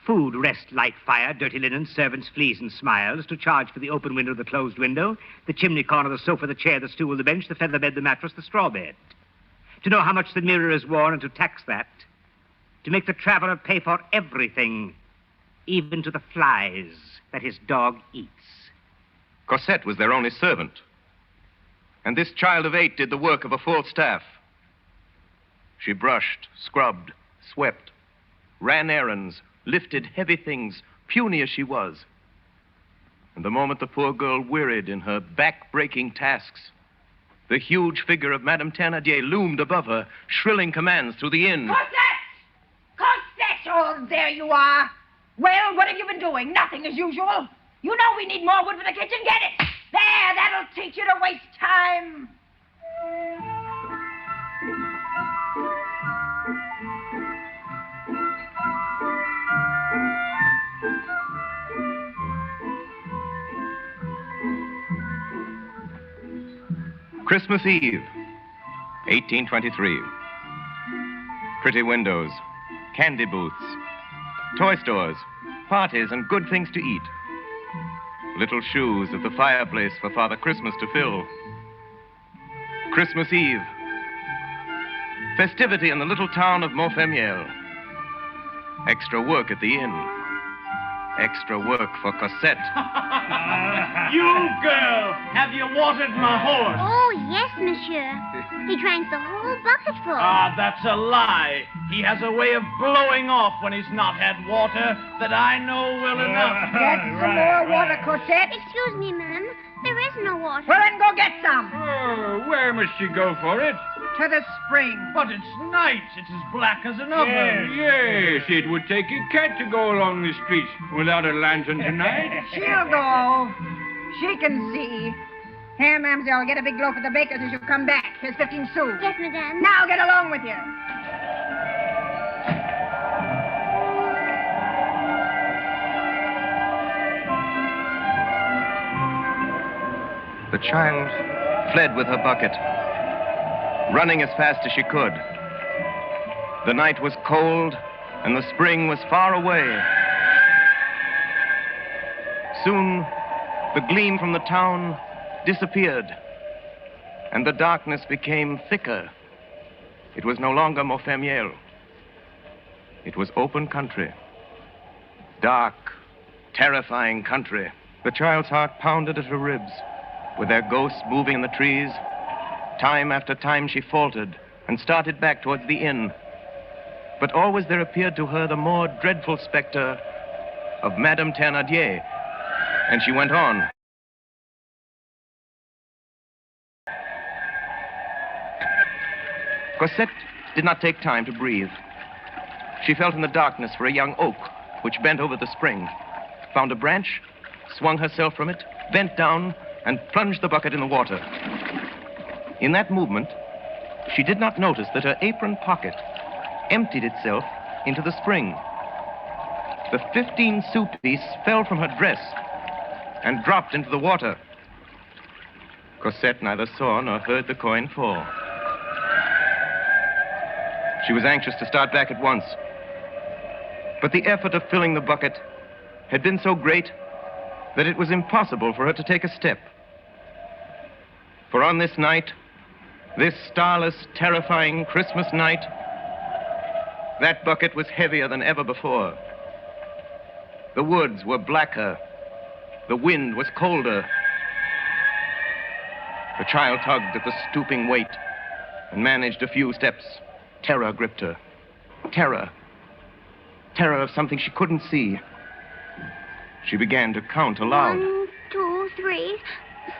Food, rest, light, fire, dirty linen, servants, fleas, and smiles, to charge for the open window, the closed window, the chimney corner, the sofa, the chair, the stool, the bench, the feather bed, the mattress, the straw bed. To know how much the mirror is worn and to tax that. To make the traveler pay for everything, even to the flies that his dog eats. Cosette was their only servant. And this child of 8 did the work of a full staff. She brushed, scrubbed, swept, ran errands, lifted heavy things, puny as she was. And the moment the poor girl wearied in her back-breaking tasks, the huge figure of Madame Thénardier loomed above her, shrilling commands through the inn. Cosette! Cosette! Oh, there you are. Well, what have you been doing? Nothing as usual. You know we need more wood for the kitchen. Get it. There, that'll teach you to waste time. Christmas Eve, 1823. Pretty windows, candy booths, toy stores, parties, and good things to eat. Little shoes at the fireplace for Father Christmas to fill. Christmas Eve. Festivity in the little town of Montfermier. Extra work at the inn. Extra work for Cosette. You girl, have you watered my horse? Oh, yes, monsieur. He drank the whole bucketful. Ah, that's a lie. He has a way of blowing off when he's not had water that I know well enough. Get some more water, Cosette. Excuse me, ma'am. There is no water. Well, then go get some. Oh, where must she go for it? To the spring. But it's night. It's as black as an oven. Yes, it would take a cat to go along the streets without a lantern tonight. She'll go. She can see. Here, mademoiselle, get a big loaf of the baker's as you come back. Here's 15 sous. Yes, madame. Now get along with you. The child fled with her bucket, running as fast as she could. The night was cold, and the spring was far away. Soon, the gleam from the town disappeared, and the darkness became thicker. It was no longer Montfermier. It was open country. Dark, terrifying country. The child's heart pounded at her ribs, with their ghosts moving in the trees. Time after time she faltered and started back towards the inn. But always there appeared to her the more dreadful specter of Madame Thénardier, and she went on. Cosette did not take time to breathe. She felt in the darkness for a young oak which bent over the spring, found a branch, swung herself from it, bent down, and plunged the bucket in the water. In that movement, she did not notice that her apron pocket emptied itself into the spring. The 15-sou piece fell from her dress and dropped into the water. Cosette neither saw nor heard the coin fall. She was anxious to start back at once, but the effort of filling the bucket had been so great that it was impossible for her to take a step. For on this night, this starless, terrifying Christmas night, that bucket was heavier than ever before. The woods were blacker. The wind was colder. The child tugged at the stooping weight and managed a few steps. Terror gripped her. Terror. Terror of something she couldn't see. She began to count aloud. 1, 2, 3,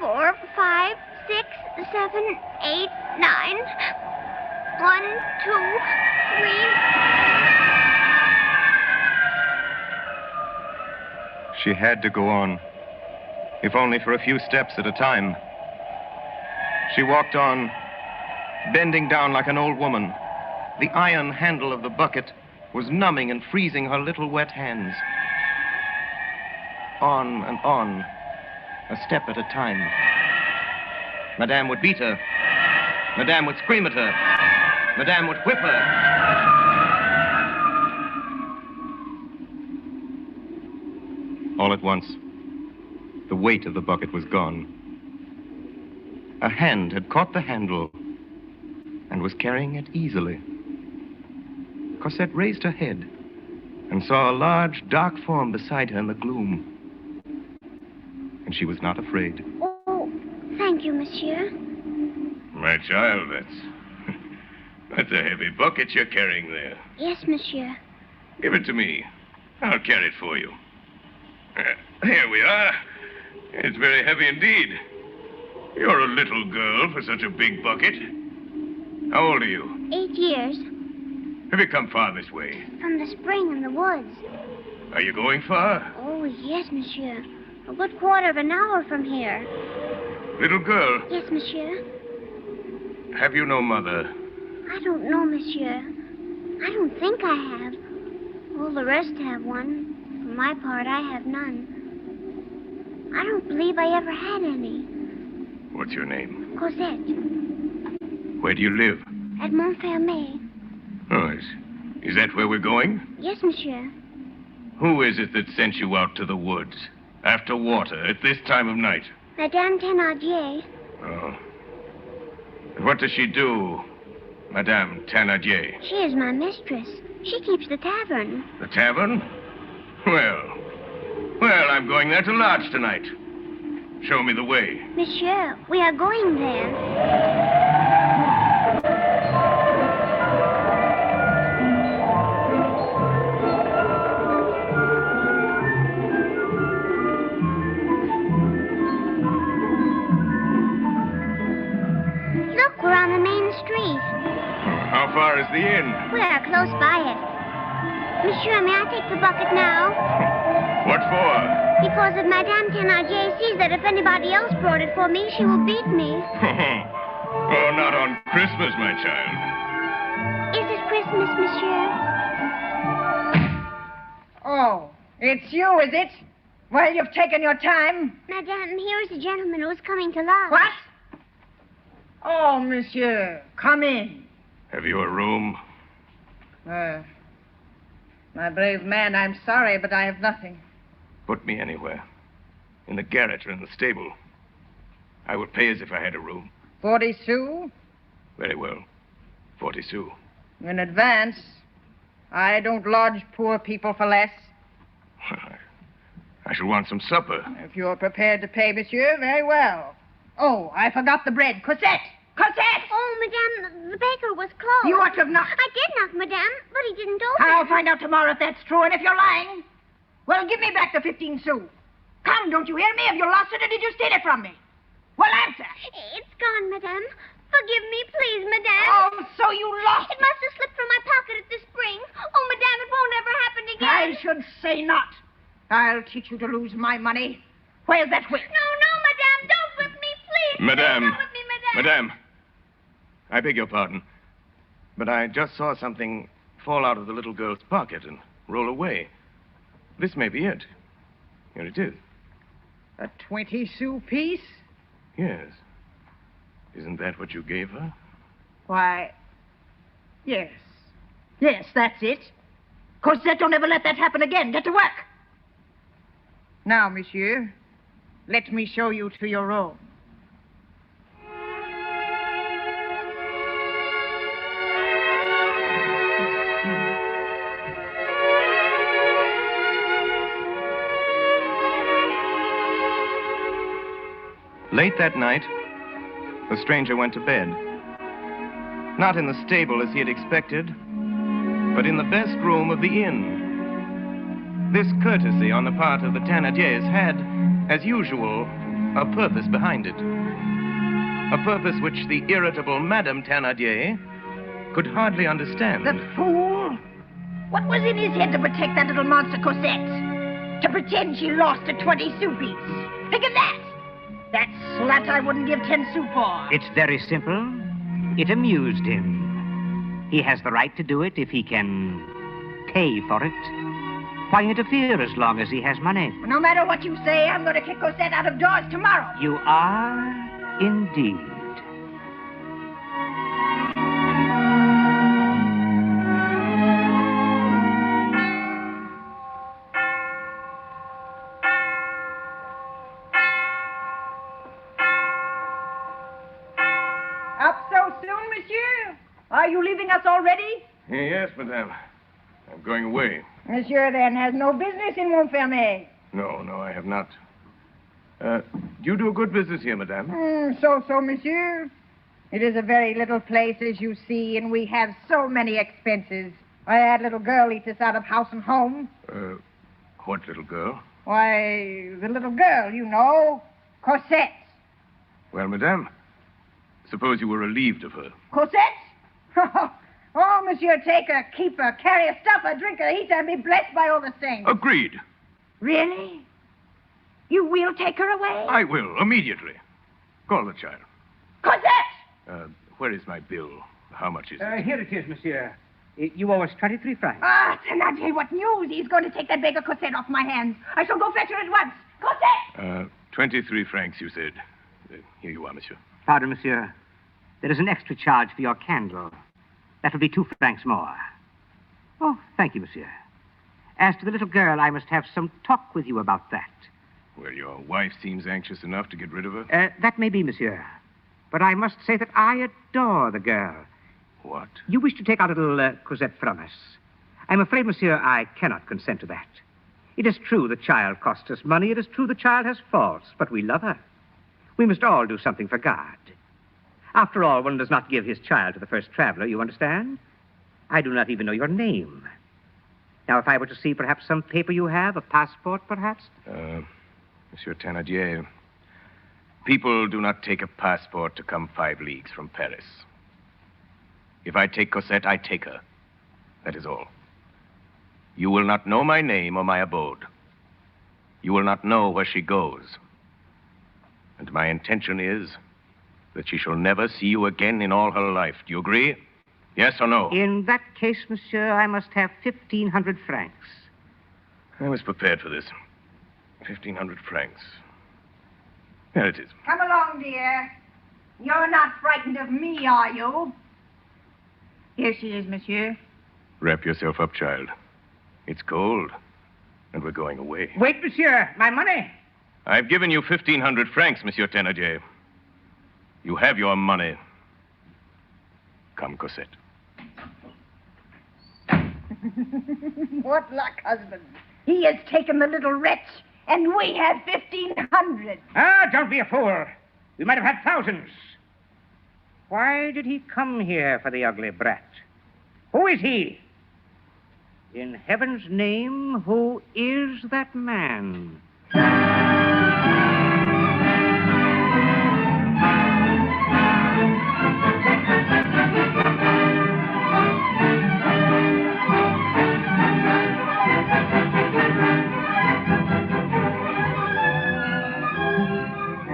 4, 5, 6, 7, 8, 9. 1, 2, 3. She had to go on, if only for a few steps at a time. She walked on, bending down like an old woman. The iron handle of the bucket was numbing and freezing her little wet hands. On and on, a step at a time. Madame would beat her. Madame would scream at her. Madame would whip her. All at once, the weight of the bucket was gone. A hand had caught the handle and was carrying it easily. Cosette raised her head and saw a large, dark form beside her in the gloom. And she was not afraid. Oh, thank you, monsieur. My child, that's a heavy bucket you're carrying there. Yes, monsieur. Give it to me. I'll carry it for you. Here we are. It's very heavy indeed. You're a little girl for such a big bucket. How old are you? 8 years. Have you come far this way? From the spring in the woods. Are you going far? Oh, yes, monsieur. A good quarter of an hour from here. Little girl, Yes, monsieur. have you no mother? I don't know, monsieur. I don't think I have. All the rest have one. For my part, I have none. I don't believe I ever had any. What's your name? Cosette. Where do you live? At Montfermeil. Oh, is that where we're going? Yes, monsieur. Who is it that sent you out to the woods after water at this time of night? Madame Thénardier. Oh. And what does she do, Madame Thénardier? She is my mistress. She keeps the tavern. The tavern? Well, I'm going there to lodge tonight. Show me the way. Monsieur, we are going there. Look, we're on the main street. How far is the inn? We are close by it. Monsieur, may I take the bucket now? What for? Because if Madame Thénardier sees that if anybody else brought it for me, she will beat me. Oh, not on Christmas, my child. Is it Christmas, monsieur? Oh, it's you, is it? Well, you've taken your time. Madame, here is a gentleman who is coming to lodge. What? Oh, monsieur, come in. Have you a room? My brave man, I'm sorry, but I have nothing. Put me anywhere. In the garret or in the stable. I would pay as if I had a room. 40 sous? Very well. 40 sous. In advance. I don't lodge poor people for less. I shall want some supper. If you're prepared to pay, monsieur, very well. Oh, I forgot the bread. Cosette! Cosette! Oh, madame, the baker was closed. You ought to have knocked. I did knock, madame, but he didn't open. I'll find out tomorrow if that's true, and if you're lying, well, give me back the 15 sous. Come, don't you hear me? Have you lost it, or did you steal it from me? Well, answer. It's gone, madame. Forgive me, please, madame. Oh, so you lost it. It must have slipped from my pocket at the spring. Oh, madame, it won't ever happen again. I should say not. I'll teach you to lose my money. Where's that whip? No, madame, don't whip me, please. Madame. Don't whip me, madame. Madame. I beg your pardon, but I just saw something fall out of the little girl's pocket and roll away. This may be it. Here it is. A 20 sous piece? Yes. Isn't that what you gave her? Why, yes. Yes, that's it. Cosette, don't ever let that happen again. Get to work. Now, monsieur, Let me show you to your room. Late that night, the stranger went to bed. Not in the stable as he had expected, but in the best room of the inn. This courtesy on the part of the Thénardiers had, as usual, a purpose behind it. A purpose which the irritable Madame Thénardier could hardly understand. The fool! What was in his head to protect that little monster Cosette? To pretend she lost a 20-sou piece? Think of that! That slut I wouldn't give 10 sous for. It's very simple. It amused him. He has the right to do it if he can pay for it. Why interfere as long as he has money? No matter what you say, I'm going to kick Cosette out of doors tomorrow. You are indeed. Up so soon, monsieur? Are you leaving us already? Yes, madame. I'm going away. Monsieur, then, has no business in Montfermeil. No, I have not. You do a good business here, madame. So, monsieur. It is a very little place, as you see, and we have so many expenses. Why, that little girl eats us out of house and home. What little girl? Why, the little girl, you know, Cosette. Well, madame, suppose you were relieved of her. Cosette? Oh, monsieur, take her, keep her, carry her, stuff her, drink her, eat her, and be blessed by all the saints. Agreed. Really? You will take her away? I will, immediately. Call the child. Cosette! Where is my bill? How much is it? Here it is, monsieur. You owe us 23 francs. Ah, Thénardier, what news? He's going to take that beggar Cosette off my hands. I shall go fetch her at once. Cosette! 23 francs, you said. Here you are, monsieur. Pardon, monsieur. There is an extra charge for your candle. That will be 2 francs more. Oh, thank you, monsieur. As to the little girl, I must have some talk with you about that. Well, your wife seems anxious enough to get rid of her. That may be, monsieur. But I must say that I adore the girl. What? You wish to take our little Cosette from us. I'm afraid, monsieur, I cannot consent to that. It is true the child costs us money. It is true the child has faults, but we love her. We must all do something for Garde. After all, one does not give his child to the first traveler, you understand? I do not even know your name. Now, if I were to see perhaps some paper you have, a passport, perhaps? Monsieur Thénardier, people do not take a passport to come 5 leagues from Paris. If I take Cosette, I take her. That is all. You will not know my name or my abode. You will not know where she goes. And my intention is that she shall never see you again in all her life. Do you agree? Yes or no? In that case, monsieur, I must have 1,500 francs. I was prepared for this. 1,500 francs. There it is. Come along, dear. You're not frightened of me, are you? Here she is, monsieur. Wrap yourself up, child. It's cold, and we're going away. Wait, monsieur. My money. I've given you 1,500 francs, Monsieur Thénardier. You have your money. Come, Cosette. What luck, husband. He has taken the little wretch, and we have 1,500. Ah, don't be a fool. We might have had thousands. Why did he come here for the ugly brat? Who is he? In heaven's name, who is that man?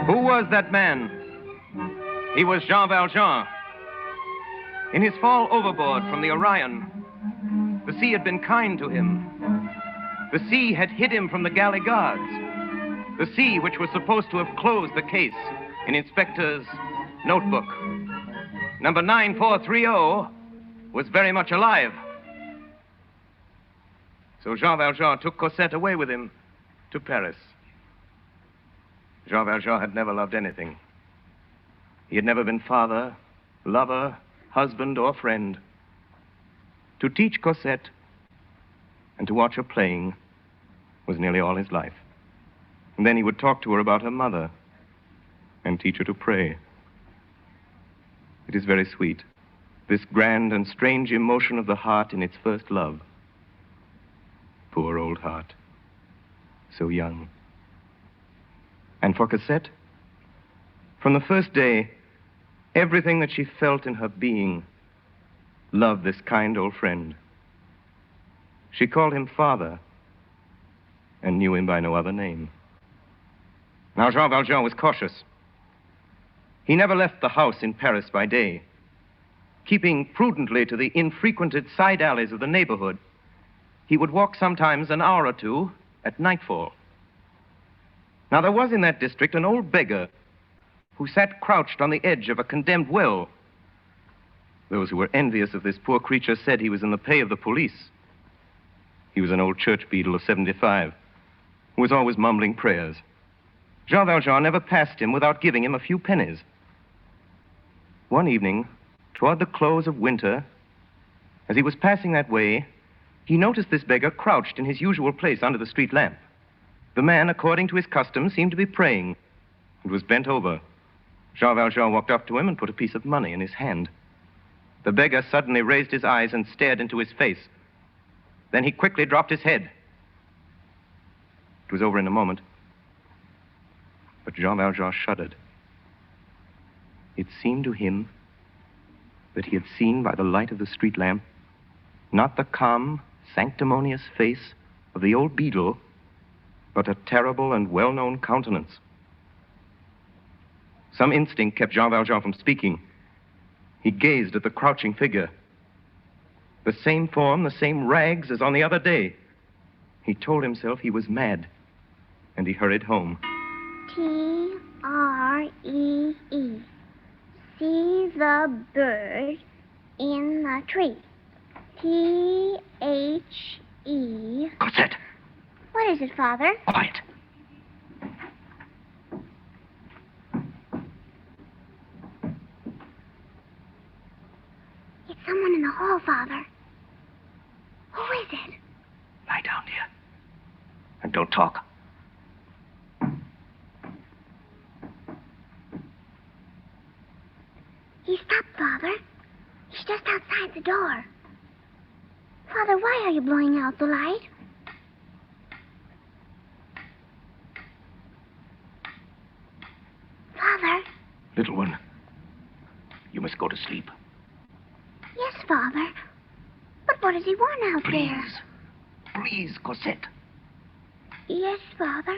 Who was that man? He was Jean Valjean. In his fall overboard from the Orion, the sea had been kind to him. The sea had hid him from the galley guards. The sea which was supposed to have closed the case in Inspector's notebook. Number 9430 was very much alive. So Jean Valjean took Cosette away with him to Paris. Jean Valjean had never loved anything. He had never been father, lover, husband, or friend. To teach Cosette and to watch her playing was nearly all his life. And then he would talk to her about her mother and teach her to pray. It is very sweet, this grand and strange emotion of the heart in its first love. Poor old heart, so young. And for Cosette, from the first day, everything that she felt in her being loved this kind old friend. She called him father and knew him by no other name. Now, Jean Valjean was cautious. He never left the house in Paris by day. Keeping prudently to the infrequented side alleys of the neighborhood, he would walk sometimes an hour or two at nightfall. Now, there was in that district an old beggar who sat crouched on the edge of a condemned well. Those who were envious of this poor creature said he was in the pay of the police. He was an old church beadle of 75 who was always mumbling prayers. Jean Valjean never passed him without giving him a few pennies. One evening, toward the close of winter, as he was passing that way, he noticed this beggar crouched in his usual place under the street lamp. The man, according to his custom, seemed to be praying and was bent over. Jean Valjean walked up to him and put a piece of money in his hand. The beggar suddenly raised his eyes and stared into his face. Then he quickly dropped his head. It was over in a moment. But Jean Valjean shuddered. It seemed to him that he had seen by the light of the street lamp not the calm, sanctimonious face of the old beadle, but a terrible and well-known countenance. Some instinct kept Jean Valjean from speaking. He gazed at the crouching figure. The same form, the same rags as on the other day. He told himself he was mad, and he hurried home. T-R-E-E. See the bird in the tree. T-H-E. Cosette! What is it, Father? Quiet. It's someone in the hall, Father. Who is it? Lie down, dear. And don't talk. He stopped, Father. He's just outside the door. Father, why are you blowing out the light? Father? Little one, you must go to sleep. Yes, Father. But what does he want out there? Please, Cosette. Yes, Father.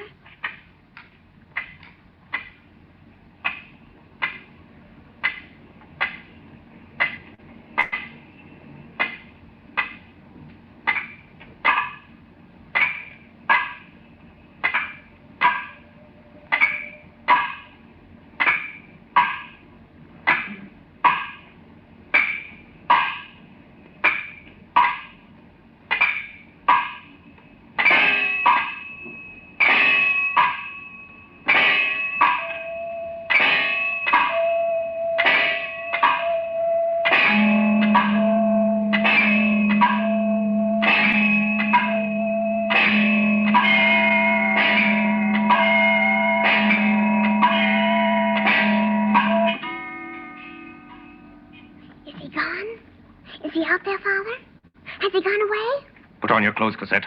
Put on your clothes, Cosette.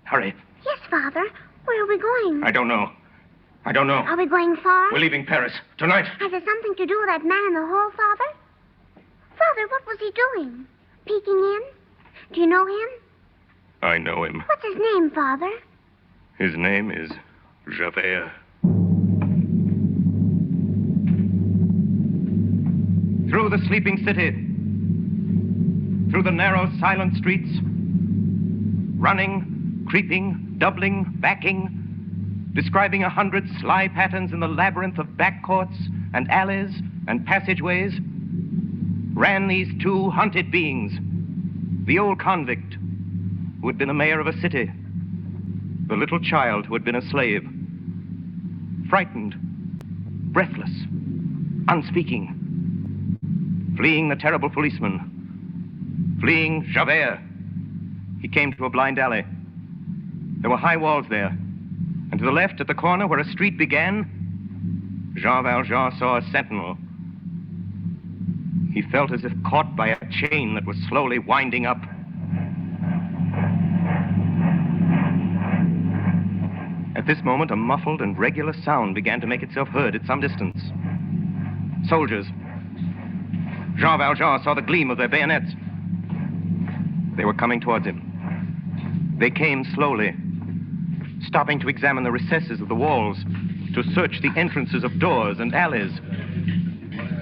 Hurry. Yes, Father. Where are we going? I don't know. I don't know. Are we going far? We're leaving Paris. Tonight. Has it something to do with that man in the hall, Father? Father, what was he doing? Peeking in? Do you know him? I know him. What's his name, Father? His name is Javert. Through the sleeping city, through the narrow, silent streets, running, creeping, doubling, backing, describing 100 sly patterns in the labyrinth of back courts and alleys and passageways, ran these two hunted beings, the old convict who had been the mayor of a city, the little child who had been a slave. frightened, breathless, unspeaking, fleeing the terrible policeman, fleeing Javert. He came to a blind alley. There were high walls there, and to the left, at the corner where a street began, Jean Valjean saw a sentinel. He felt as if caught by a chain that was slowly winding up. At this moment, a muffled and regular sound began to make itself heard at some distance. Soldiers. Jean Valjean saw the gleam of their bayonets. They were coming towards him. They came slowly, stopping to examine the recesses of the walls, to search the entrances of doors and alleys.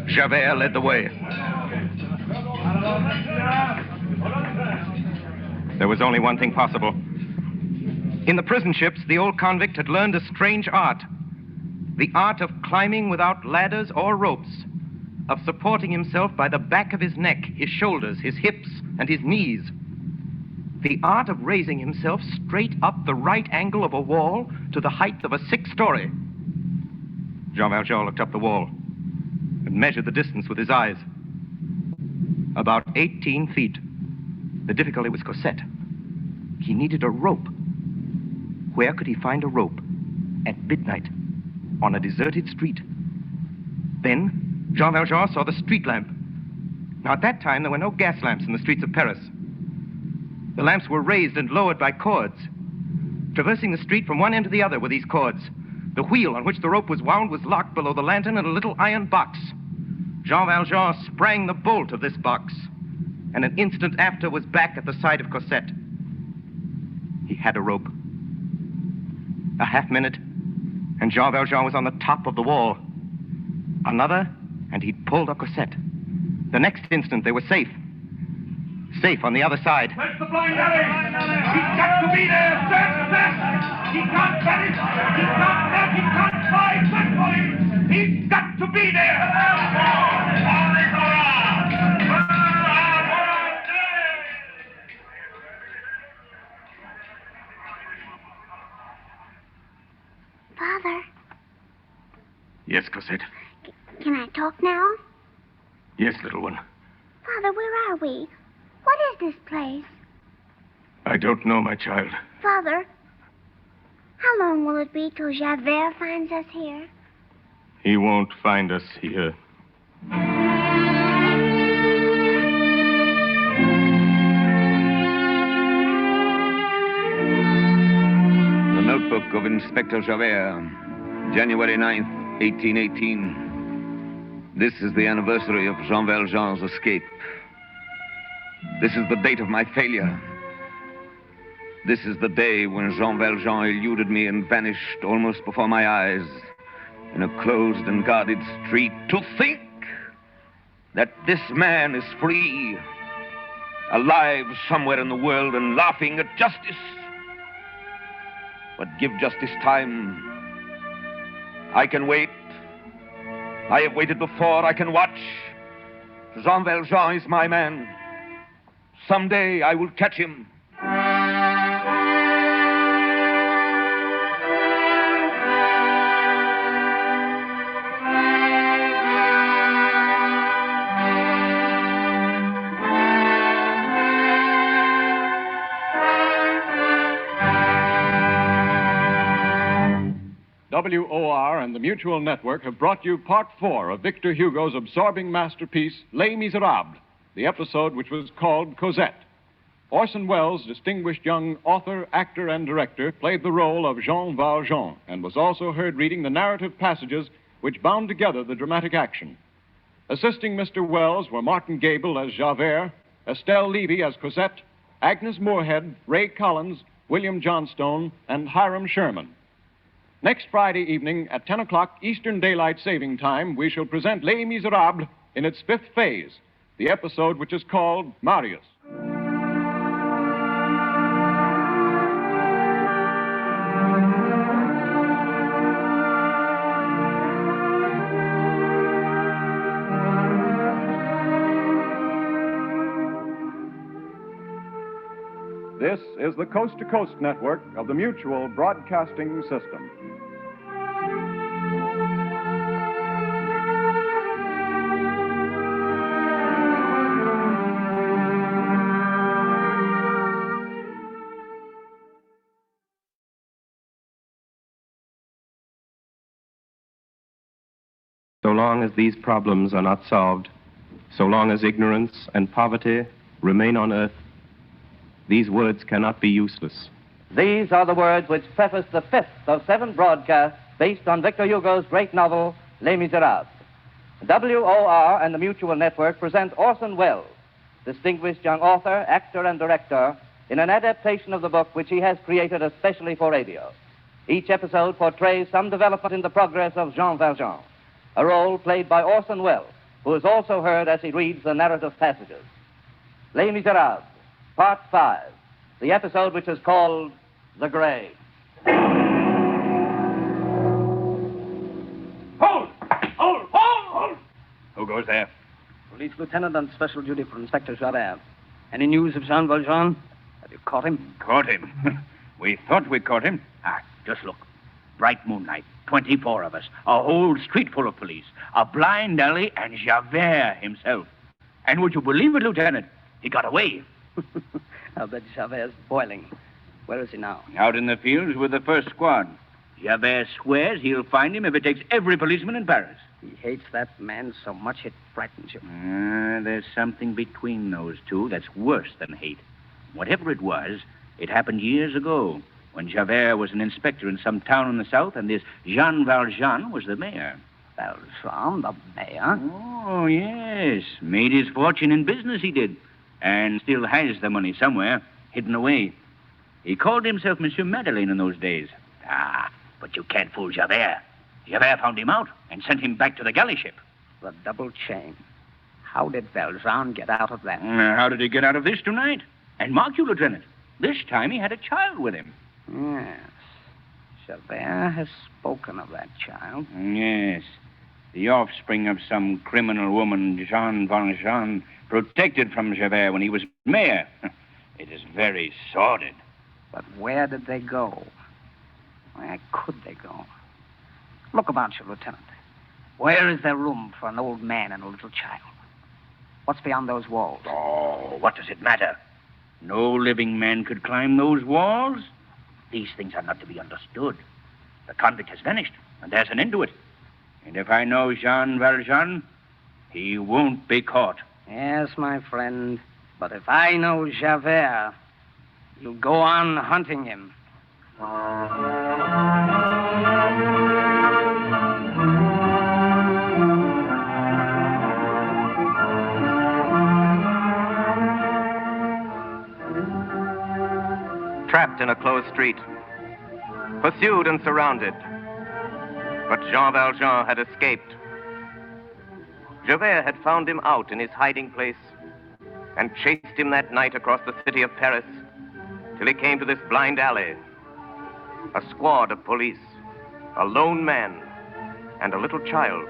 Javert led the way. There was only one thing possible. In the prison ships, the old convict had learned a strange art. The art of climbing without ladders or ropes, of supporting himself by the back of his neck, his shoulders, his hips, and his knees. The art of raising himself straight up the right angle of a wall to the height of a 6th story. Jean Valjean looked up the wall and measured the distance with his eyes. About 18 feet. The difficulty was Cosette. He needed a rope. Where could he find a rope? At midnight, on a deserted street. Then, Jean Valjean saw the street lamp. Now, at that time, there were no gas lamps in the streets of Paris. The lamps were raised and lowered by cords. Traversing the street from one end to the other were these cords. The wheel on which the rope was wound was locked below the lantern in a little iron box. Jean Valjean sprang the bolt of this box, and an instant after was back at the side of Cosette. He had a rope. A half minute, and Jean Valjean was on the top of the wall. Another, and he'd pulled up Cosette. The next instant, they were safe. Safe on the other side. That's the blind alley! He's got to be there! Search, search! He can't vanish! He can't help! He can't fly! Search for him! He's got to be there! Father. Yes, Cosette. Can I talk now? Yes, little one. Father, where are we? What is this place? I don't know, my child. Father, how long will it be till Javert finds us here? He won't find us here. The Notebook of Inspector Javert, January 9th, 1818. This is the anniversary of Jean Valjean's escape. This is the date of my failure. This is the day when Jean Valjean eluded me and vanished almost before my eyes in a closed and guarded street. To think that this man is free, alive somewhere in the world and laughing at justice. But give justice time. I can wait. I have waited before. I can watch. Jean Valjean is my man. Someday I will catch him. WOR and the Mutual Network have brought you Part 4 of Victor Hugo's absorbing masterpiece, Les Misérables, the episode which was called Cosette. Orson Welles, distinguished young author, actor, and director, played the role of Jean Valjean and was also heard reading the narrative passages which bound together the dramatic action. Assisting Mr. Welles were Martin Gabel as Javert, Estelle Levy as Cosette, Agnes Moorehead, Ray Collins, William Johnstone, and Hiram Sherman. Next Friday evening at 10 o'clock Eastern Daylight Saving Time, we shall present Les Misérables in its 5th phase, the episode which is called Marius. This is the Coast to Coast network of the Mutual Broadcasting System. long as these problems are not solved, so long as ignorance and poverty remain on earth, these words cannot be useless. These are the words which preface the fifth of 7 broadcasts based on Victor Hugo's great novel, Les Misérables. WOR and the Mutual Network present Orson Welles, distinguished young author, actor, and director, in an adaptation of the book which he has created especially for radio. Each episode portrays some development in the progress of Jean Valjean, a role played by Orson Welles, who is also heard as he reads the narrative passages. Les Misérables, Part 5, the episode which is called The Grave. Hold! Hold! Hold! Hold! Who goes there? Police lieutenant on special duty for Inspector Javert. Any news of Jean Valjean? Have you caught him? Caught him? We thought we caught him. Just look. Bright moonlight, 24 of us, a whole street full of police, a blind alley, and Javert himself. And would you believe it, Lieutenant? He got away. I'll bet Javert's boiling. Where is he now? Out in the fields with the first squad. Javert swears he'll find him if it takes every policeman in Paris. He hates that man so much it frightens you. There's something between those two that's worse than hate. Whatever it was, it happened years ago, when Javert was an inspector in some town in the south, and this Jean Valjean was the mayor. Valjean, the mayor? Oh, yes. Made his fortune in business, he did. And still has the money somewhere, hidden away. He called himself Monsieur Madeleine in those days. But you can't fool Javert. Javert found him out and sent him back to the galley ship. The double chain. How did Valjean get out of that? How did he get out of this tonight? And mark you, Lieutenant, this time he had a child with him. Yes. Javert has spoken of that child. Yes. The offspring of some criminal woman, Jean Valjean, protected from Javert when he was mayor. It is very sordid. But where did they go? Where could they go? Look about you, Lieutenant. Where is there room for an old man and a little child? What's beyond those walls? Oh, what does it matter? No living man could climb those walls. These things are not to be understood. The convict has vanished, and there's an end to it. And if I know Jean Valjean, he won't be caught. Yes, my friend. But if I know Javert, you'll go on hunting him. Trapped in a closed street, pursued and surrounded. But Jean Valjean had escaped. Javert had found him out in his hiding place and chased him that night across the city of Paris till he came to this blind alley. A squad of police, a lone man, and a little child.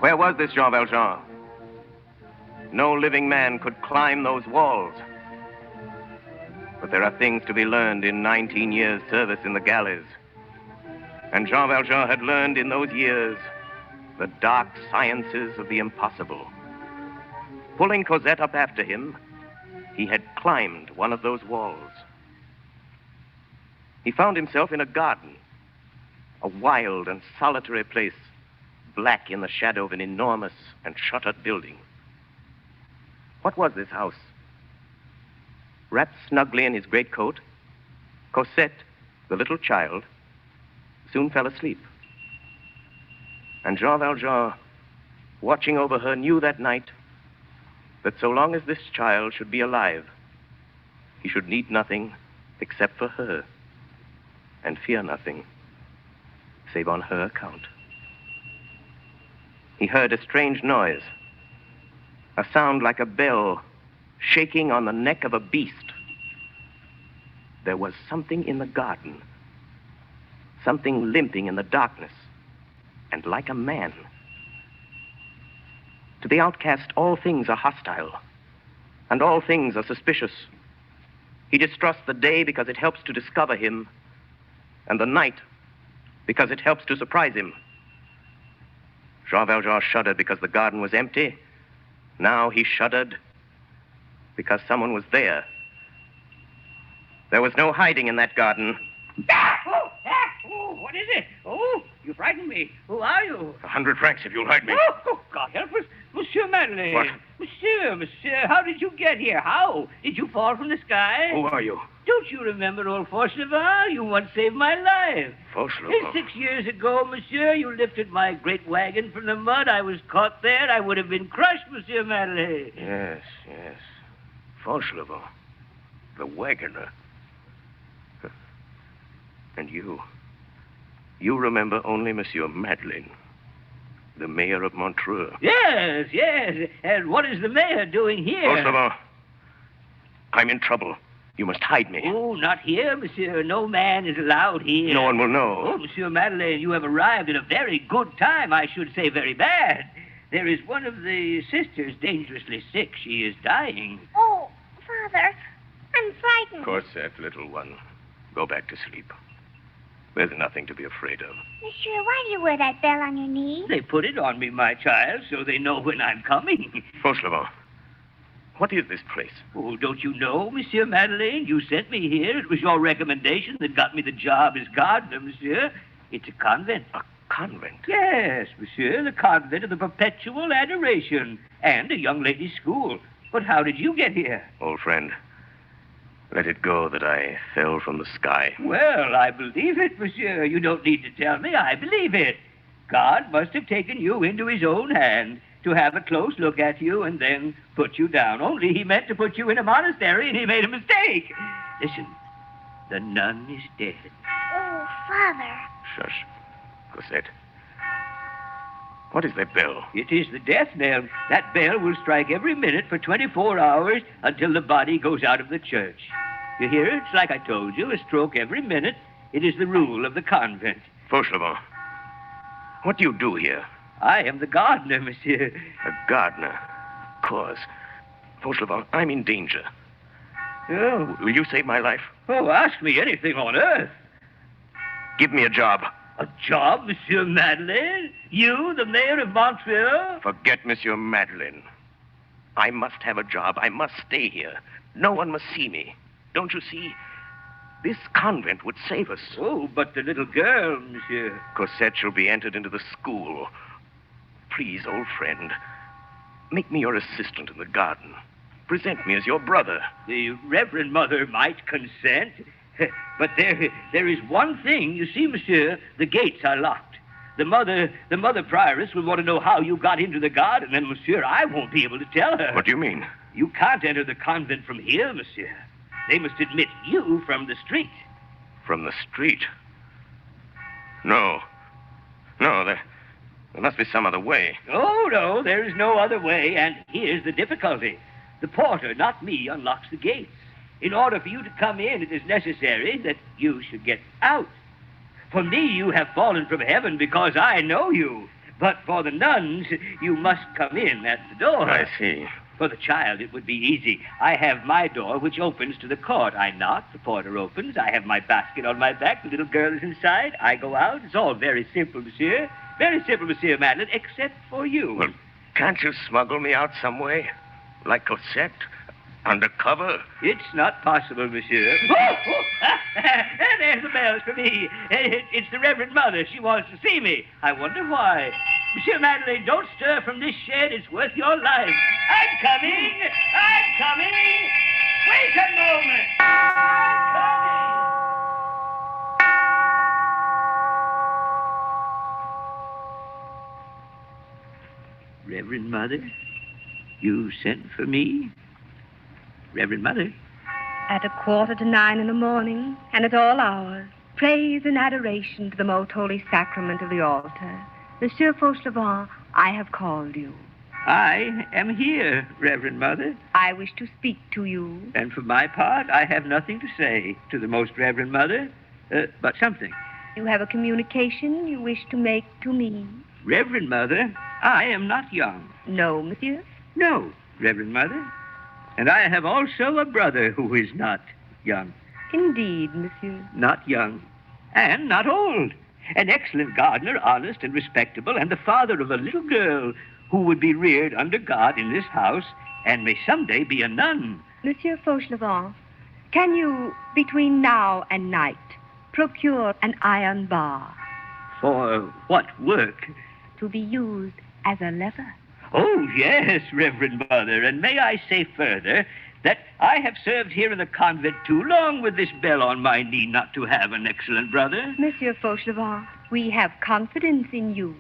Where was this Jean Valjean? No living man could climb those walls. But there are things to be learned in 19 years' service in the galleys. And Jean Valjean had learned in those years the dark sciences of the impossible. Pulling Cosette up after him, he had climbed one of those walls. He found himself in a garden, a wild and solitary place, black in the shadow of an enormous and shuttered building. What was this house? Wrapped snugly in his greatcoat, Cosette, the little child, soon fell asleep. And Jean Valjean, watching over her, knew that night that so long as this child should be alive, he should need nothing except for her, and fear nothing save on her account. He heard a strange noise, a sound like a bell shaking on the neck of a beast. There was something in the garden, something limping in the darkness, and like a man. To the outcast, all things are hostile, and all things are suspicious. He distrusts the day because it helps to discover him, and the night because it helps to surprise him. Jean Valjean shuddered because the garden was empty. Now he shuddered because someone was there. There was no hiding in that garden. What is it? Oh, you frightened me. Who are you? 100 francs if you'll hide me. Oh, God help us. Monsieur Madeleine. What? Monsieur, how did you get here? How? Did you fall from the sky? Who are you? Don't you remember old Fauchelevent? You once saved my life. Fauchelevent? 6 years ago, monsieur, you lifted my great wagon from the mud. I was caught there. I would have been crushed, Monsieur Madeleine. Yes. Fauchelevent. The wagoner. And you. You remember only Monsieur Madeleine, the mayor of Montreux. Yes. And what is the mayor doing here? Fauchelevent, I'm in trouble. You must hide me. Oh, not here, monsieur. No man is allowed here. No one will know. Oh, Monsieur Madeleine, you have arrived at a very good time. I should say very bad. There is one of the sisters dangerously sick. She is dying. Oh, Father, I'm frightened. Cosette, little one, go back to sleep. There's nothing to be afraid of. Monsieur, why do you wear that bell on your knee? They put it on me, my child, so they know when I'm coming. Fauchelevent, what is this place? Oh, don't you know, Monsieur Madeleine? You sent me here. It was your recommendation that got me the job as gardener, monsieur. It's a convent. A convent? Yes, monsieur, the convent of the Perpetual Adoration, and a young ladies' school. But how did you get here? Old friend, let it go that I fell from the sky. Well, I believe it, monsieur. You don't need to tell me. I believe it. God must have taken you into his own hand to have a close look at you and then put you down. Only he meant to put you in a monastery, and he made a mistake. Listen, the nun is dead. Oh, Father. Shush. Cosette. What is that bell? It is the death knell. That bell will strike every minute for 24 hours until the body goes out of the church. You hear it? It's like I told you, a stroke every minute. It is the rule of the convent. Fauchelevent, what do you do here? I am the gardener, monsieur. A gardener? Of course. Fauchelevent, I'm in danger. Oh. Will you save my life? Oh, ask me anything on earth. Give me a job. A job, Monsieur Madeleine? You, the mayor of Montreux? Forget Monsieur Madeleine. I must have a job. I must stay here. No one must see me. Don't you see? This convent would save us. Oh, but the little girl, monsieur. Cosette shall be entered into the school. Please, old friend, make me your assistant in the garden. Present me as your brother. The Reverend Mother might consent. But there is one thing. You see, monsieur, the gates are locked. The mother prioress will want to know how you got into the garden, and, monsieur, I won't be able to tell her. What do you mean? You can't enter the convent from here, monsieur. They must admit you from the street. From the street? No, there must be some other way. Oh, no, there is no other way, and here's the difficulty. The porter, not me, unlocks the gates. In order for you to come in, it is necessary that you should get out. For me, you have fallen from heaven because I know you. But for the nuns, you must come in at the door. I see. For the child, it would be easy. I have my door, which opens to the court. I knock, the porter opens. I have my basket on my back. The little girl is inside. I go out. It's all very simple, monsieur. Very simple, Monsieur Madeleine, except for you. Well, can't you smuggle me out some way? Like Cosette? Undercover? It's not possible, monsieur. There's the bells for me. It's the Reverend Mother. She wants to see me. I wonder why. Monsieur Madeleine, don't stir from this shed. It's worth your life. I'm coming. Wait a moment. Reverend Mother, you sent for me? Reverend Mother? At 8:45 in the morning, and at all hours, praise and adoration to the most holy sacrament of the altar. Monsieur Fauchelevent, I have called you. I am here, Reverend Mother. I wish to speak to you. And for my part, I have nothing to say to the most Reverend Mother, but something. You have a communication you wish to make to me. Reverend Mother, I am not young. No, monsieur? No, Reverend Mother. And I have also a brother who is not young. Indeed, monsieur. Not young. And not old. An excellent gardener, honest and respectable, and the father of a little girl who would be reared under God in this house and may someday be a nun. Monsieur Fauchelevent, can you, between now and night, procure an iron bar? For what work? To be used as a lever. Oh, yes, Reverend Mother, and may I say further that I have served here in the convent too long with this bell on my knee not to have an excellent brother. Monsieur Fauchelevent, we have confidence in you.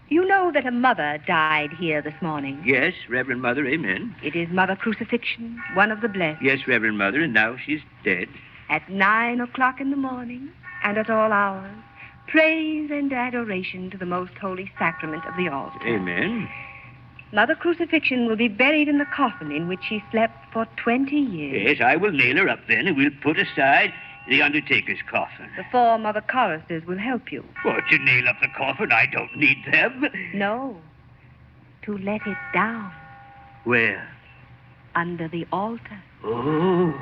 You know that a mother died here this morning. Yes, Reverend Mother, amen. It is Mother Crucifixion, one of the blessed. Yes, Reverend Mother, and now she's dead. At 9 o'clock in the morning, and at all hours, praise and adoration to the most holy sacrament of the altar. Amen. Mother Crucifixion will be buried in the coffin in which she slept for 20 years. Yes, I will nail her up then, and we'll put aside the undertaker's coffin. The 4 Mother choristers will help you. What, to nail up the coffin? I don't need them. No, to let it down. Where? Under the altar. Oh,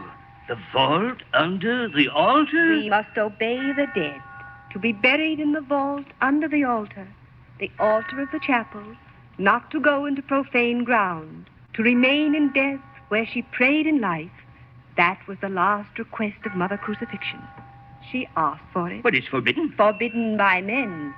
the vault under the altar? We must obey the dead. To be buried in the vault under the altar of the chapel, not to go into profane ground, to remain in death where she prayed in life. That was the last request of Mother Crucifixion. She asked for it. But it's forbidden. Forbidden by men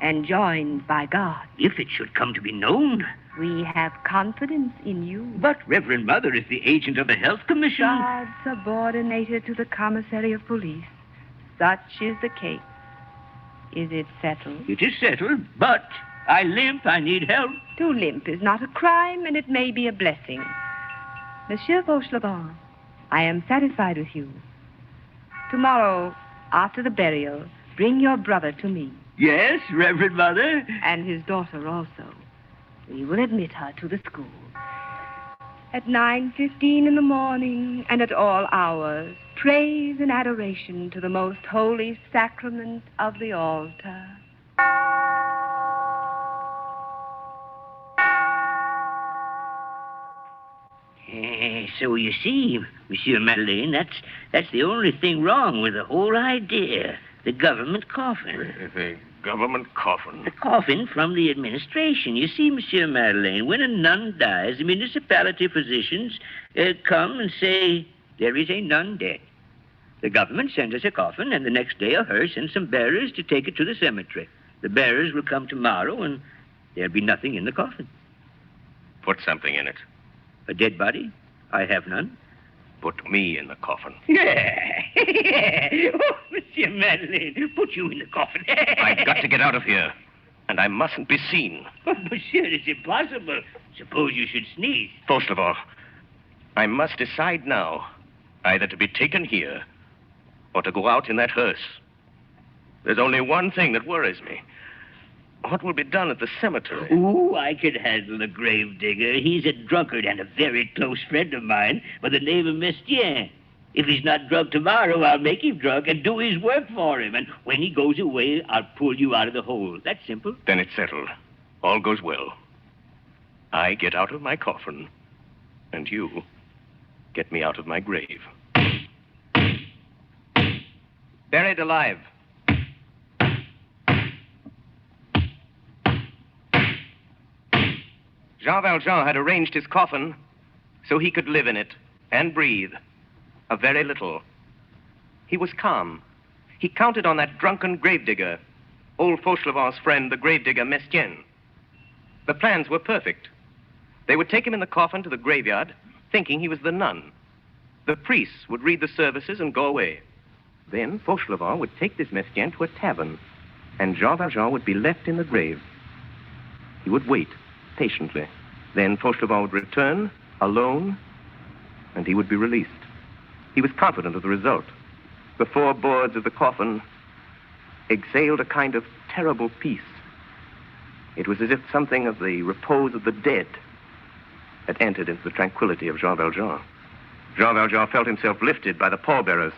and joined by God. If it should come to be known. We have confidence in you. But Reverend Mother is the agent of the Health Commission. God subordinated to the Commissary of Police. Such is the case. Is it settled? It is settled, but I limp. I need help. To limp is not a crime, and it may be a blessing. Monsieur Fauchelevent, I am satisfied with you. Tomorrow, after the burial, bring your brother to me. Yes, Reverend Mother. And his daughter also. We will admit her to the school. At 9:15 in the morning and at all hours, praise and adoration to the most holy sacrament of the altar. So you see, Monsieur Madeleine, that's the only thing wrong with the whole idea. The government coffin. The government coffin? The coffin from the administration. You see, Monsieur Madeleine, when a nun dies, the municipality physicians come and say, there is a nun dead. The government sends us a coffin, and the next day a hearse and some bearers to take it to the cemetery. The bearers will come tomorrow, and there'll be nothing in the coffin. Put something in it. A dead body? I have none. Put me in the coffin. Yeah. Oh, Monsieur Madeleine, put you in the coffin. I've got to get out of here, and I mustn't be seen. But, Monsieur, it's impossible. Suppose you should sneeze. Fauchelevent, I must decide now either to be taken here or to go out in that hearse. There's only one thing that worries me. What will be done at the cemetery? Ooh, I can handle the grave digger. He's a drunkard and a very close friend of mine by the name of Mestienne. If he's not drunk tomorrow, I'll make him drunk and do his work for him. And when he goes away, I'll pull you out of the hole. That's simple. Then it's settled. All goes well. I get out of my coffin, and you get me out of my grave. Buried alive. Jean Valjean had arranged his coffin so he could live in it and breathe a very little. He was calm. He counted on that drunken gravedigger, old Fauchelevent's friend, the gravedigger Mestienne. The plans were perfect. They would take him in the coffin to the graveyard, thinking he was the nun. The priests would read the services and go away. Then Fauchelevent would take this Mestienne to a tavern, and Jean Valjean would be left in the grave. He would wait patiently. Then Fauchelevent would return, alone, and he would be released. He was confident of the result. The 4 boards of the coffin exhaled a kind of terrible peace. It was as if something of the repose of the dead had entered into the tranquility of Jean Valjean. Jean Valjean felt himself lifted by the pallbearers.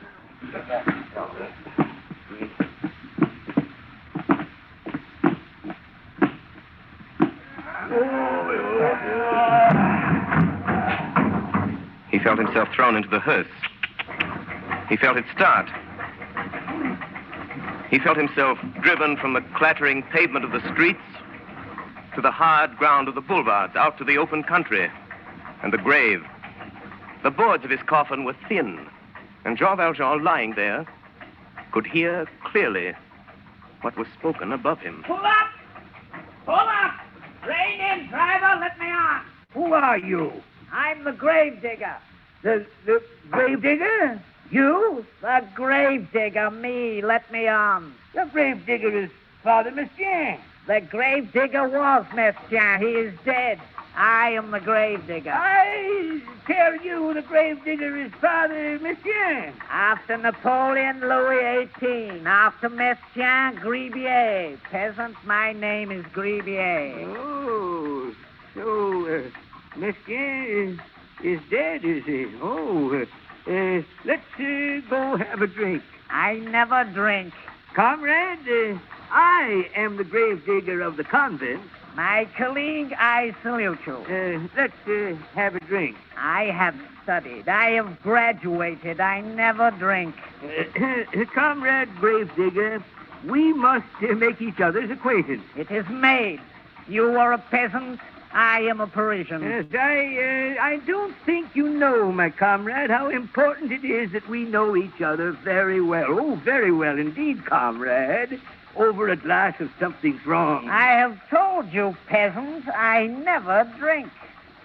He felt himself thrown into the hearse. He felt it start. He felt himself driven from the clattering pavement of the streets to the hard ground of the boulevards, out to the open country and the grave. The boards of his coffin were thin, and Jean Valjean, lying there, could hear clearly what was spoken above him. Pull up! Pull up! Rein in, driver, let me on. Who are you? I'm the gravedigger. The gravedigger? You? The gravedigger, me, let me on. The gravedigger is Father Mestienne. The gravedigger was Mestienne. He is dead. I am the gravedigger. I tell you, the gravedigger is Father Mestienne. After Napoleon, Louis XVIII. After Mestienne, Gribier. Peasant, my name is Gribier. Oh, so Mestienne is dead, is he? Oh, let's go have a drink. I never drink. Comrade, I am the gravedigger of the convent. My colleague, I salute you. Let's have a drink. I have studied. I have graduated. I never drink. Comrade gravedigger, we must make each other's acquaintance. It is made. You are a peasant. I am a Parisian. Yes, I don't think you know, my comrade, how important it is that we know each other very well. Oh, very well indeed, comrade. Over a glass of something's wrong. I have told you, peasant, I never drink.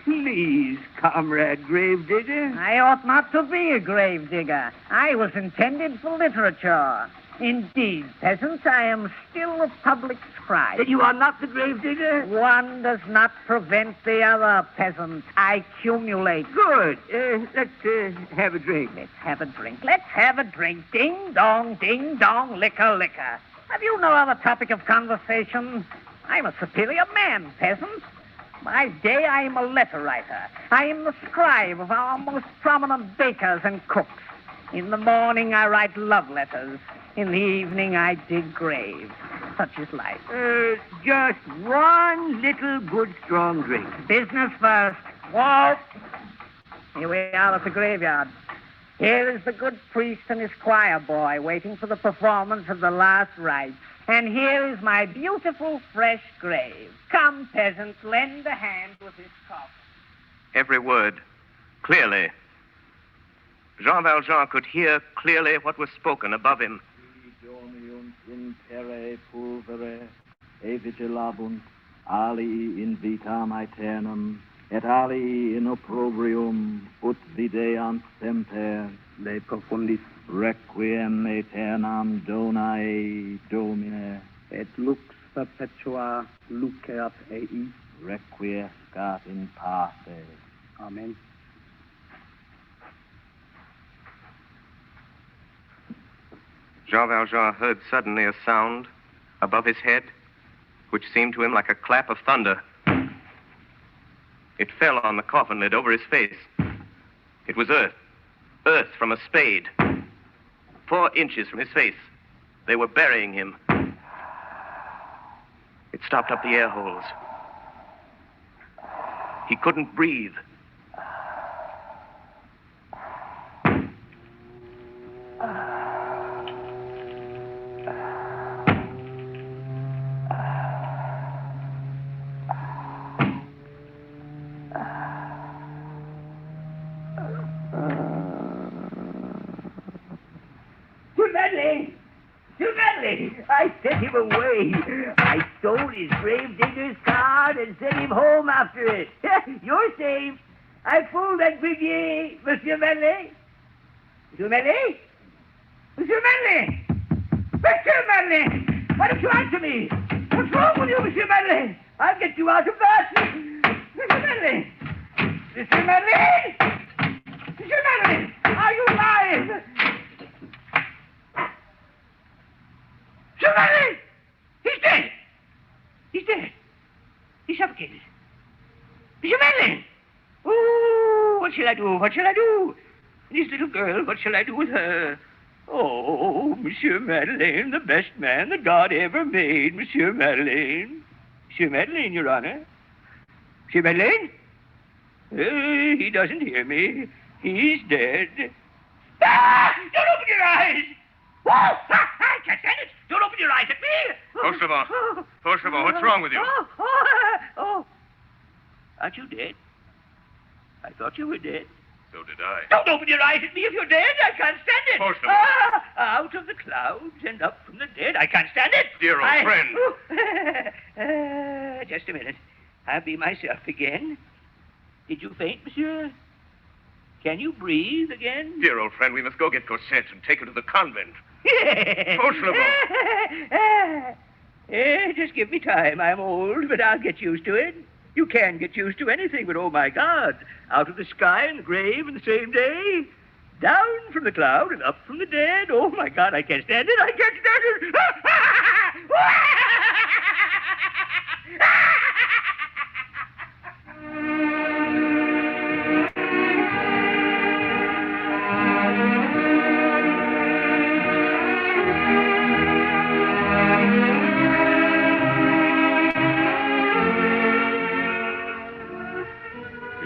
Please, comrade gravedigger. I ought not to be a gravedigger. I was intended for literature. Indeed, peasants, I am still a public scribe. That you are not the gravedigger? One does not prevent the other, peasant. I accumulate. Good. Let's have a drink. Let's have a drink. Let's have a drink. Ding, dong, liquor, liquor. Have you no other topic of conversation? I'm a superior man, peasant. By day, I am a letter writer. I am the scribe of our most prominent bakers and cooks. In the morning, I write love letters. In the evening, I dig graves. Such is life. Just one little good strong drink. Business first. Whoa! Here we are at the graveyard. Here is the good priest and his choir boy waiting for the performance of the last rites. And here is my beautiful, fresh grave. Come, peasants, lend a hand with this coffin. Every word, clearly. Jean Valjean could hear clearly what was spoken above him. In terre pulvere, e vigilabunt, ali in vitam aeternam, et ali in opprobrium, ut videant semper, le profundis requiem aeternam donae domine, et lux perpetua luceat ei, requiescat in pace. Amen. Jean Valjean heard suddenly a sound above his head, which seemed to him like a clap of thunder. It fell on the coffin lid over his face. It was earth. Earth from a spade. 4 inches from his face. They were burying him. It stopped up the air holes. He couldn't breathe. I sent him away. I stole his gravedigger's card and sent him home after it. You're safe. I fooled that Gribier, Monsieur Manley. Monsieur Manley? Monsieur Manley! Monsieur Manley! Why don't you answer me? What's wrong with you, Monsieur Manley? I'll get you out of that. Monsieur Manley! Monsieur Manley! Monsieur Manley! Are you alive? Monsieur Manley! He's dead! He's dead. He's suffocated. Monsieur Manley! Oh, what shall I do? What shall I do? This little girl, what shall I do with her? Oh, Monsieur Madeleine, the best man that God ever made, Monsieur Madeleine. Monsieur Madeleine, Your Honor. Monsieur Madeleine? He doesn't hear me. He's dead. Ah! Don't open your eyes! Oh, I can't stand it! Don't open your eyes at me! Fauchelevent. Fauchelevent, what's wrong with you? Oh. Aren't you dead? I thought you were dead. So did I. Don't open your eyes at me if you're dead. I can't stand it. Fauchelevent. Out of the clouds and up from the dead. I can't stand it. Dear old friend. Just a minute. I'll be myself again. Did you faint, monsieur? Can you breathe again? Dear old friend, we must go get Cosette and take her to the convent. Fauchelevent. Just give me time. I'm old, but I'll get used to it. You can get used to anything, but oh, my God. Out of the sky and the grave in the same day. Down from the cloud and up from the dead. Oh, my God, I can't stand it. I can't stand it.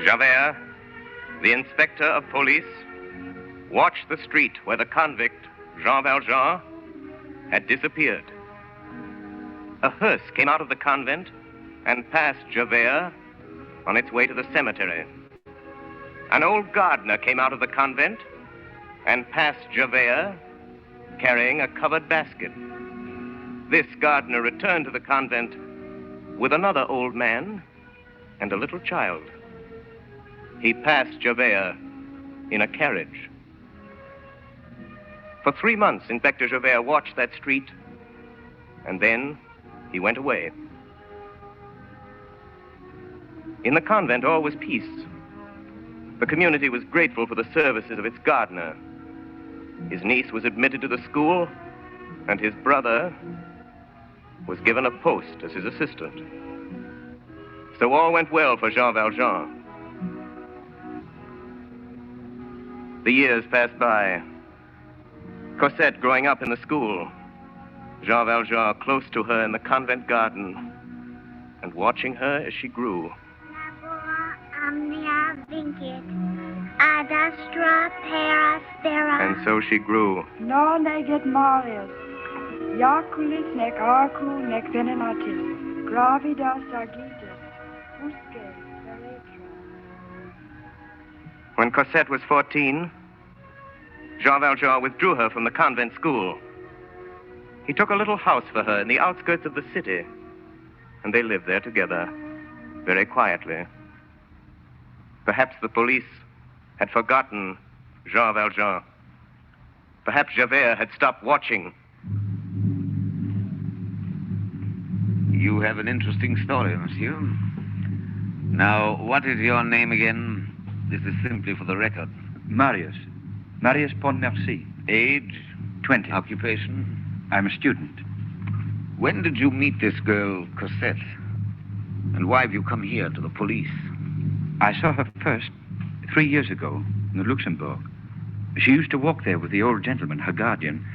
Javert, the inspector of police, watched the street where the convict, Jean Valjean, had disappeared. A hearse came out of the convent and passed Javert on its way to the cemetery. An old gardener came out of the convent and passed Javert carrying a covered basket. This gardener returned to the convent with another old man and a little child. He passed Javert in a carriage. For 3 months, Inspector Javert watched that street, and then he went away. In the convent, all was peace. The community was grateful for the services of its gardener. His niece was admitted to the school, and his brother was given a post as his assistant. So all went well for Jean Valjean. The years passed by. Cosette growing up in the school. Jean Valjean close to her in the convent garden and watching her as she grew. Omnia vincit, ad astra per aspera. And so she grew. Non eget Marius, Iaculis nec arcu nec venenatis, gravidas agitis, usque veretra. When Cosette was 14, Jean Valjean withdrew her from the convent school. He took a little house for her in the outskirts of the city, and they lived there together, very quietly. Perhaps the police had forgotten Jean Valjean. Perhaps Javert had stopped watching. You have an interesting story, monsieur. Now, what is your name again? This is simply for the record. Marius Pontmercy. Age? 20. Occupation? I'm a student. When did you meet this girl, Cosette? And why have you come here to the police? I saw her first 3 years ago in the Luxembourg. She used to walk there with the old gentleman, her guardian.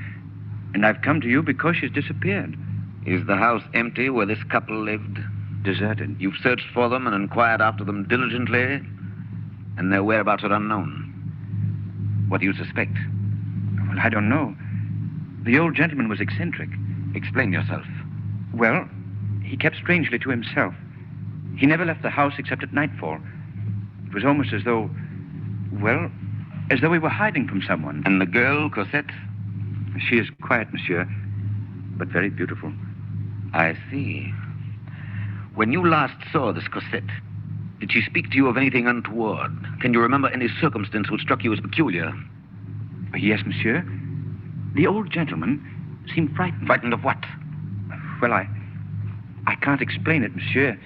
And I've come to you because she's disappeared. Is the house empty where this couple lived? Deserted. You've searched for them and inquired after them diligently, and their whereabouts are unknown. What do you suspect? Well, I don't know. The old gentleman was eccentric. Explain yourself. Well, he kept strangely to himself. He never left the house except at nightfall. It was almost as though, well, as though he were hiding from someone. And the girl, Cosette? She is quiet, monsieur, but very beautiful. I see. When you last saw this Cosette, did she speak to you of anything untoward? Can you remember any circumstance which struck you as peculiar? Yes, monsieur. The old gentleman seemed frightened. Frightened of what? Well, I can't explain it, monsieur.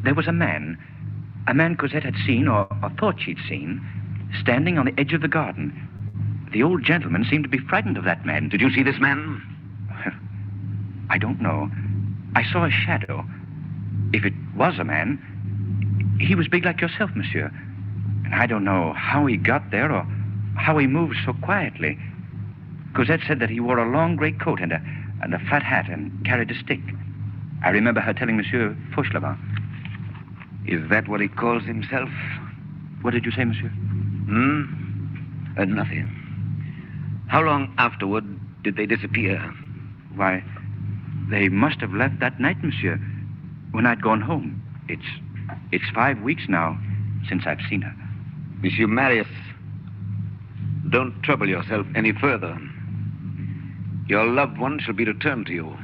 There was a man Cosette had seen, or thought she'd seen, standing on the edge of the garden. The old gentleman seemed to be frightened of that man. Did you see this man? I don't know. I saw a shadow. If it was a man, he was big like yourself, monsieur. And I don't know how he got there or how he moved so quietly. Cosette said that he wore a long gray coat and a flat hat and carried a stick. I remember her telling Monsieur Fauchelevent. Is that what he calls himself? What did you say, monsieur? Nothing. How long afterward did they disappear? Why, they must have left that night, monsieur, when I'd gone home. It's 5 weeks now since I've seen her. Monsieur Marius, don't trouble yourself any further. Your loved one shall be returned to you.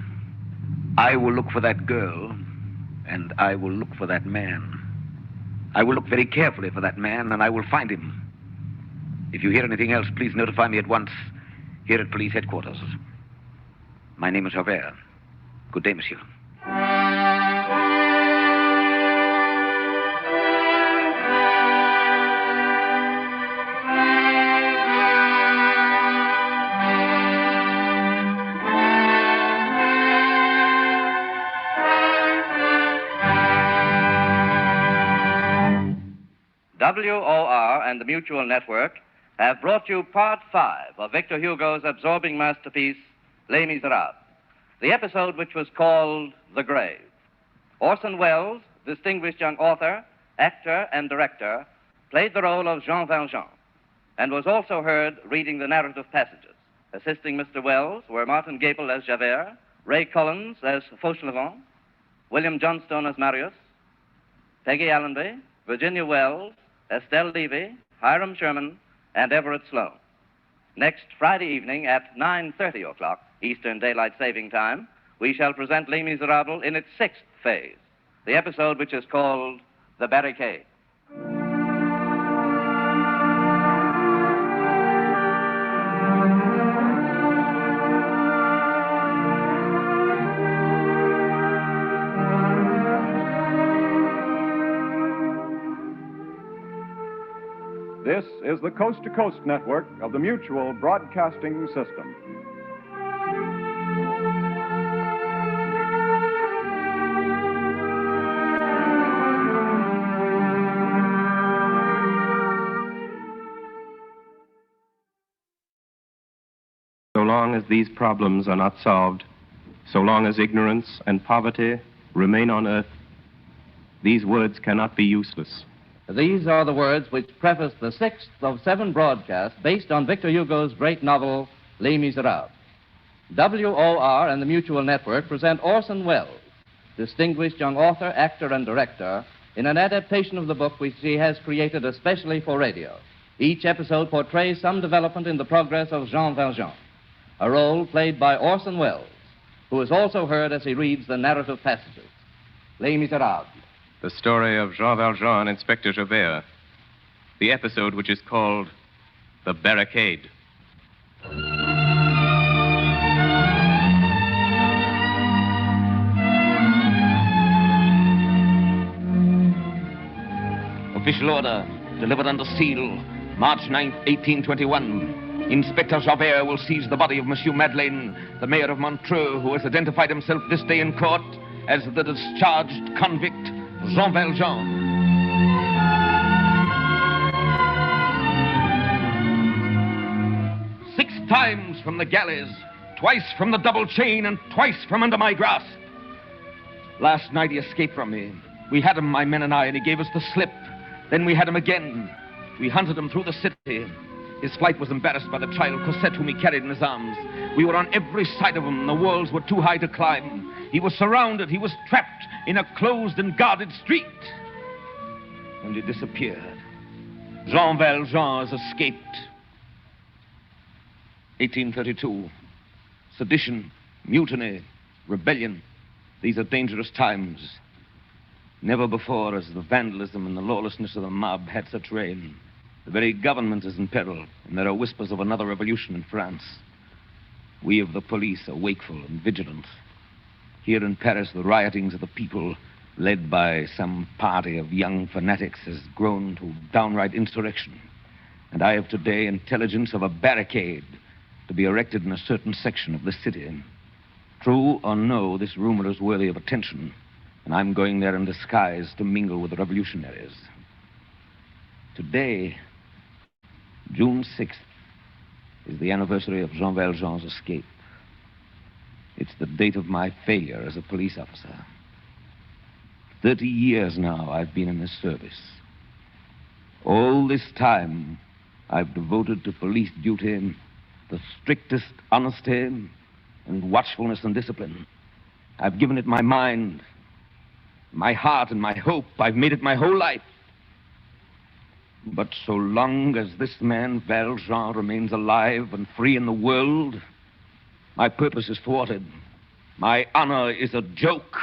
I will look for that girl, and I will look for that man. I will look very carefully for that man, and I will find him. If you hear anything else, please notify me at once here at police headquarters. My name is Javert. Good day, monsieur. WOR and the Mutual Network have brought you Part 5 of Victor Hugo's absorbing masterpiece, Les Misérables, the episode which was called The Grave. Orson Welles, distinguished young author, actor, and director, played the role of Jean Valjean and was also heard reading the narrative passages. Assisting Mr. Welles were Martin Gabel as Javert, Ray Collins as Fauchelevent, William Johnstone as Marius, Peggy Allenby, Virginia Wells, Estelle Levy, Hiram Sherman, and Everett Sloane. Next Friday evening at 9:30 o'clock Eastern Daylight Saving Time, we shall present Les Misérables in its 6th phase, the episode which is called The Barricade. This is the Coast to Coast network of the Mutual Broadcasting System. So long as these problems are not solved, so long as ignorance and poverty remain on earth, these words cannot be useless. These are the words which preface the 6th of 7 broadcasts based on Victor Hugo's great novel, Les Misérables. WOR and the Mutual Network present Orson Welles, distinguished young author, actor, and director, in an adaptation of the book which he has created especially for radio. Each episode portrays some development in the progress of Jean Valjean, a role played by Orson Welles, who is also heard as he reads the narrative passages. Les Misérables. The story of Jean Valjean and Inspector Javert. The episode which is called The Barricade. Official order, delivered under seal, March 9th, 1821. Inspector Javert will seize the body of Monsieur Madeleine, the mayor of Montreux, who has identified himself this day in court as the discharged convict, Jean Valjean. Six times from the galleys, twice from the double chain, and twice from under my grasp. Last night he escaped from me. We had him, my men and I, and he gave us the slip. Then we had him again. We hunted him through the city. His flight was embarrassed by the child Cosette, whom he carried in his arms. We were on every side of him. The walls were too high to climb. He was surrounded. He was trapped in a closed and guarded street. And he disappeared. Jean Valjean has escaped. 1832. Sedition, mutiny, rebellion. These are dangerous times. Never before has the vandalism and the lawlessness of the mob had such reign. The very government is in peril, and there are whispers of another revolution in France. We of the police are wakeful and vigilant. Here in Paris, the riotings of the people, led by some party of young fanatics, has grown to downright insurrection. And I have today intelligence of a barricade to be erected in a certain section of the city. True or no, this rumor is worthy of attention, and I'm going there in disguise to mingle with the revolutionaries. Today, June 6th, is the anniversary of Jean Valjean's escape. It's the date of my failure as a police officer. 30 years now I've been in this service. All this time I've devoted to police duty the strictest honesty and watchfulness and discipline. I've given it my mind, my heart, and my hope. I've made it my whole life. But so long as this man, Valjean, remains alive and free in the world, my purpose is thwarted. My honor is a joke.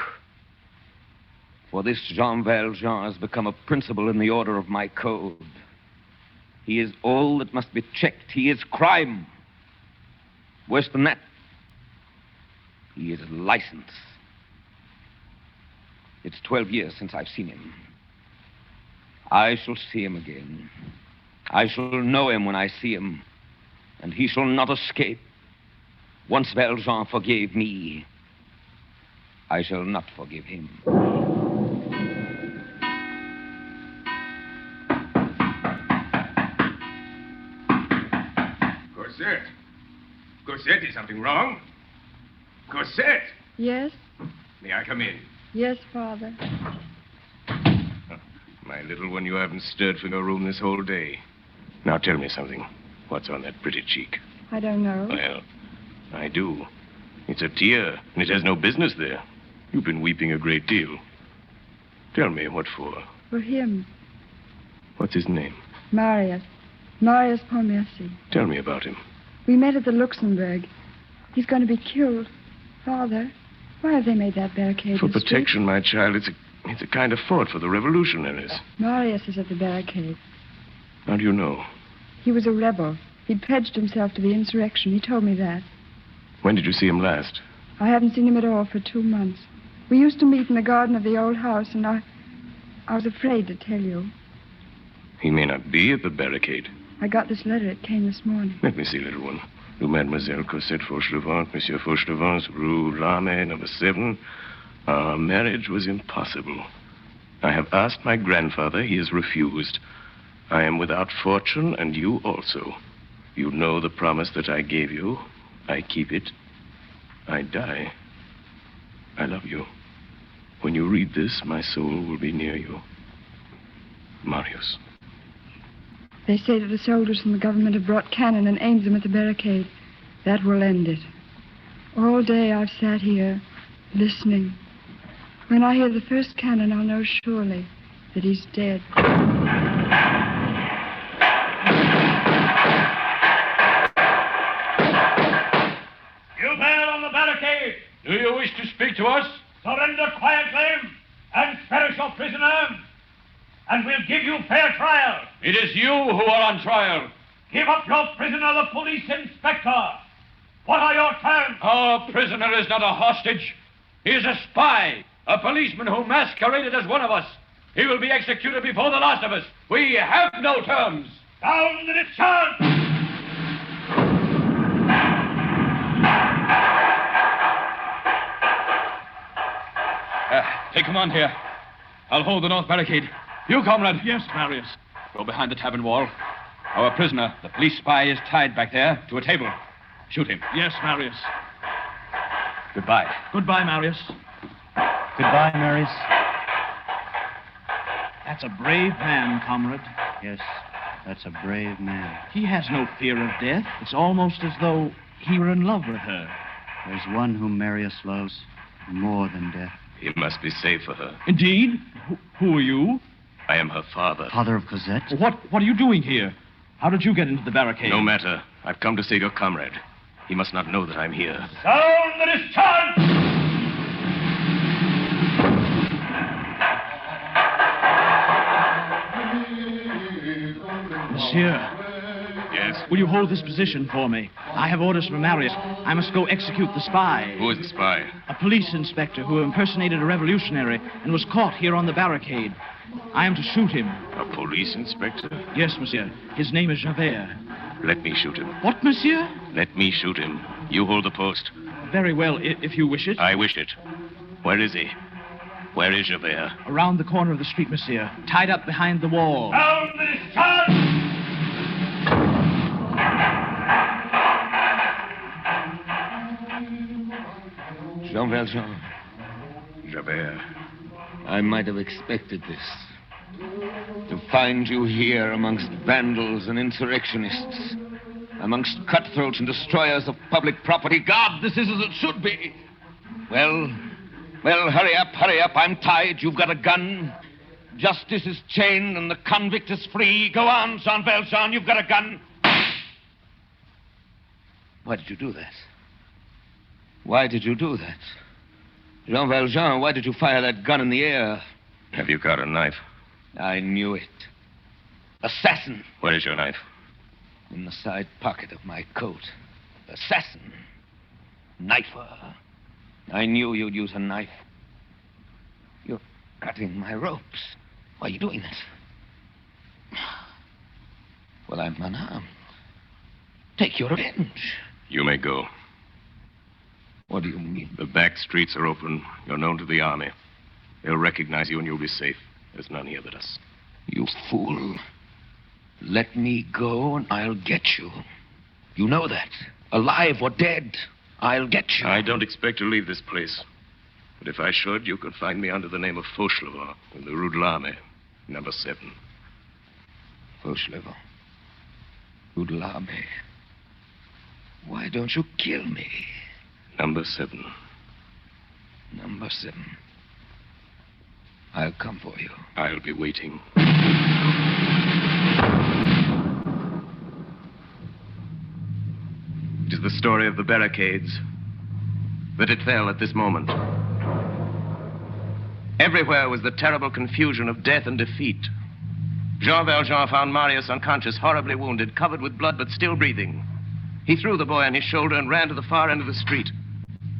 For this Jean Valjean has become a principle in the order of my code. He is all that must be checked. He is crime. Worse than that, he is license. It's 12 years since I've seen him. I shall see him again. I shall know him when I see him, and he shall not escape. Once Valjean forgave me, I shall not forgive him. Cosette! Cosette, is something wrong? Cosette! Yes? May I come in? Yes, Father. My little one, you haven't stirred from your room this whole day. Now tell me something. What's on that pretty cheek? I don't know. Well, I do. It's a tear, and it has no business there. You've been weeping a great deal. Tell me, what for? For him. What's his name? Marius. Marius Pontmercy. Tell me about him. We met at the Luxembourg. He's going to be killed. Father, why have they made that barricade? For protection, my child. It's a kind of fort for the revolutionaries. Marius is at the barricade. How do you know? He was a rebel. He'd pledged himself to the insurrection. He told me that. When did you see him last? I haven't seen him at all for 2 months. We used to meet in the garden of the old house, and I was afraid to tell you. He may not be at the barricade. I got this letter. It came this morning. Let me see, little one. To Mademoiselle Cosette Fauchelevent, Monsieur Fauchelevent's Rue Lame, number 7. Our marriage was impossible. I have asked my grandfather. He has refused. I am without fortune, and you also. You know the promise that I gave you. I keep it. I die. I love you. When you read this, my soul will be near you. Marius. They say that the soldiers from the government have brought cannon and aimed them at the barricade. That will end it. All day I've sat here, listening. When I hear the first cannon, I'll know surely that he's dead. You there on the barricade! Do you wish to speak to us? Surrender quietly and spare us your prisoner, and we'll give you fair trial. It is you who are on trial. Give up your prisoner, the police inspector. What are your terms? Our prisoner is not a hostage. He is a spy, a policeman who masqueraded as one of us. He will be executed before the last of us. We have no terms. Down the discharge! Take him on here. I'll hold the north barricade. You, comrade. Yes, Marius. Go behind the tavern wall. Our prisoner, the police spy, is tied back there to a table. Shoot him. Yes, Marius. Goodbye. Goodbye, Marius. Goodbye, Marius. That's a brave man, comrade. Yes, that's a brave man. He has no fear of death. It's almost as though he were in love with her. There's one whom Marius loves more than death. He must be safe for her. Indeed? Who are you? I am her father. Father of Cosette? What are you doing here? How did you get into the barricade? No matter. I've come to save your comrade. He must not know that I'm here. Sound the discharge! Monsieur. Yes? Will you hold this position for me? I have orders from Marius. I must go execute the spy. Who is the spy? A police inspector who impersonated a revolutionary and was caught here on the barricade. I am to shoot him. A police inspector? Yes, monsieur. His name is Javert. Let me shoot him. What, monsieur? Let me shoot him. You hold the post. Very well, if you wish it. I wish it. Where is he? Where is Javert? Around the corner of the street, monsieur. Tied up behind the wall. Down the discharge! Jean Valjean. Javert. I might have expected this. To find you here amongst vandals and insurrectionists, amongst cutthroats and destroyers of public property. God, this is as it should be. Well, hurry up. I'm tied. You've got a gun. Justice is chained and the convict is free. Go on, Jean Valjean, you've got a gun. Why did you do that? Why did you do that? Jean Valjean, why did you fire that gun in the air? Have you got a knife? I knew it. Assassin. Where is your knife? In the side pocket of my coat. Assassin. Knifer. I knew you'd use a knife. You're cutting my ropes. Why are you doing that? Well, I'm unarmed. Take your revenge. You may go. What do you mean? The back streets are open. You're known to the army. They'll recognize you and you'll be safe. There's none here but us. You fool. Let me go and I'll get you. You know that. Alive or dead, I'll get you. I don't expect to leave this place. But if I should, you could find me under the name of Fauchelevent in the Rue de l'Armée, number 7. Fauchelevent. Rue de l'Armée. Why don't you kill me? Number 7. Number 7. I'll come for you. I'll be waiting. It is the story of the barricades. That it fell at this moment. Everywhere was the terrible confusion of death and defeat. Jean Valjean found Marius unconscious, horribly wounded, covered with blood, but still breathing. He threw the boy on his shoulder and ran to the far end of the street.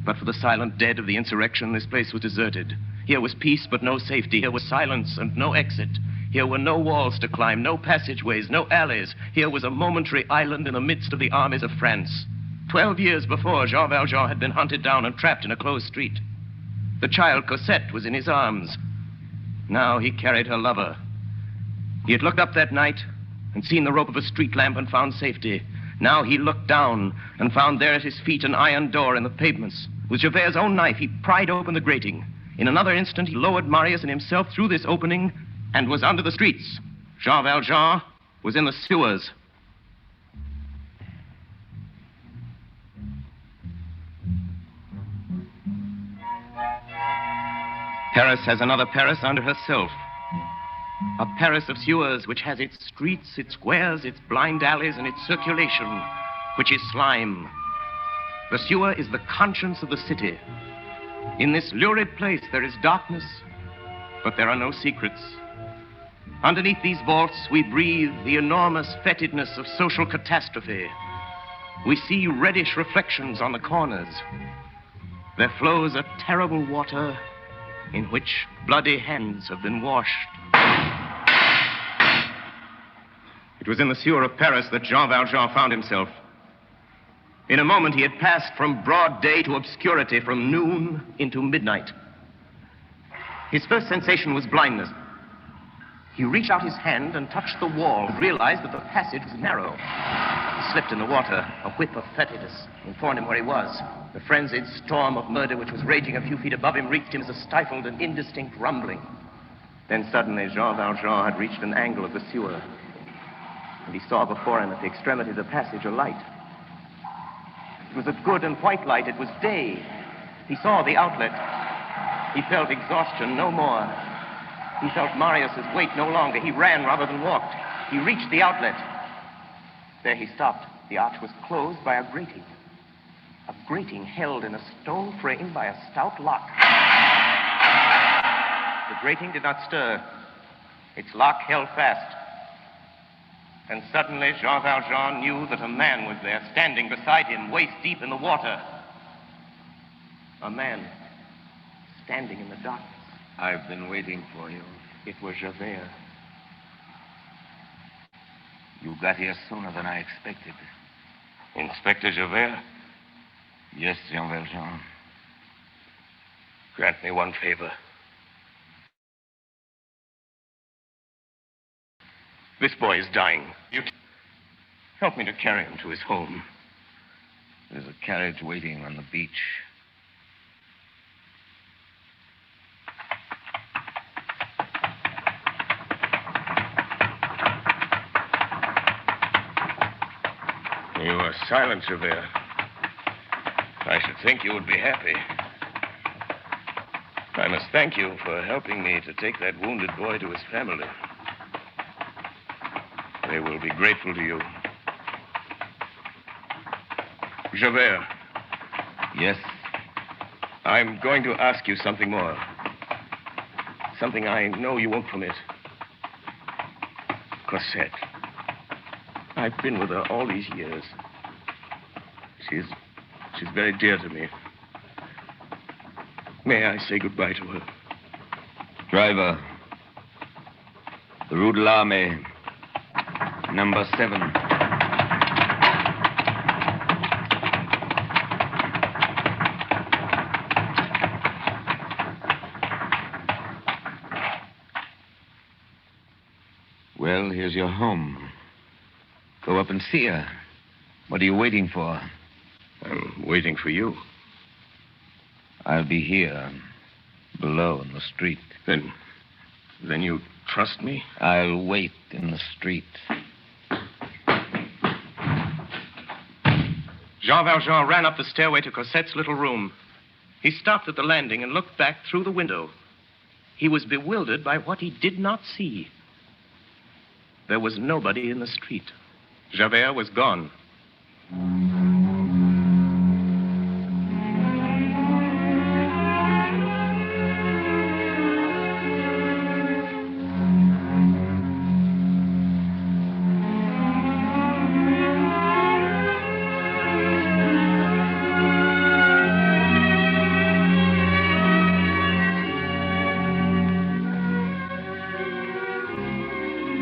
But for the silent dead of the insurrection, this place was deserted. Here was peace, but no safety. Here was silence and no exit. Here were no walls to climb, no passageways, no alleys. Here was a momentary island in the midst of the armies of France. 12 years before, Jean Valjean had been hunted down and trapped in a closed street. The child Cosette was in his arms. Now he carried her lover. He had looked up that night and seen the rope of a street lamp and found safety. Now he looked down and found there at his feet an iron door in the pavements. With Javert's own knife, he pried open the grating. In another instant, he lowered Marius and himself through this opening and was under the streets. Jean Valjean was in the sewers. Paris has another Paris under herself. A Paris of sewers which has its streets, its squares, its blind alleys, and its circulation, which is slime. The sewer is the conscience of the city. In this lurid place, there is darkness, but there are no secrets. Underneath these vaults, we breathe the enormous fetidness of social catastrophe. We see reddish reflections on the corners. There flows a terrible water in which bloody hands have been washed. It was in the sewer of Paris that Jean Valjean found himself. In a moment, he had passed from broad day to obscurity, from noon into midnight. His first sensation was blindness. He reached out his hand and touched the wall, realized that the passage was narrow. He slipped in the water. A whip of fetidness informed him where he was. The frenzied storm of murder which was raging a few feet above him reached him as a stifled and indistinct rumbling. Then suddenly, Jean Valjean had reached an angle of the sewer, and he saw before him at the extremity of the passage a light. It was a good and white light. It was day. He saw the outlet. He felt exhaustion no more. He felt Marius's weight no longer. He ran rather than walked. He reached the outlet. There he stopped. The arch was closed by a grating. A grating held in a stone frame by a stout lock. The grating did not stir. Its lock held fast. And suddenly, Jean Valjean knew that a man was there, standing beside him, waist deep in the water. A man standing in the darkness. I've been waiting for you. It was Javert. You got here sooner than I expected. Inspector Javert? Yes, Jean Valjean. Grant me one favor. This boy is dying. You help me to carry him to his home. There's a carriage waiting on the beach. You are silent, Javert. I should think you would be happy. I must thank you for helping me to take that wounded boy to his family. They will be grateful to you. Javert. Yes? I'm going to ask you something more. Something I know you won't permit. Cosette. I've been with her all these years. She's very dear to me. May I say goodbye to her? Driver. The Rue de l'Armée. Number 7. Well, here's your home. Go up and see her. What are you waiting for? I'm waiting for you. I'll be here, below in the street. Then you trust me? I'll wait in the street. Jean Valjean ran up the stairway to Cosette's little room. He stopped at the landing and looked back through the window. He was bewildered by what he did not see. There was nobody in the street. Javert was gone.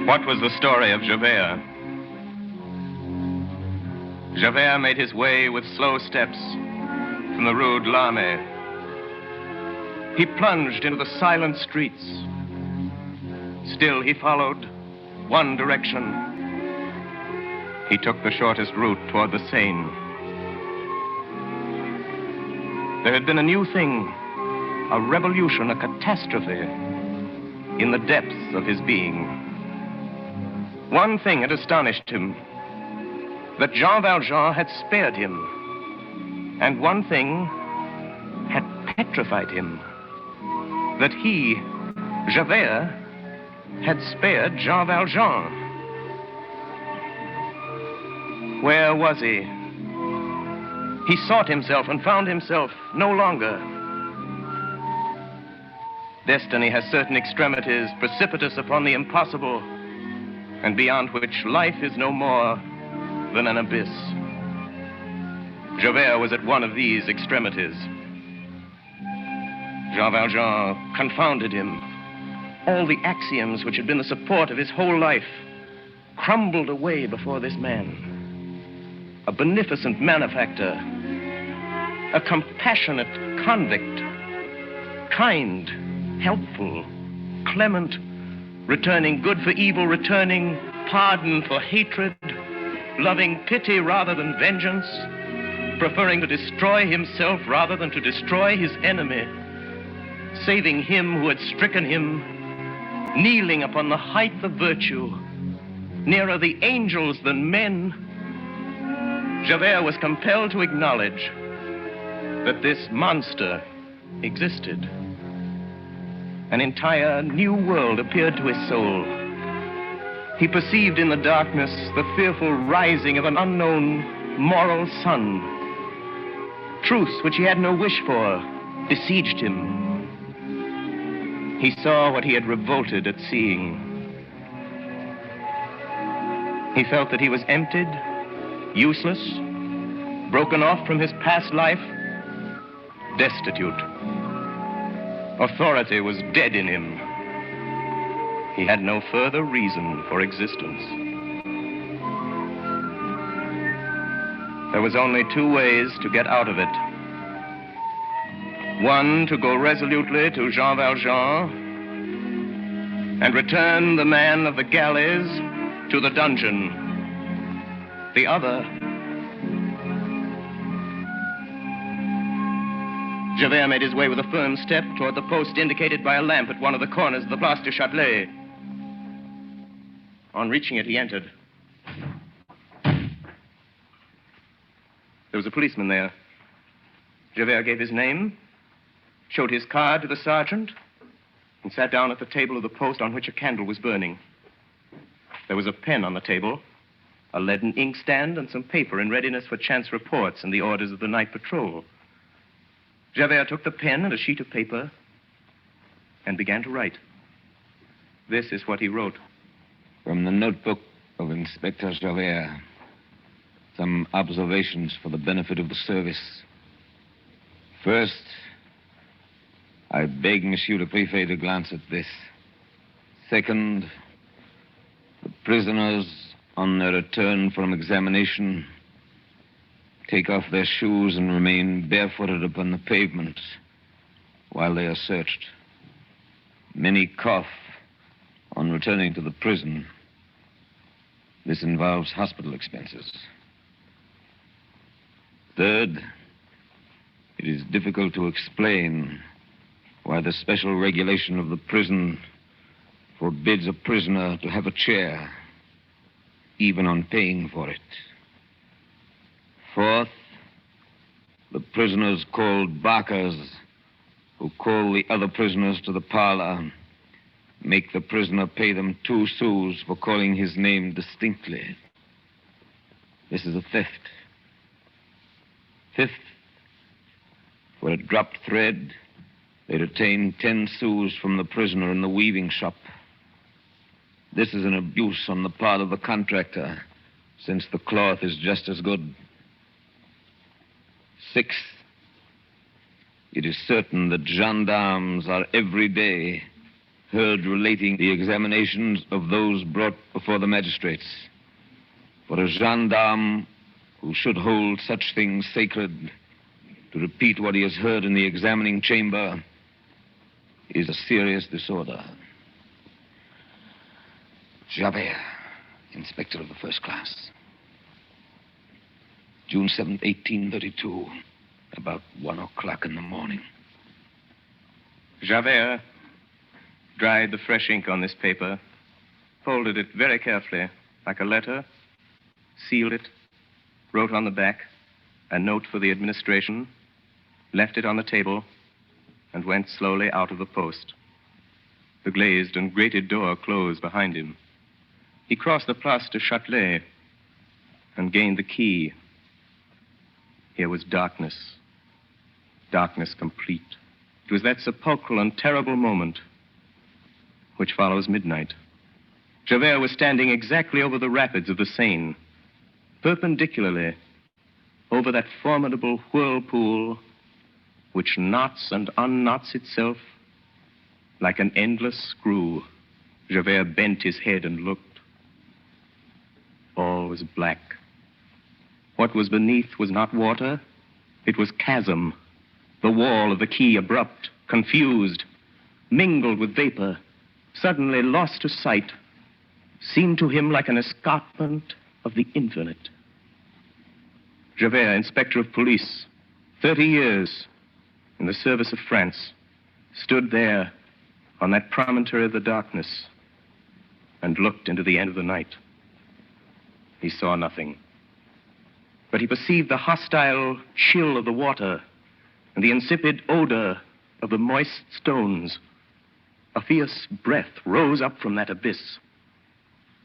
What was the story of Javert? Javert made his way with slow steps from the Rue de l'Armée. He plunged into the silent streets. Still, he followed one direction. He took the shortest route toward the Seine. There had been a new thing, a revolution, a catastrophe in the depths of his being. One thing had astonished him, that Jean Valjean had spared him. And one thing had petrified him, that he, Javert, had spared Jean Valjean. Where was he? He sought himself and found himself no longer. Destiny has certain extremities precipitous upon the impossible, and beyond which life is no more than an abyss. Javert was at one of these extremities. Jean Valjean confounded him. All the axioms which had been the support of his whole life crumbled away before this man. A beneficent malefactor, a compassionate convict, kind, helpful, clement, returning good for evil, returning pardon for hatred, loving pity rather than vengeance, preferring to destroy himself rather than to destroy his enemy, saving him who had stricken him, kneeling upon the height of virtue, nearer the angels than men. Javert was compelled to acknowledge that this monster existed. An entire new world appeared to his soul. He perceived in the darkness the fearful rising of an unknown moral sun. Truths which he had no wish for besieged him. He saw what he had revolted at seeing. He felt that he was emptied, useless, broken off from his past life, destitute. Authority was dead in him. He had no further reason for existence. There was only two ways to get out of it. One, to go resolutely to Jean Valjean and return the man of the galleys to the dungeon. The other, Javert made his way with a firm step toward the post indicated by a lamp at one of the corners of the Place du Châtelet. On reaching it, he entered. There was a policeman there. Javert gave his name, showed his card to the sergeant, and sat down at the table of the post on which a candle was burning. There was a pen on the table, a leaden inkstand, and some paper in readiness for chance reports and the orders of the night patrol. Javert took the pen and a sheet of paper and began to write. This is what he wrote. From the notebook of Inspector Javert, some observations for the benefit of the service. First, I beg Monsieur le Préfet to glance at this. Second, the prisoners, on their return from examination, take off their shoes and remain barefooted upon the pavement while they are searched. Many cough on returning to the prison. This involves hospital expenses. Third, it is difficult to explain why the special regulation of the prison forbids a prisoner to have a chair, even on paying for it. Fourth, the prisoners called barkers, who call the other prisoners to the parlor, make the prisoner pay them 2 sous for calling his name distinctly. This is a theft. Fifth, for a dropped thread, they retain 10 sous from the prisoner in the weaving shop. This is an abuse on the part of the contractor, since the cloth is just as good. Sixth, it is certain that gendarmes are every day heard relating the examinations of those brought before the magistrates. For a gendarme who should hold such things sacred to repeat what he has heard in the examining chamber is a serious disorder. Javert, Inspector of the First Class. June 7th, 1832, about 1 o'clock in the morning. Javert dried the fresh ink on this paper, folded it very carefully, like a letter, sealed it, wrote on the back a note for the administration, left it on the table, and went slowly out of the post. The glazed and grated door closed behind him. He crossed the Place du Châtelet and gained the quay. Here was darkness. Darkness complete. It was that sepulchral and terrible moment which follows midnight. Javert was standing exactly over the rapids of the Seine, perpendicularly over that formidable whirlpool which knots and unknots itself like an endless screw. Javert bent his head and looked. All was black. What was beneath was not water. It was chasm. The wall of the quay, abrupt, confused, mingled with vapor, suddenly lost to sight, seemed to him like an escarpment of the infinite. Javert, inspector of police, 30 years in the service of France, stood there on that promontory of the darkness and looked into the end of the night. He saw nothing, but he perceived the hostile chill of the water and the insipid odor of the moist stones. A fierce breath rose up from that abyss.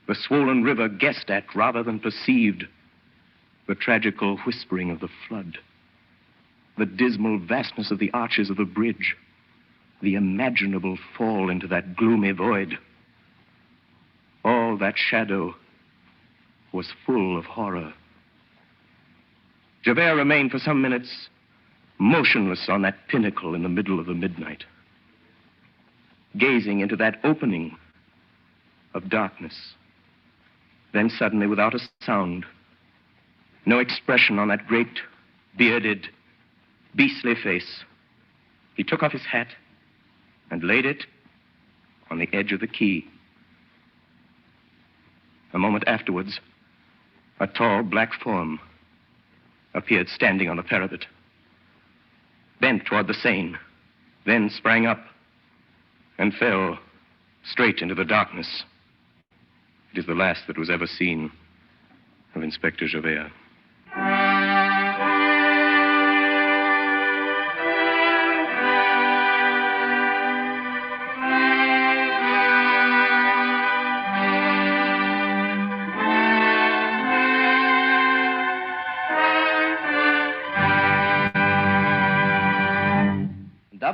The swollen river guessed at rather than perceived the tragical whispering of the flood, the dismal vastness of the arches of the bridge, the imaginable fall into that gloomy void. All that shadow was full of horror. Javert remained for some minutes motionless on that pinnacle in the middle of the midnight, gazing into that opening of darkness. Then suddenly, without a sound, no expression on that great, bearded, beastly face, he took off his hat and laid it on the edge of the quay. A moment afterwards, a tall black form appeared standing on the parapet, bent toward the Seine, then sprang up and fell straight into the darkness. It is the last that was ever seen of Inspector Javert.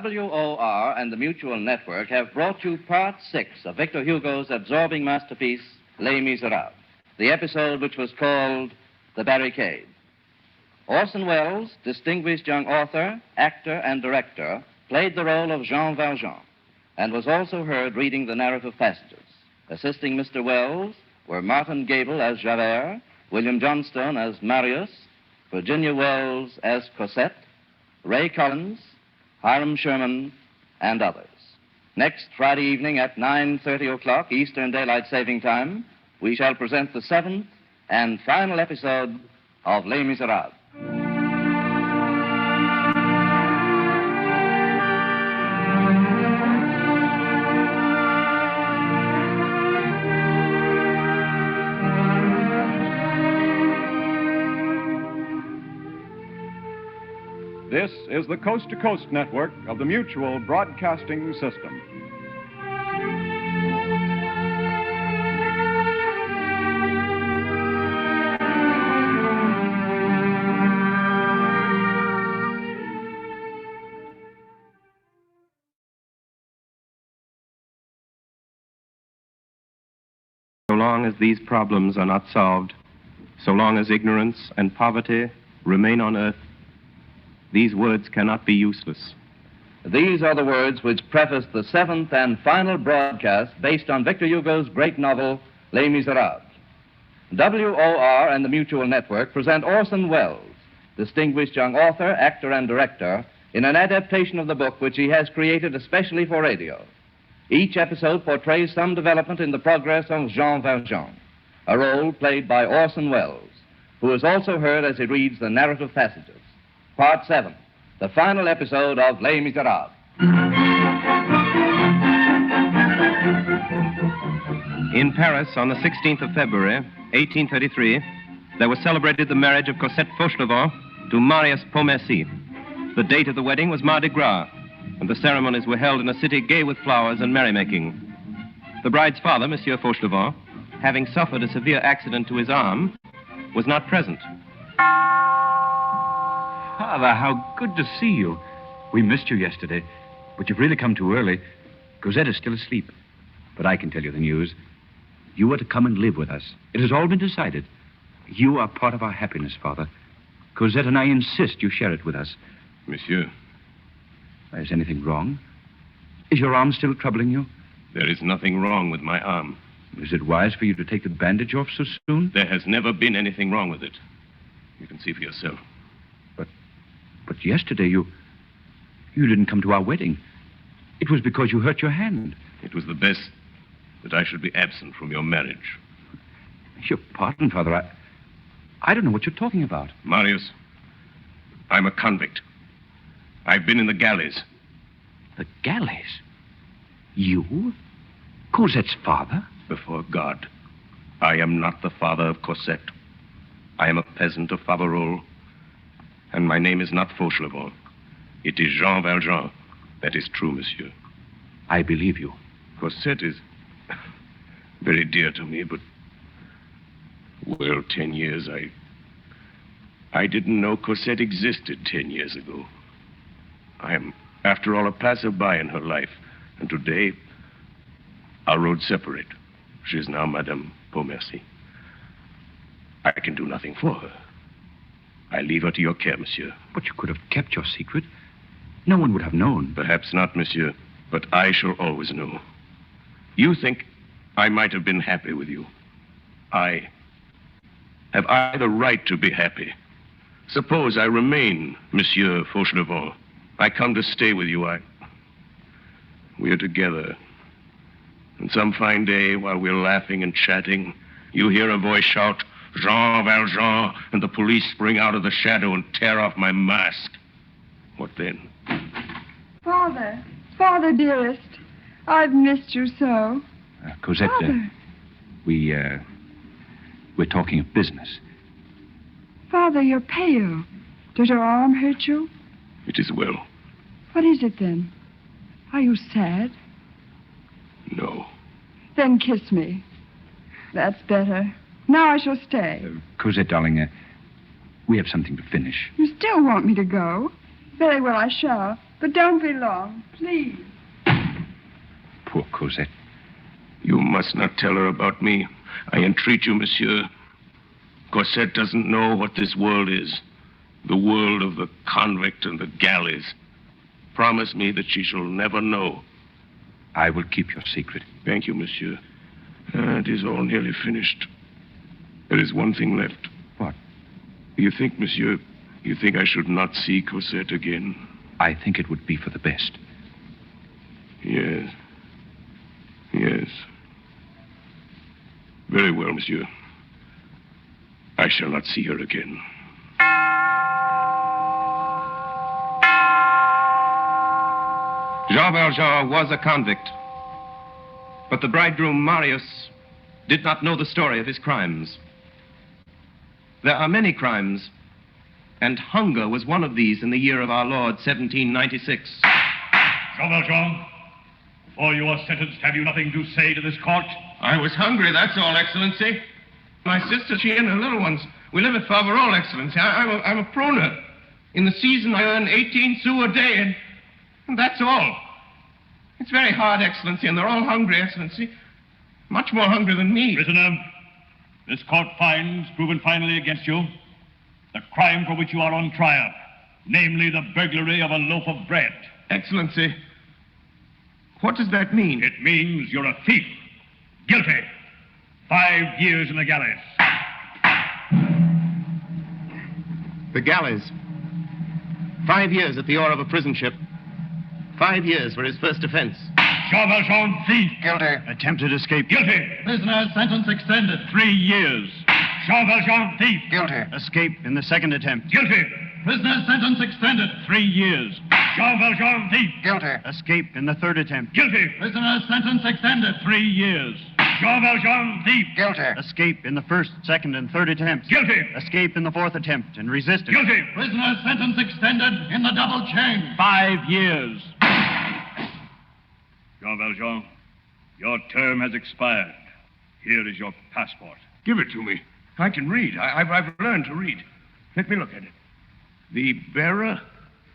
WOR and the Mutual Network have brought you Part 6 of Victor Hugo's absorbing masterpiece, Les Misérables, the episode which was called The Barricade. Orson Welles, distinguished young author, actor, and director, played the role of Jean Valjean and was also heard reading the narrative passages. Assisting Mr. Welles were Martin Gabel as Javert, William Johnstone as Marius, Virginia Wells as Cosette, Ray Collins, Hiram Sherman, and others. Next Friday evening at 9:30 o'clock Eastern Daylight Saving Time, we shall present the 7th and final episode of Les Misérables. This is the Coast to Coast Network of the Mutual Broadcasting System. So long as these problems are not solved, so long as ignorance and poverty remain on earth, these words cannot be useless. These are the words which preface the 7th and final broadcast based on Victor Hugo's great novel, Les Misérables. WOR and the Mutual Network present Orson Welles, distinguished young author, actor, and director, in an adaptation of the book which he has created especially for radio. Each episode portrays some development in the progress of Jean Valjean, a role played by Orson Welles, who is also heard as he reads the narrative passages. Part 7, the final episode of Les Misérables. In Paris, on the 16th of February, 1833, there was celebrated the marriage of Cosette Fauchelevent to Marius Pontmercy. The date of the wedding was Mardi Gras, and the ceremonies were held in a city gay with flowers and merrymaking. The bride's father, Monsieur Fauchelevent, having suffered a severe accident to his arm, was not present. Father, how good to see you. We missed you yesterday, but you've really come too early. Cosette is still asleep. But I can tell you the news. You are to come and live with us. It has all been decided. You are part of our happiness, Father. Cosette and I insist you share it with us. Monsieur. Is anything wrong? Is your arm still troubling you? There is nothing wrong with my arm. Is it wise for you to take the bandage off so soon? There has never been anything wrong with it. You can see for yourself. But yesterday you didn't come to our wedding. It was because you hurt your hand. It was the best that I should be absent from your marriage. Your pardon, Father. I don't know what you're talking about. Marius, I'm a convict. I've been in the galleys. The galleys? You? Cosette's father? Before God, I am not the father of Cosette. I am a peasant of Faverolles. And my name is not Fauchelevent. It is Jean Valjean. That is true, monsieur. I believe you. Cosette is very dear to me, but... Well, 10 years, I didn't know Cosette existed 10 years ago. I am, after all, a passerby in her life. And today, our roads separate. She is now Madame Pontmercy. I can do nothing for her. I leave her to your care, monsieur. But you could have kept your secret. No one would have known. Perhaps not, monsieur, but I shall always know. You think I might have been happy with you. Have I the right to be happy? Suppose I remain Monsieur Fauchelevent. I come to stay with you. We are together. And some fine day, while we're laughing and chatting, you hear a voice shout, Jean Valjean, and the police spring out of the shadow and tear off my mask. What then? Father, dearest, I've missed you so. Cosette, we're talking of business. Father, you're pale. Does your arm hurt you? It is well. What is it then? Are you sad? No. Then kiss me. That's better. Now I shall stay. Cosette, darling, we have something to finish. You still want me to go? Very well, I shall. But don't be long, please. Poor Cosette. You must not tell her about me. I entreat you, monsieur. Cosette doesn't know what this world is. The world of the convict and the galleys. Promise me that she shall never know. I will keep your secret. Thank you, monsieur. It is all nearly finished. There is one thing left. What? You think, monsieur, you think I should not see Cosette again? I think it would be for the best. Yes. Yes. Very well, monsieur. I shall not see her again. Jean Valjean was a convict, but the bridegroom Marius did not know the story of his crimes. There are many crimes, and hunger was one of these in the year of our Lord, 1796. Jean Valjean, before you are sentenced, have you nothing to say to this court? I was hungry, that's all, Excellency. My sister, she and her little ones, we live at Faverolles, Excellency. I'm a pruner. In the season, I earn 18 sous a day, and that's all. It's very hard, Excellency, and they're all hungry, Excellency. Much more hungry than me. Prisoner, this court finds, proven finally against you, the crime for which you are on trial, namely the burglary of a loaf of bread. Excellency, what does that mean? It means you're a thief. Guilty. 5 years in the galleys. The galleys. 5 years at the oar of a prison ship. 5 years for his first offense. Jean Valjean, thief. Guilty. Attempted escape. Guilty. Prisoner, sentence extended. 3 years. Jean Valjean, thief. Guilty. Escape in the second attempt. Guilty. Prisoner, sentence extended. 3 years. Jean Valjean, thief. Guilty. Escape in the third attempt. Guilty. Prisoner, sentence extended. 3 years. Jean Valjean, thief. Guilty. Escape in the first, second, and third attempts. Guilty. Escape in the fourth attempt and resistance. Guilty. Prisoner, sentence extended in the double chain. 5 years. Jean Valjean, your term has expired. Here is your passport. Give it to me. I can read. I've learned to read. Let me look at it. The bearer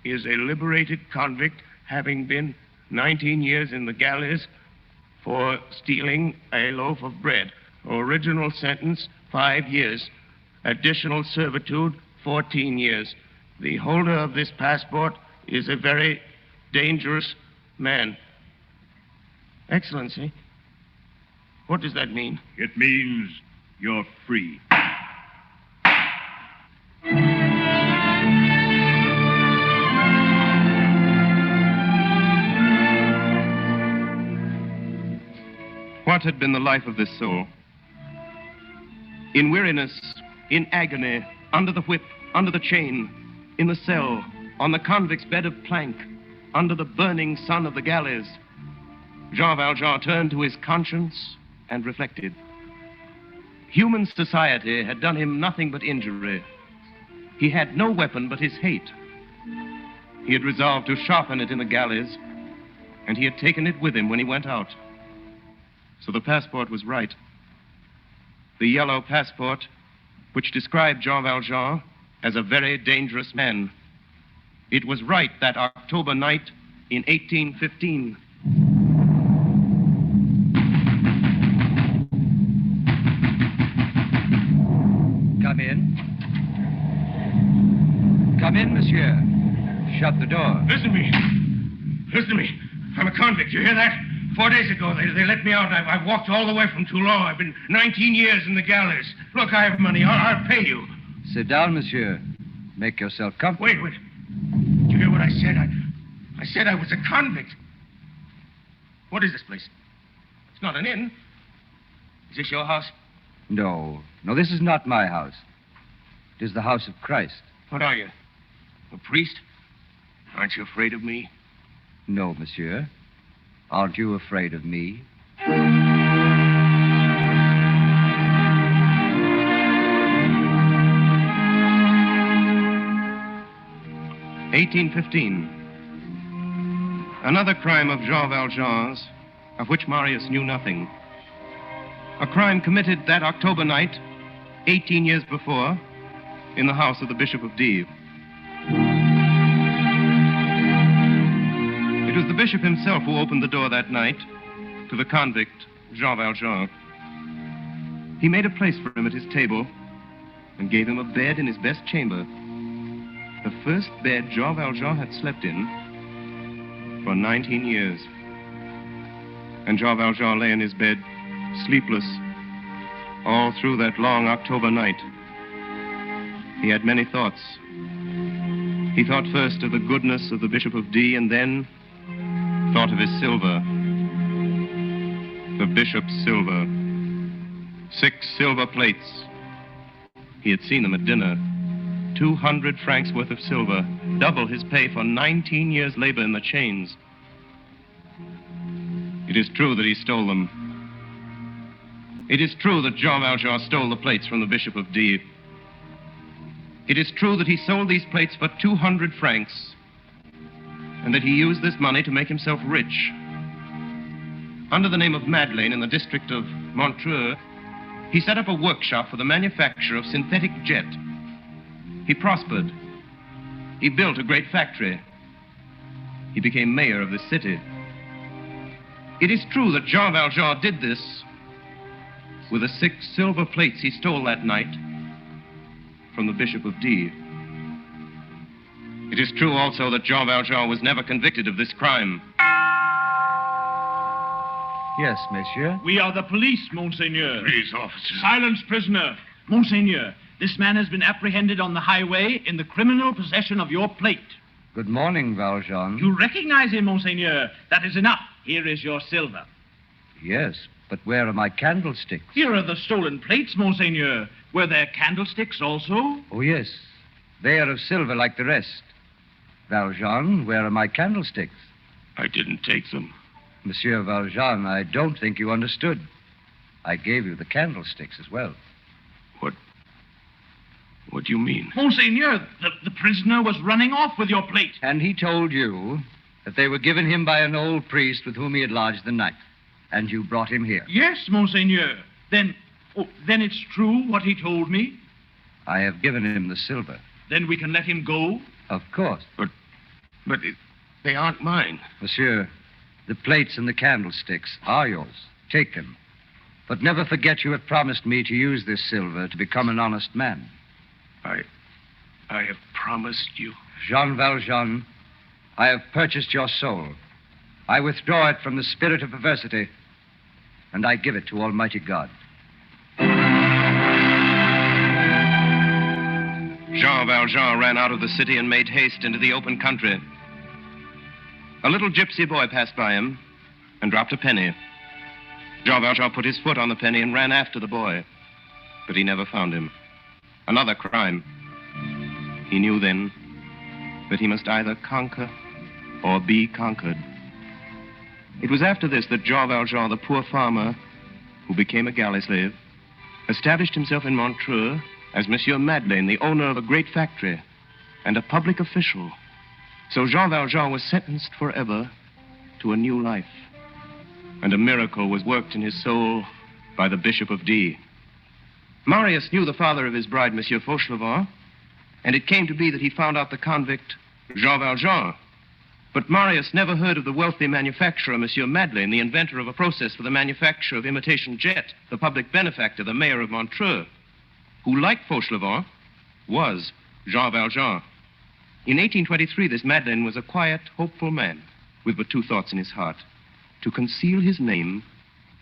is a liberated convict having been 19 years in the galleys for stealing a loaf of bread. Original sentence, 5 years. Additional servitude, 14 years. The holder of this passport is a very dangerous man. Excellency, what does that mean? It means you're free. What had been the life of this soul? In weariness, in agony, under the whip, under the chain, in the cell, on the convict's bed of plank, under the burning sun of the galleys, Jean Valjean turned to his conscience and reflected. Human society had done him nothing but injury. He had no weapon but his hate. He had resolved to sharpen it in the galleys, and he had taken it with him when he went out. So the passport was right. The yellow passport, which described Jean Valjean as a very dangerous man. It was right that October night in 1815. Come in. Come in, monsieur. Shut the door. Listen to me. Listen to me. I'm a convict. You hear that? 4 days ago, they let me out. I've walked all the way from Toulon. I've been 19 years in the galleys. Look, I have money. I'll pay you. Sit down, monsieur. Make yourself comfortable. Wait. Did you hear what I said? I said I was a convict. What is this place? It's not an inn. Is this your house? No, this is not my house. It is the house of Christ. What are you? A priest? Aren't you afraid of me? No, monsieur. Aren't you afraid of me? 1815. Another crime of Jean Valjean's, of which Marius knew nothing. A crime committed that October night, 18 years before, in the house of the Bishop of Dives. was the bishop himself who opened the door that night to the convict, Jean Valjean. He made a place for him at his table and gave him a bed in his best chamber. The first bed Jean Valjean had slept in for 19 years. And Jean Valjean lay in his bed, sleepless, all through that long October night. He had many thoughts. He thought first of the goodness of the Bishop of D, and then thought of his silver. The bishop's silver. 6 silver plates. He had seen them at dinner. 200 francs worth of silver, double his pay for 19 years' labor in the chains. It is true that he stole them. It is true that Jean Valjean stole the plates from the Bishop of D. It is true that he sold these plates for 200 francs, and that he used this money to make himself rich. Under the name of Madeleine in the district of Montreux, he set up a workshop for the manufacture of synthetic jet. He prospered. He built a great factory. He became mayor of the city. It is true that Jean Valjean did this with the 6 silver plates he stole that night from the Bishop of D. It is true also that Jean Valjean was never convicted of this crime. Yes, monsieur. We are the police, Monseigneur. Please, officer. Silence, prisoner. Monseigneur, this man has been apprehended on the highway in the criminal possession of your plate. Good morning, Valjean. You recognize him, Monseigneur. That is enough. Here is your silver. Yes, but where are my candlesticks? Here are the stolen plates, Monseigneur. Were there candlesticks also? Oh, yes. They are of silver like the rest. Valjean, where are my candlesticks? I didn't take them. Monsieur Valjean, I don't think you understood. I gave you the candlesticks as well. What do you mean? Monseigneur, the prisoner was running off with your plate. And he told you that they were given him by an old priest with whom he had lodged the night. And you brought him here. Yes, Monseigneur. Then it's true what he told me? I have given him the silver. Then we can let him go? Of course. But they aren't mine. Monsieur, the plates and the candlesticks are yours. Take them. But never forget you have promised me to use this silver to become an honest man. I have promised you. Jean Valjean, I have purchased your soul. I withdraw it from the spirit of perversity, and I give it to Almighty God. Jean Valjean ran out of the city and made haste into the open country. A little gypsy boy passed by him and dropped a penny. Jean Valjean put his foot on the penny and ran after the boy, but he never found him. Another crime. He knew then that he must either conquer or be conquered. It was after this that Jean Valjean, the poor farmer who became a galley slave, established himself in Montreux as Monsieur Madeleine, the owner of a great factory and a public official. So Jean Valjean was sentenced forever to a new life. And a miracle was worked in his soul by the Bishop of D. Marius knew the father of his bride, Monsieur Fauchelevent, and it came to be that he found out the convict, Jean Valjean. But Marius never heard of the wealthy manufacturer, Monsieur Madeleine, the inventor of a process for the manufacture of imitation jet, the public benefactor, the mayor of Montreux, who, like Fauchelevent, was Jean Valjean. In 1823, this Madeleine was a quiet, hopeful man with but 2 thoughts in his heart: to conceal his name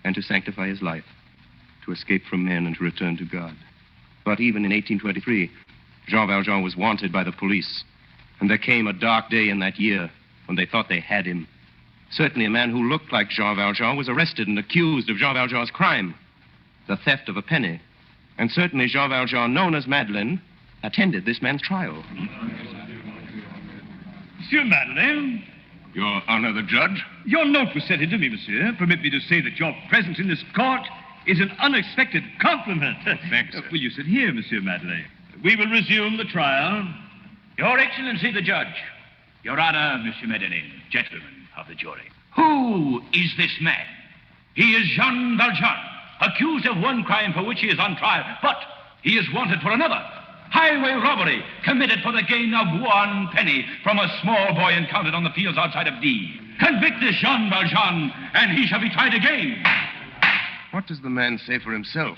and to sanctify his life, to escape from men and to return to God. But even in 1823, Jean Valjean was wanted by the police, and there came a dark day in that year when they thought they had him. Certainly a man who looked like Jean Valjean was arrested and accused of Jean Valjean's crime, the theft of a penny. And certainly Jean Valjean, known as Madeleine, attended this man's trial. Monsieur Madeleine. Your Honor, the judge? Your note was sent in to me, monsieur. Permit me to say that your presence in this court is an unexpected compliment. Thanks, sir. Will you sit here, Monsieur Madeleine? We will resume the trial. Your Excellency, the judge. Your Honor, Monsieur Madeleine, gentlemen of the jury. Who is this man? He is Jean Valjean, accused of one crime for which he is on trial, but he is wanted for another. Highway robbery committed for the gain of 1 penny from a small boy encountered on the fields outside of D. Convict this Jean Valjean, and he shall be tried again. What does the man say for himself?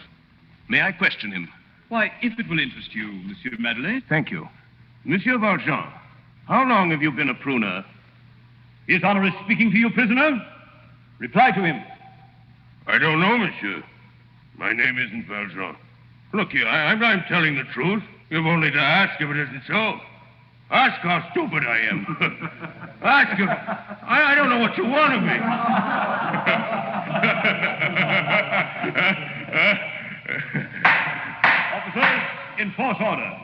May I question him? Why, if it will interest you, Monsieur Madeleine. Thank you. Monsieur Valjean, how long have you been a pruner? His Honor is speaking to you, prisoner. Reply to him. I don't know, monsieur. My name isn't Valjean. Look here, I'm telling the truth. You've only to ask if it isn't so. Ask how stupid I am. Ask if... I don't know what you want of me. Officers, enforce order.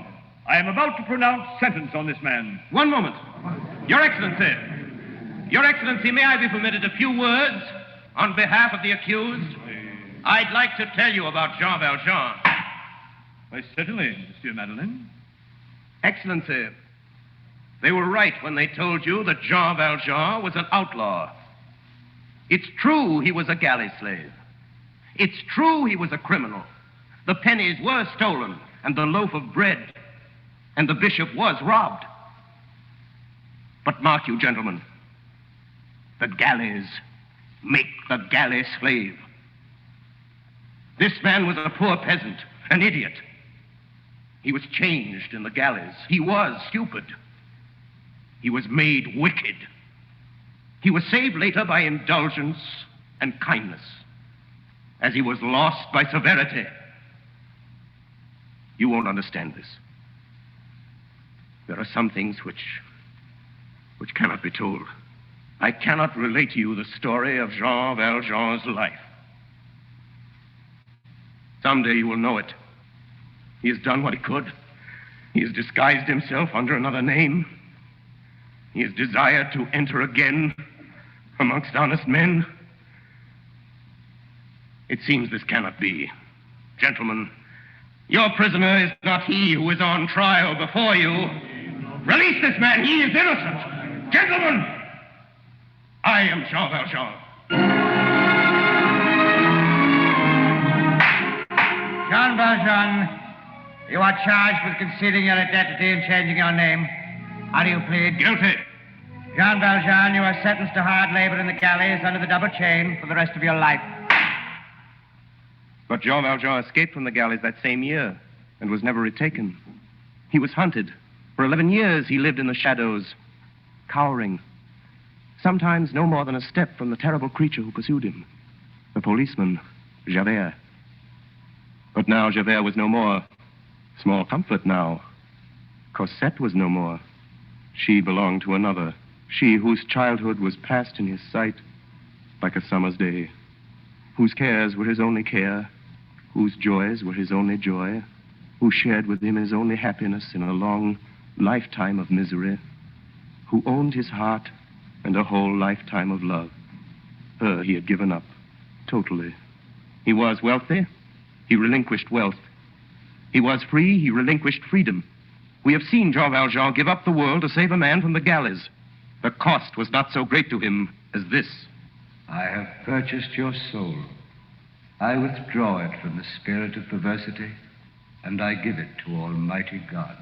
I am about to pronounce sentence on this man. One moment. Your Excellency. Your Excellency, may I be permitted a few words on behalf of the accused? I'd like to tell you about Jean Valjean. Why, certainly, Monsieur Madeleine. Excellency, they were right when they told you that Jean Valjean was an outlaw. It's true he was a galley slave. It's true he was a criminal. The pennies were stolen, and the loaf of bread, and the bishop was robbed. But mark you, gentlemen, the galleys make the galley slave. This man was a poor peasant, an idiot. He was changed in the galleys. He was stupid. He was made wicked. He was saved later by indulgence and kindness, as he was lost by severity. You won't understand this. There are some things which cannot be told. I cannot relate to you the story of Jean Valjean's life. Someday you will know it. He has done what he could. He has disguised himself under another name. He has desired to enter again amongst honest men. It seems this cannot be. Gentlemen, your prisoner is not he who is on trial before you. Release this man. He is innocent. Gentlemen, I am Jean Valjean. Jean Valjean, you are charged with concealing your identity and changing your name. How do you plead? Guilty. Jean Valjean, you are sentenced to hard labor in the galleys under the double chain for the rest of your life. But Jean Valjean escaped from the galleys that same year and was never retaken. He was hunted. For 11 years he lived in the shadows, cowering, sometimes no more than a step from the terrible creature who pursued him, the policeman, Javert. But now Javert was no more. Small comfort now. Cosette was no more. She belonged to another. She whose childhood was passed in his sight like a summer's day, whose cares were his only care, whose joys were his only joy, who shared with him his only happiness in a long lifetime of misery, who owned his heart and a whole lifetime of love. Her he had given up, totally. He was wealthy, he relinquished wealth. He was free, he relinquished freedom. We have seen Jean Valjean give up the world to save a man from the galleys. The cost was not so great to him as this. I have purchased your soul. I withdraw it from the spirit of perversity, and I give it to Almighty God.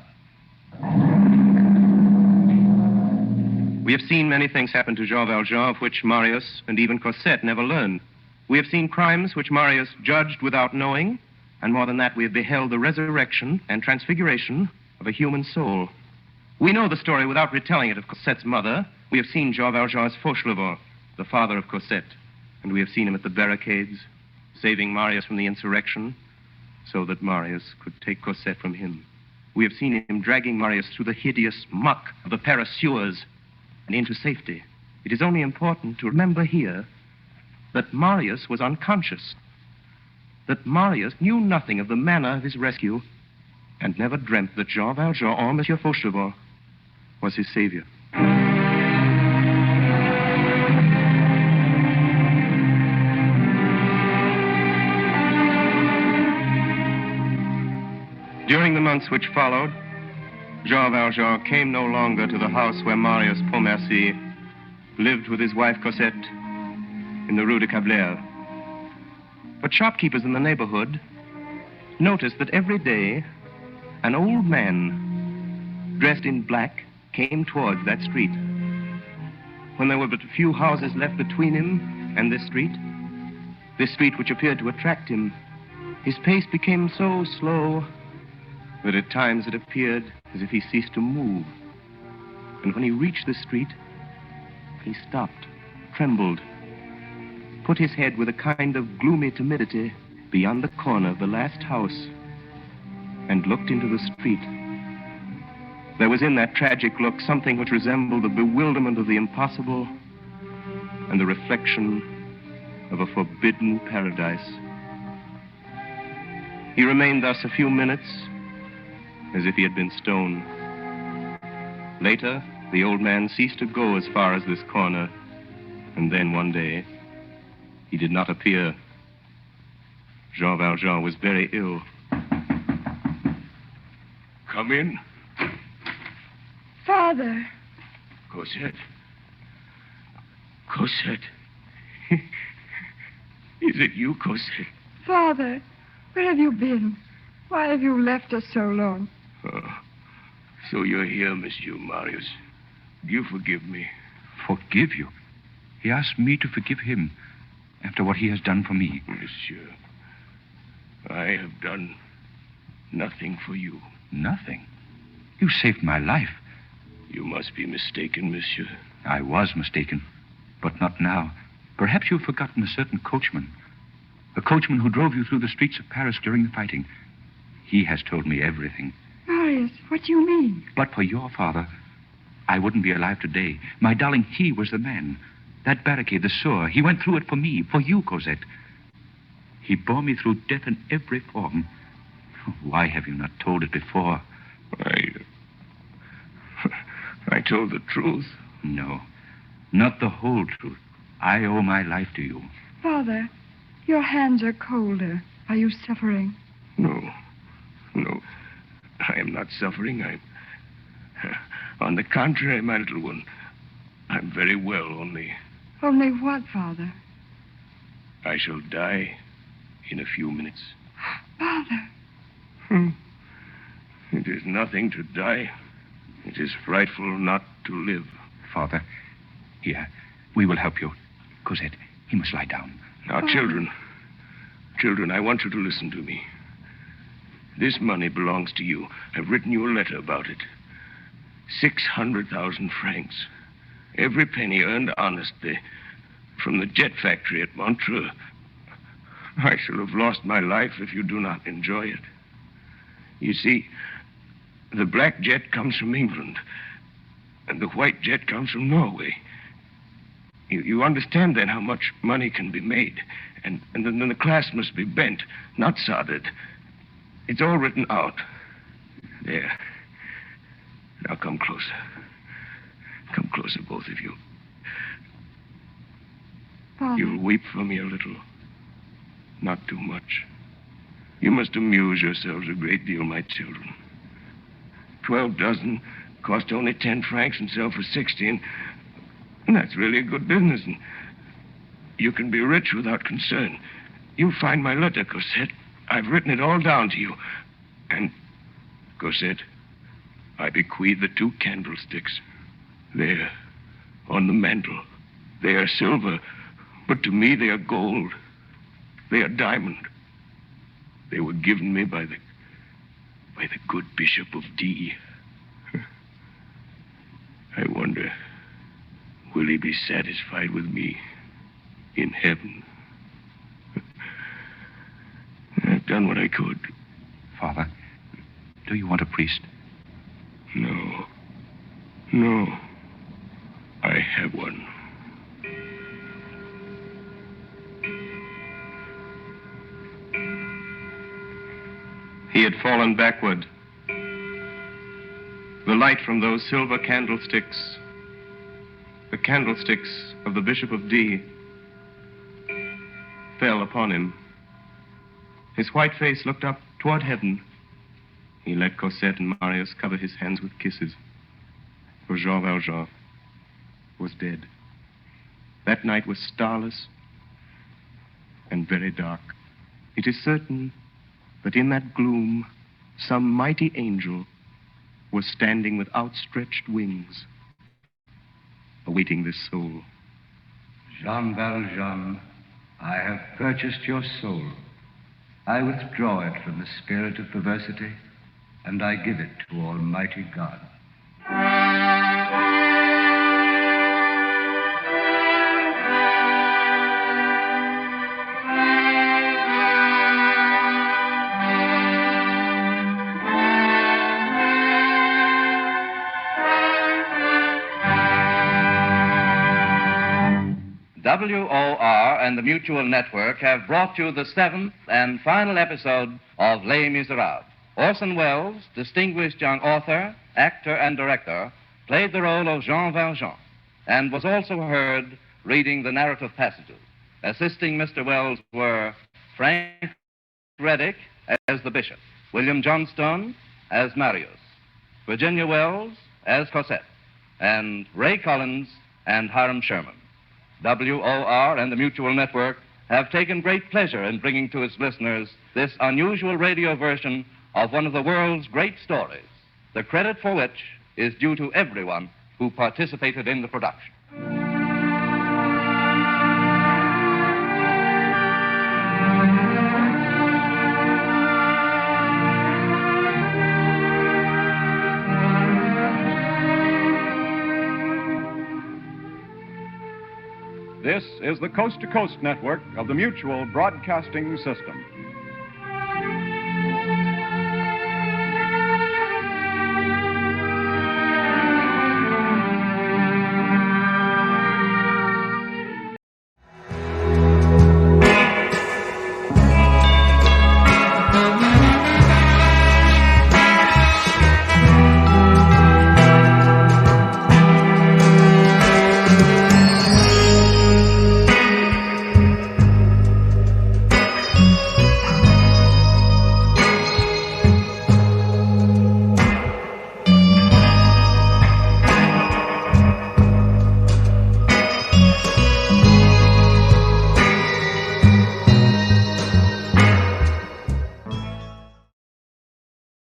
We have seen many things happen to Jean Valjean of which Marius and even Cosette never learned. We have seen crimes which Marius judged without knowing, and more than that, we have beheld the resurrection and transfiguration of a human soul. We know the story without retelling it of Cosette's mother. We have seen Jean Valjean's Fauchelevent, the father of Cosette, and we have seen him at the barricades, saving Marius from the insurrection, so that Marius could take Cosette from him. We have seen him dragging Marius through the hideous muck of the Paris sewers and into safety. It is only important to remember here that Marius was unconscious, that Marius knew nothing of the manner of his rescue, and never dreamt that Jean Valjean or Monsieur Fauchelevent was his savior. During the months which followed, Jean Valjean came no longer to the house where Marius Pontmercy lived with his wife Cosette in the Rue de Cablère. But shopkeepers in the neighborhood noticed that every day An old man, dressed in black, came towards that street. When there were but a few houses left between him and this street which appeared to attract him, his pace became so slow that at times it appeared as if he ceased to move. And when he reached the street, he stopped, trembled, put his head with a kind of gloomy timidity beyond the corner of the last house, and looked into the street. There was in that tragic look something which resembled the bewilderment of the impossible and the reflection of a forbidden paradise. He remained thus a few minutes, as if he had been stoned. Later, the old man ceased to go as far as this corner, and then one day, he did not appear. Jean Valjean was very ill. Come in. Father. Cosette. Cosette. Is it you, Cosette? Father, where have you been? Why have you left us so long? Oh, so you're here, Monsieur Marius. Do you forgive me? Forgive you? He asked me to forgive him after what he has done for me. Monsieur, I have done nothing for you. Nothing? You saved my life. You must be mistaken, monsieur. I was mistaken, but not now. Perhaps you've forgotten a certain coachman. A coachman who drove you through the streets of Paris during the fighting. He has told me everything. Marius, what do you mean? But for your father, I wouldn't be alive today. My darling, he was the man. That barricade, the sewer, he went through it for me, for you, Cosette. He bore me through death in every form. Why have you not told it before? I told the truth. No, not the whole truth. I owe my life to you. Father, your hands are colder. Are you suffering? No. I am not suffering. On the contrary, my little one, I'm very well, only... Only what, Father? I shall die in a few minutes. Father. It is nothing to die. It is frightful not to live. Father, here, we will help you. Cosette, he must lie down. Now, children, I want you to listen to me. This money belongs to you. I've written you a letter about it. 600,000 francs. Every penny earned honestly from the jet factory at Montreux. I shall have lost my life if you do not enjoy it. You see, the black jet comes from England, and the white jet comes from Norway. You understand then how much money can be made, and then the glass must be bent, not soldered. It's all written out. There. Now come closer. Come closer, both of you. Father. You'll weep for me a little. Not too much. You must amuse yourselves a great deal, my children. 12 dozen cost only 10 francs and sell for 16. And that's really a good business. And you can be rich without concern. You'll find my letter, Cosette. I've written it all down to you. And, Cosette, I bequeath the 2 candlesticks. There, on the mantel. They are silver, but to me they are gold. They are diamond. They were given me by the good Bishop of D. I wonder, will he be satisfied with me in heaven? I've done what I could. Father, do you want a priest? No. I have one. He had fallen backward. The light from those silver candlesticks, the candlesticks of the Bishop of D, fell upon him. His white face looked up toward heaven. He let Cosette and Marius cover his hands with kisses. For Jean Valjean was dead. That night was starless and very dark. It is certain that in that gloom, some mighty angel was standing with outstretched wings, awaiting this soul. Jean Valjean, I have purchased your soul. I withdraw it from the spirit of perversity, and I give it to Almighty God. WOR and the Mutual Network have brought you the seventh and final episode of Les Misérables. Orson Welles, distinguished young author, actor, and director, played the role of Jean Valjean and was also heard reading the narrative passages. Assisting Mr. Welles were Frank Readick as the bishop, William Johnstone as Marius, Virginia Wells as Cosette, and Ray Collins and Hiram Sherman. WOR and the Mutual Network have taken great pleasure in bringing to its listeners this unusual radio version of one of the world's great stories, the credit for which is due to everyone who participated in the production. This is the Coast to Coast Network of the Mutual Broadcasting System.